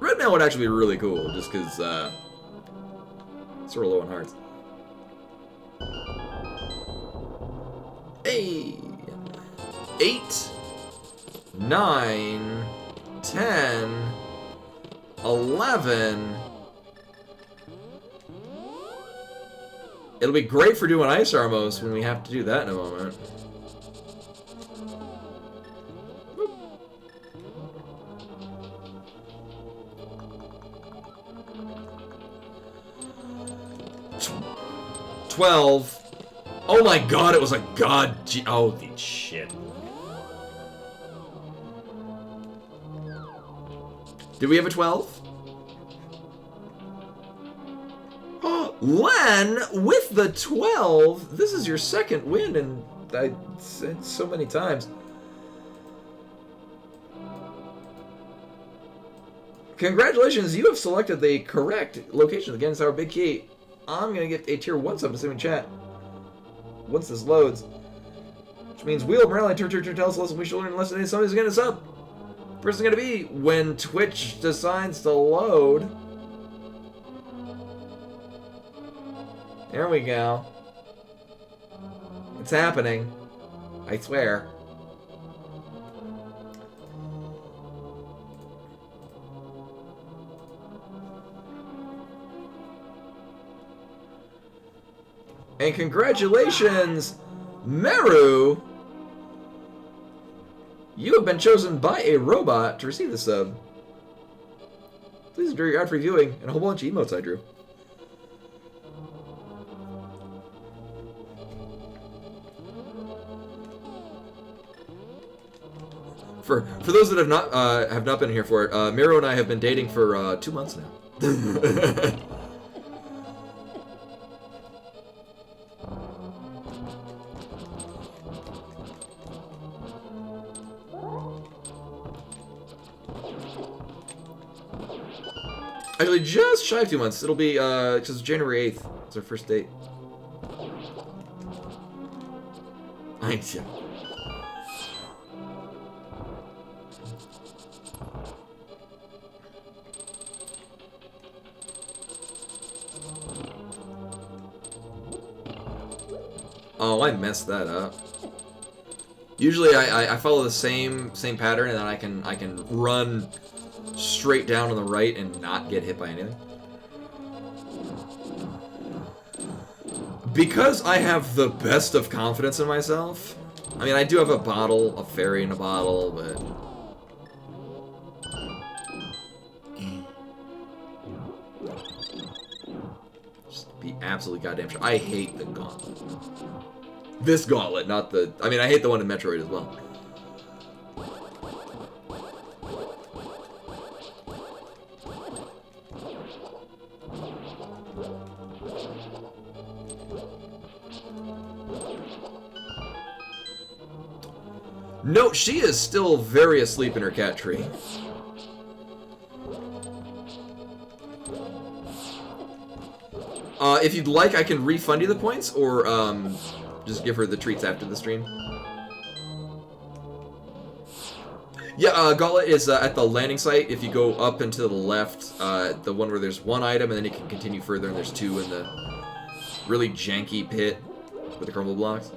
[SPEAKER 1] Red Mail would actually be really cool, just because sort of low on hearts. Hey, 8, 9, 10, 11. It'll be great for doing Ice Armos when we have to do that in a moment. Boop. 12. Oh my god, it was a god. Oh, shit. Did we have a 12? Len with the 12. This is your second win, and I said so many times. Congratulations, you have selected the correct location of the Ganon Tower Big Key. I'm gonna get a tier 1 sub to in chat once this loads, which means Wheel Morale tells us we should learn less than somebody's gonna sub. First thing gonna be when Twitch decides to load. There we go. It's happening. I swear. And congratulations, Meru! You have been chosen by a robot to receive the sub. Please enjoy your ad-free viewing and a whole bunch of emotes I drew. For those that have not been here for it, Miro and I have been dating for 2 months now. Actually, just shy of 2 months. It'll be, just January 8th. It's our first date. I know. Oh, I messed that up. Usually I follow the same pattern, and then I can run straight down on the right and not get hit by anything. Because I have the best of confidence in myself. I mean, I do have a bottle, a fairy in a bottle, but just be absolutely goddamn sure. I hate the gauntlet. This gauntlet, not the... I mean, I hate the one in Metroid as well. No, she is still very asleep in her cat tree. If you'd like, I can refund you the points, or just give her the treats after the stream. Yeah, Gauntlet is at the landing site. If you go up and to the left, the one where there's one item, and then you can continue further, and there's two in the really janky pit with the crumble blocks.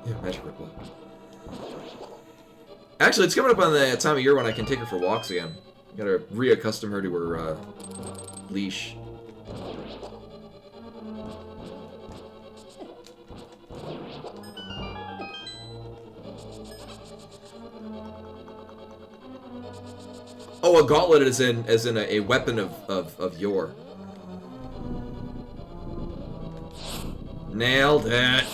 [SPEAKER 1] Yeah, magic rip block. Actually, it's coming up on the time of year when I can take her for walks again. Gotta reaccustom her to her leash. Oh, a gauntlet is in a weapon of yore. Nailed it.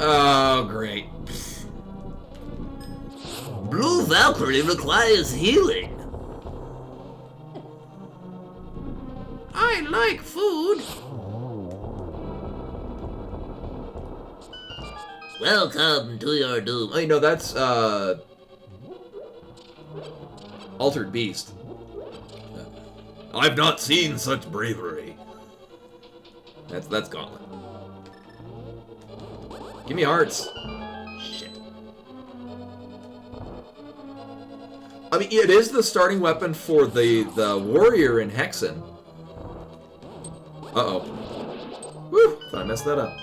[SPEAKER 1] Oh, great.
[SPEAKER 3] Blue Valkyrie requires healing.
[SPEAKER 2] I like food.
[SPEAKER 3] Welcome to your doom.
[SPEAKER 1] Oh, no, that's Altered Beast. I've not seen such bravery. That's Gauntlet. Give me hearts. Shit. I mean, it is the starting weapon for the warrior in Hexen. Uh-oh. Woo! Thought I messed that up.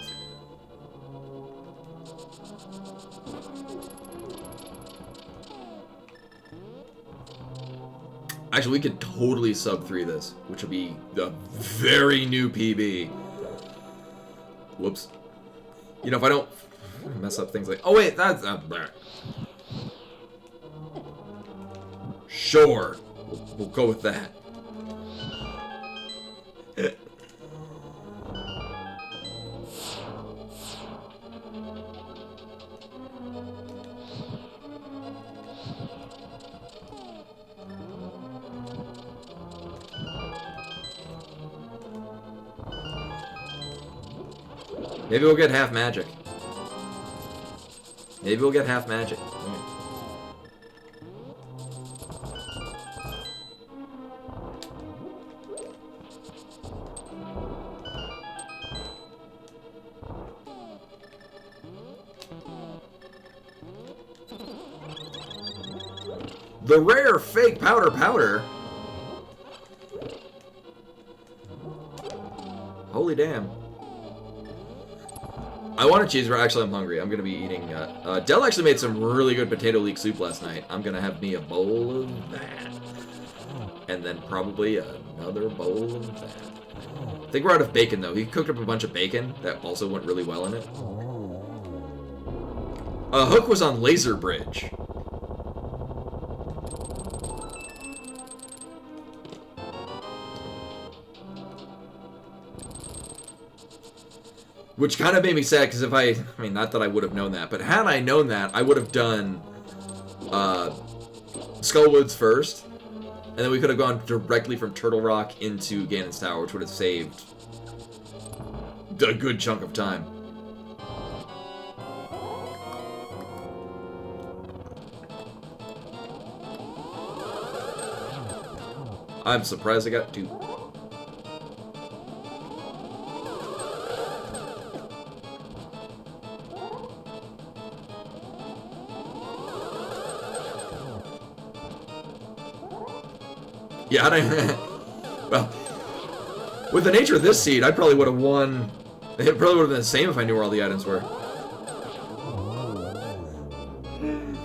[SPEAKER 1] Actually, we could totally sub 3 this, which would be a very new PB. Whoops. You know, if I don't mess up things like... Oh, wait, that's... Sure. We'll go with that. Maybe we'll get half magic. Maybe we'll get half magic. The rare fake powder. Holy damn. I want a cheeseburger. Actually, I'm hungry. I'm going to be eating... Dell actually made some really good potato leek soup last night. I'm going to have me a bowl of that. And then probably another bowl of that. I think we're out of bacon, though. He cooked up a bunch of bacon that also went really well in it. Hook was on Laser Bridge. Which kind of made me sad, because if I mean, not that I would have known that, but had I known that, I would have done Skullwoods first, and then we could have gone directly from Turtle Rock into Ganon's Tower, which would have saved a good chunk of time. I'm surprised I got 2. Yeah, I don't, well, with the nature of this seed, I probably would have won. It probably would have been the same if I knew where all the items were.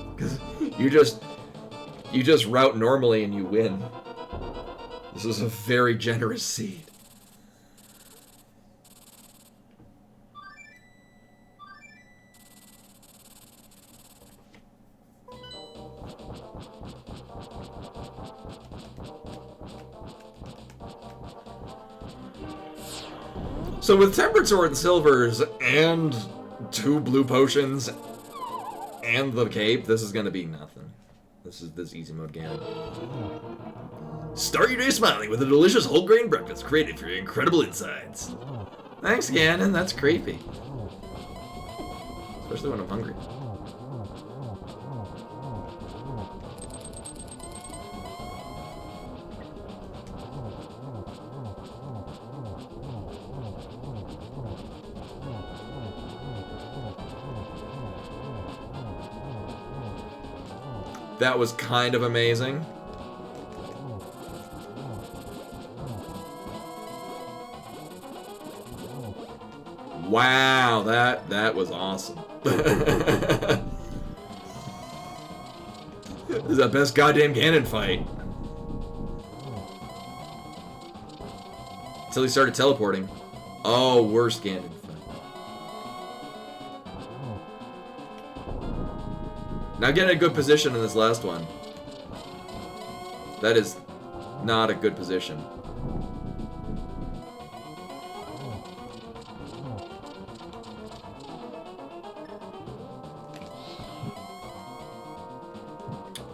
[SPEAKER 1] Because you just route normally and you win. This is a very generous seed. So with Tempered Sword and Silvers and 2 blue potions and the cape, this is gonna be nothing. This is this easy mode Ganon.
[SPEAKER 3] Start your day smiling with a delicious whole grain breakfast created for your incredible insides.
[SPEAKER 1] Thanks, Ganon. That's creepy. Especially when I'm hungry. That was kind of amazing. Wow, that was awesome. This is the best goddamn Ganon fight. Until he started teleporting. Oh, worst Ganon fight. Now getting a good position in this last one. That is not a good position.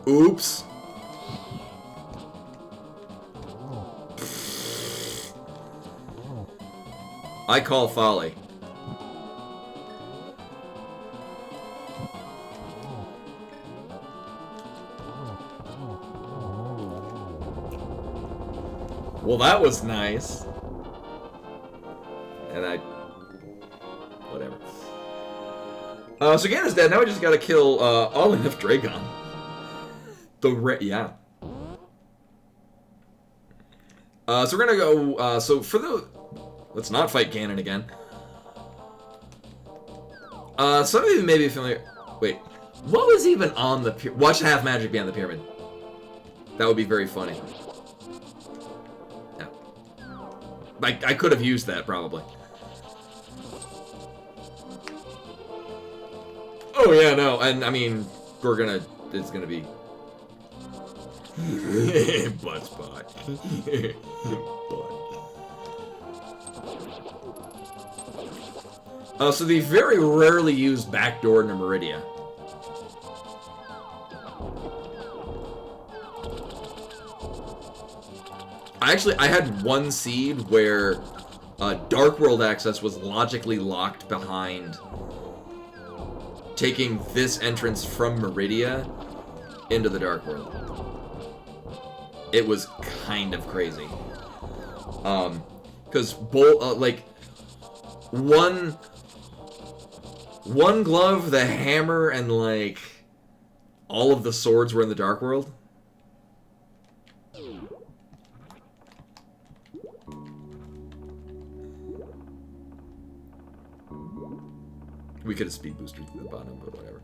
[SPEAKER 1] Oops. I call folly. Well, that was nice. And whatever. So Ganon's dead. Now we just gotta kill all enough Dragon. Yeah. So we're gonna go. So for the, let's not fight Ganon again. Some of you may be familiar. Wait, what was even on the watch half magic be on the pyramid? That would be very funny. Yeah. I could have used that probably. Oh yeah, no, and I mean it's gonna be. Butt spot. So the very rarely used backdoor into Meridia. I had one seed where Dark World access was logically locked behind taking this entrance from Meridia into the Dark World. It was kind of crazy. Because like one glove, the hammer, and like all of the swords were in the Dark World. We could have speed boosted to the bottom, but whatever.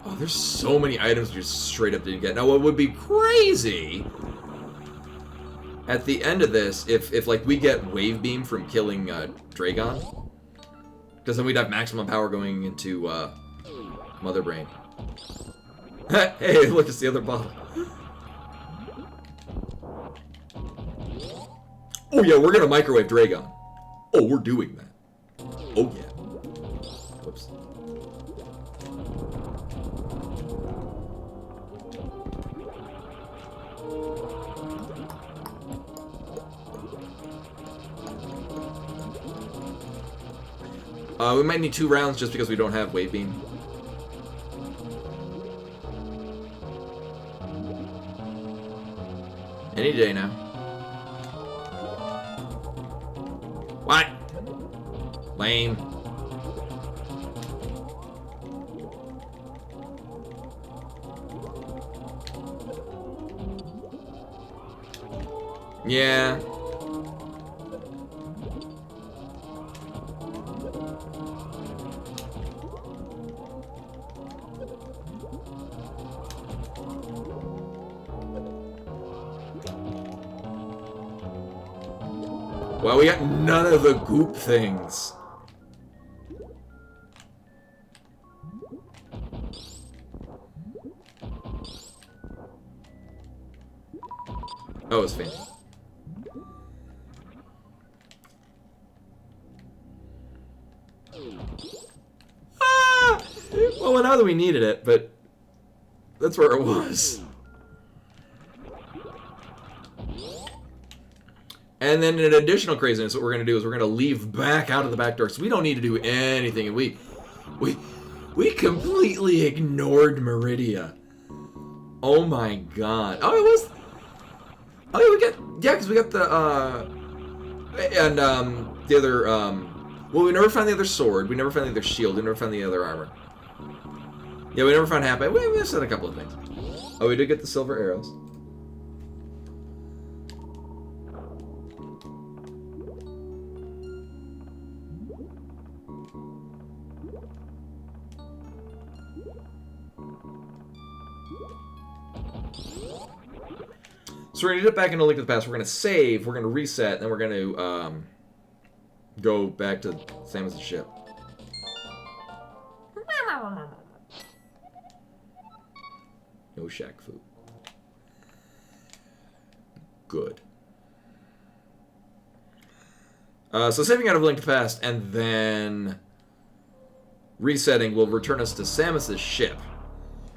[SPEAKER 1] Oh, there's so many items you just straight up didn't get. Now, what would be crazy at the end of this, if like we get wave beam from killing Dragon, because then we'd have maximum power going into Mother Brain. Hey, look, it's the other bottle. Oh yeah, we're gonna microwave Dragon. Oh, we're doing that. Oh yeah. Whoops. We might need 2 rounds just because we don't have Wave Beam. Any day now. What? Lame. Yeah. Well, we got none of the goop things. Oh, it's faint. Ah! Well, now that we needed it, but that's where it was. And then an additional craziness, what we're going to do is we're going to leave back out of the back door. So we don't need to do anything. And we completely ignored Meridia. Oh my god. Oh, it was... Oh, yeah, we got... Yeah, because we got the, and, the other, well, we never found the other sword. We never found the other shield. We never found the other armor. Yeah, we never found half. We missed out a couple of things. Oh, we did get the silver arrows. So we're going to dip back into Link to the Past. We're going to save. We're going to reset. And then we're going to go back to Samus's ship. No shack food. Good. So saving out of Link to the Past and then resetting will return us to Samus's ship,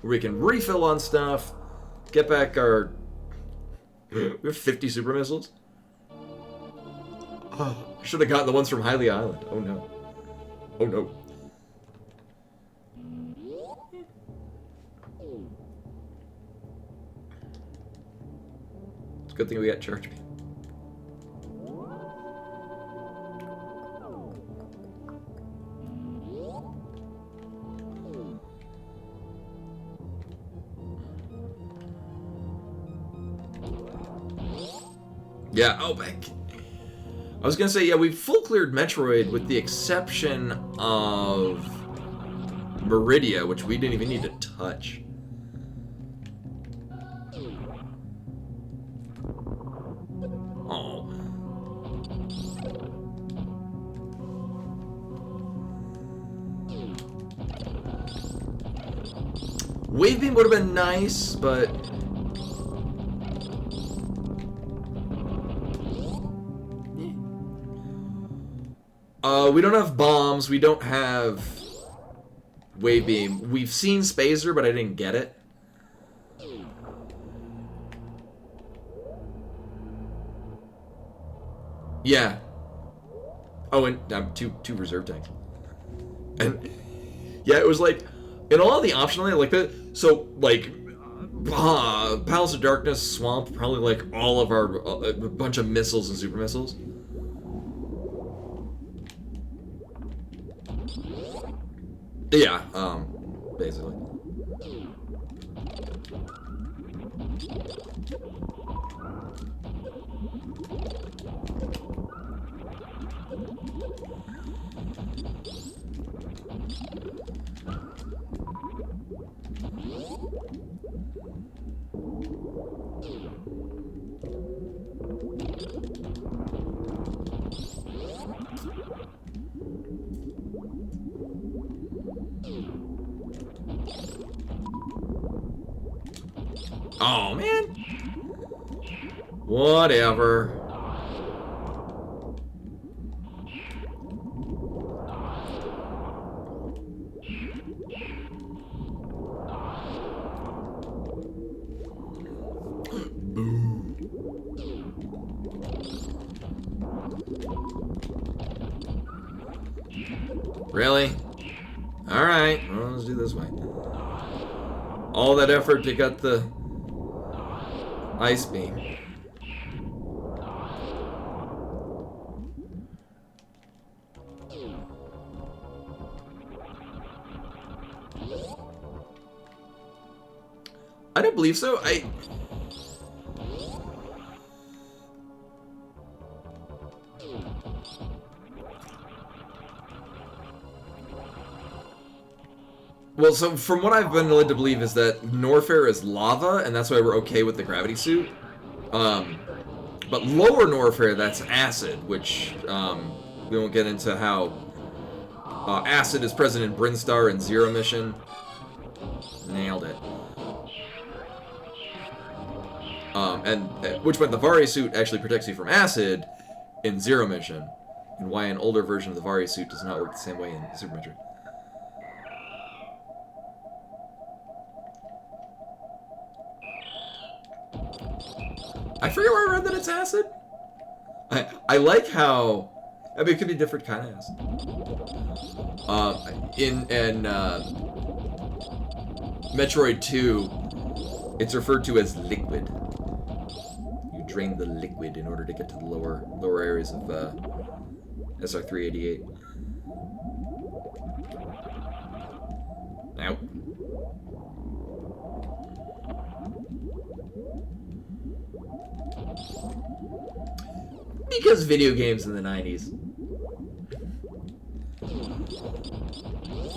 [SPEAKER 1] where we can refill on stuff, get back our... We have 50 super missiles? Oh, I should have gotten the ones from Hylia Island. Oh no. Oh no. It's a good thing we got charge beam. Yeah, oh, back. I was gonna say, yeah, we've full cleared Metroid with the exception of Meridia, which we didn't even need to touch. Oh. Wave Beam would have been nice, but... we don't have bombs, we don't have Wave Beam. We've seen Spazer, but I didn't get it. Yeah. Oh, and two reserve tanks. And yeah, it was like in all of the optional like that. So like Palace of Darkness, Swamp, probably like all of our a bunch of missiles and super missiles. Yeah, basically. Oh, man. Whatever. Boo. Really? Alright, well, let's do this way. All that effort to get the ice beam. I don't believe so. Well, so from what I've been led to believe is that Norfair is lava, and that's why we're okay with the gravity suit. But lower Norfair, that's acid, which we won't get into how acid is present in Brinstar and Zero Mission. Nailed it. And which meant the Vari suit actually protects you from acid in Zero Mission, and why an older version of the Vari suit does not work the same way in Super Metroid. I forget where I read that it's acid. I like how, I mean, it could be different kind of acid. In Metroid 2, it's referred to as liquid. You drain the liquid in order to get to the lower areas of SR388. Ow. Because video games in the 90s.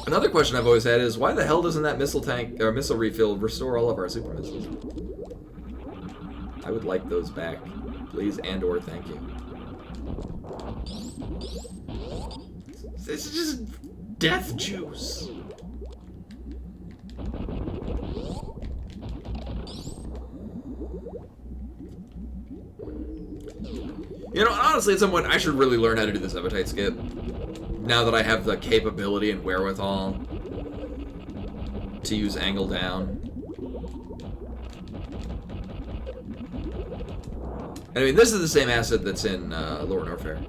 [SPEAKER 1] Another question I've always had is, why the hell doesn't that missile tank or missile refill restore all of our super missiles? I would like those back, please, and/or thank you. It's just death juice. You know, honestly, at some point, I should really learn how to do this appetite skip. Now that I have the capability and wherewithal to use angle down. I mean, this is the same acid that's in Lower Norfair.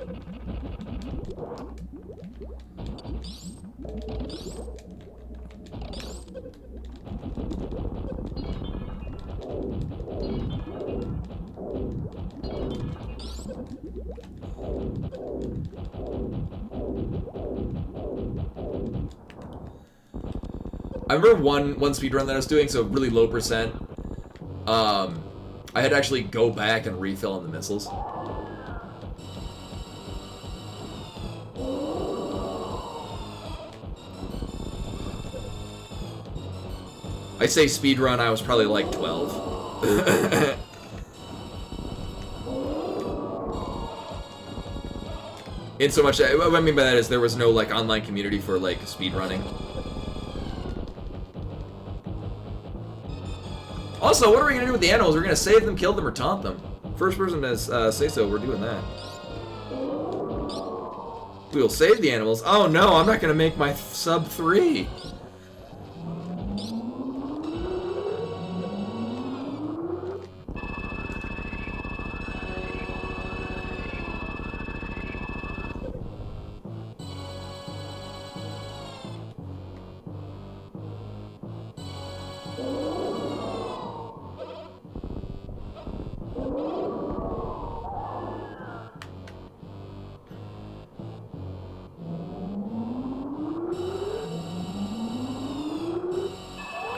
[SPEAKER 1] I remember one speedrun that I was doing, so really low percent. I had to actually go back and refill on the missiles. I say speedrun, I was probably like 12. In so much, what I mean by that is there was no like online community for like speedrunning. Also, what are we going to do with the animals? We're going to save them, kill them, or taunt them. First person to say so, we're doing that. We will save the animals. Oh no, I'm not going to make my sub 3.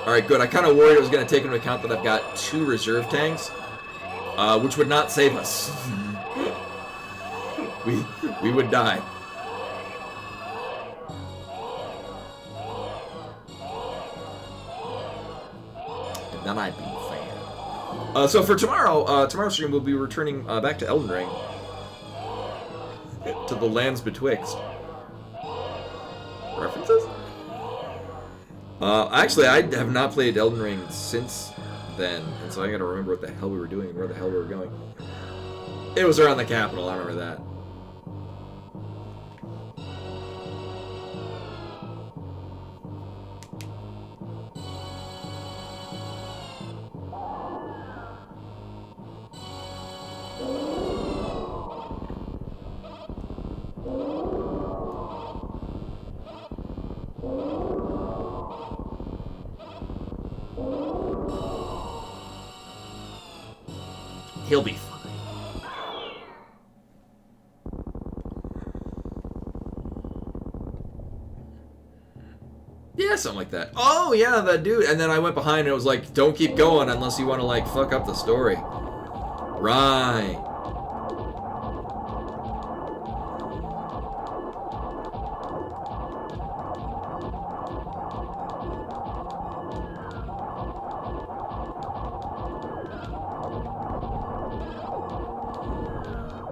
[SPEAKER 1] Alright, good. I kind of worried it was going to take into account that I've got 2 reserve tanks, which would not save us. we would die. And then I'd be fan. So for tomorrow's stream, we'll be returning back to Elden Ring. To the lands betwixt. References? Actually, I have not played Elden Ring since then, and so I gotta remember what the hell we were doing and where the hell we were going. It was around the capital, I remember that.
[SPEAKER 3] He'll be fine.
[SPEAKER 1] Yeah, something like that. Oh, yeah, that dude. And then I went behind and it was like, don't keep going unless you want to, like, fuck up the story. Right.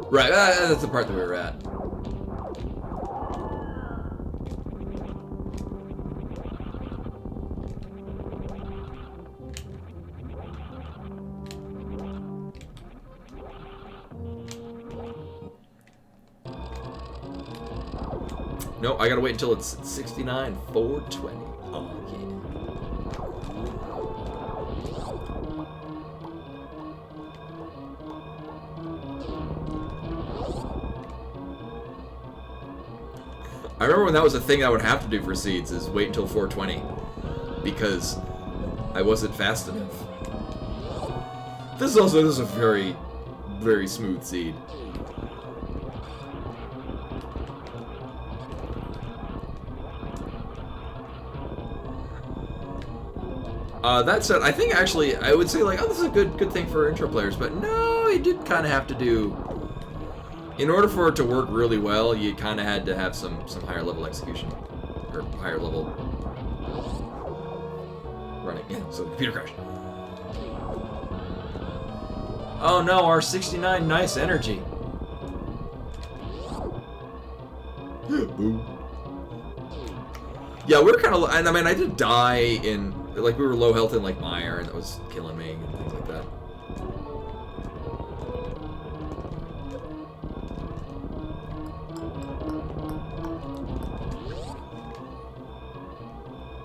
[SPEAKER 1] Right, that's the part that we were at. No, I gotta wait until it's 69, 420. Oh, yeah. I remember when that was a thing I would have to do for seeds, is wait until 420. Because I wasn't fast enough. This is a very, very smooth seed. That said, I think actually I would say like, oh, this is a good thing for intro players, but no, you did kind of have to do. In order for it to work really well, you kind of had to have some higher level execution or higher level running. Yeah, so the computer crash. Oh no, our 69 nice energy. Boom. Yeah, we were kind of. I mean, I did die in. Like, we were low health in, like, Mire, and that was killing me, and things like that.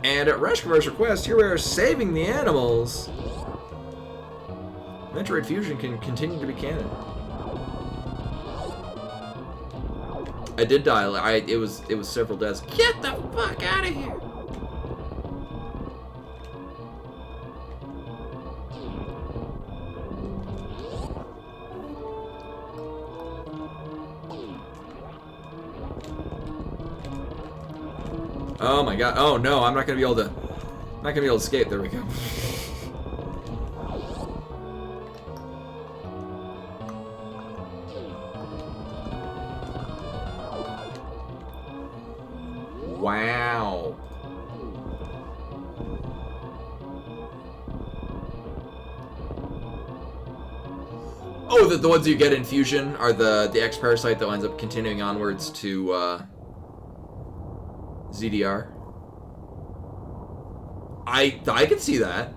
[SPEAKER 1] And at Reshkavar's request, here we are saving the animals. Metroid Fusion can continue to be canon. I did die. It was several deaths.
[SPEAKER 2] Get the fuck out of here!
[SPEAKER 1] Oh my god. Oh no, I'm not gonna be able to escape. There we go. Wow. Oh, the ones you get in Fusion are the X parasite that winds up continuing onwards to ZDR. I can see that.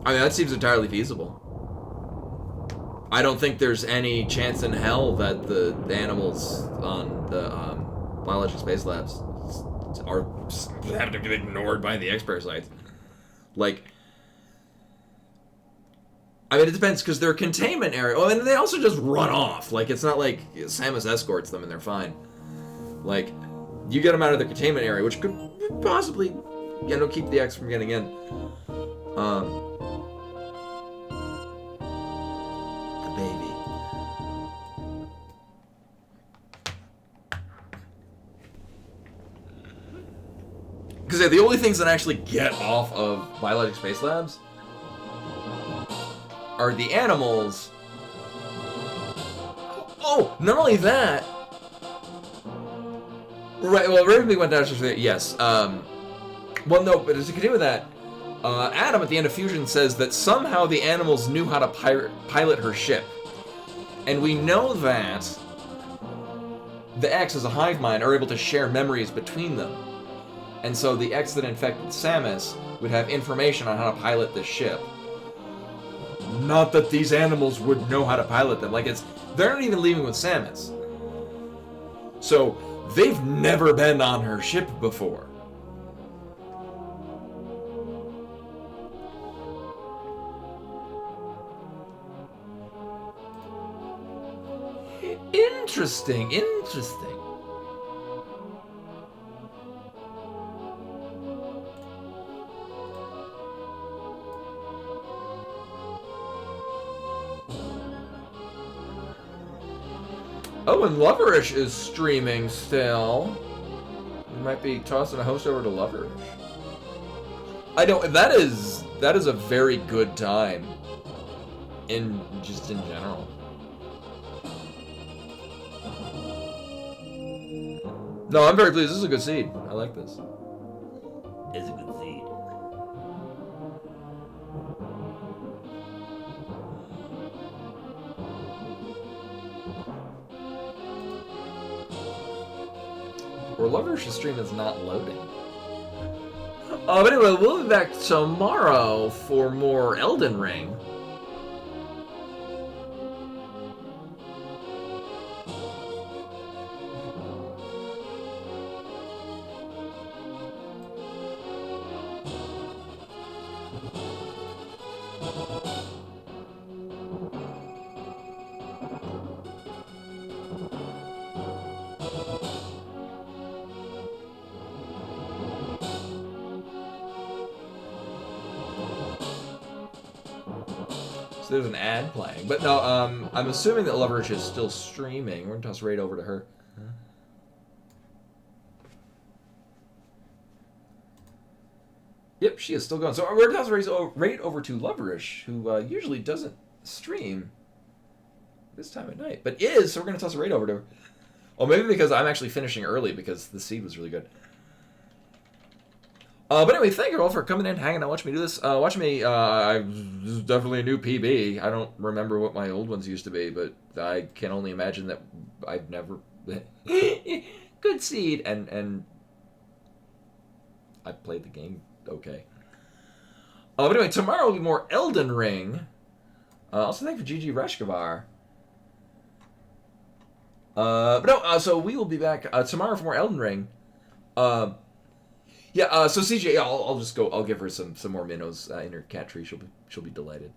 [SPEAKER 1] I mean, that seems entirely feasible. I don't think there's any chance in hell that the animals on the biological space labs are have to get ignored by the X parasites. Like, I mean, it depends because they're containment area. Oh, and they also just run off. Like, it's not like Samus escorts them and they're fine. Like, you get them out of the containment area, which could possibly, keep the X from getting in. The baby. Because the only things that actually get off of biologic space labs are the animals. Oh, not only that. Right, well, Ravenby went down to yes. Well, no, but to continue with that, Adam at the end of Fusion says that somehow the animals knew how to pilot her ship. And we know that the X as a hive mind are able to share memories between them. And so the X that infected Samus would have information on how to pilot this ship. Not that these animals would know how to pilot them. Like, they're not even leaving with Samus. So, they've never been on her ship before. Interesting. and Loverish is streaming still. We might be tossing a host over to Loverish. I don't. That is a very good time. In general. No, I'm very pleased. This is a good seed. I like this.
[SPEAKER 3] It's a good seed.
[SPEAKER 1] Or Loverish's stream is not loading. But anyway, we'll be back tomorrow for more Elden Ring. So there's an ad playing. But no, I'm assuming that Loverish is still streaming. We're going to toss right over to her. Yep, she is still going. So we're going to toss right over to Loverish, who usually doesn't stream this time of night. But is, so we're going to toss it right over to her. Oh, maybe because I'm actually finishing early because the seed was really good. But anyway, thank you all for coming in, hanging out, watching me do this. Watching me, this is definitely a new PB. I don't remember what my old ones used to be, but I can only imagine that I've never... Good seed, and I played the game okay. But anyway, tomorrow will be more Elden Ring. Also, thank you for GG Reshkavar. But no, so we will be back tomorrow for more Elden Ring. Yeah, so CJ, I'll just go. I'll give her some more minnows in her cat tree. She'll be delighted.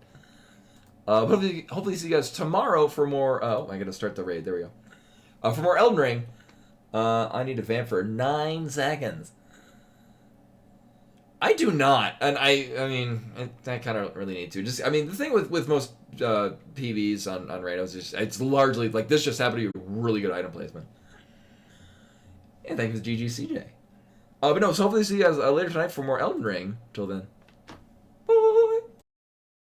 [SPEAKER 1] Hopefully see you guys tomorrow for more. Oh, I gotta start the raid. There we go. For more Elden Ring. I need to vamp for 9 seconds. I do not, and I mean, I kind of really need to. Just, I mean, the thing with most PVs on Rados is it's largely like this. Just happened to be really good item placement. And thank you to GGCJ. But no, so hopefully see you guys later tonight for more Elden Ring. Till then.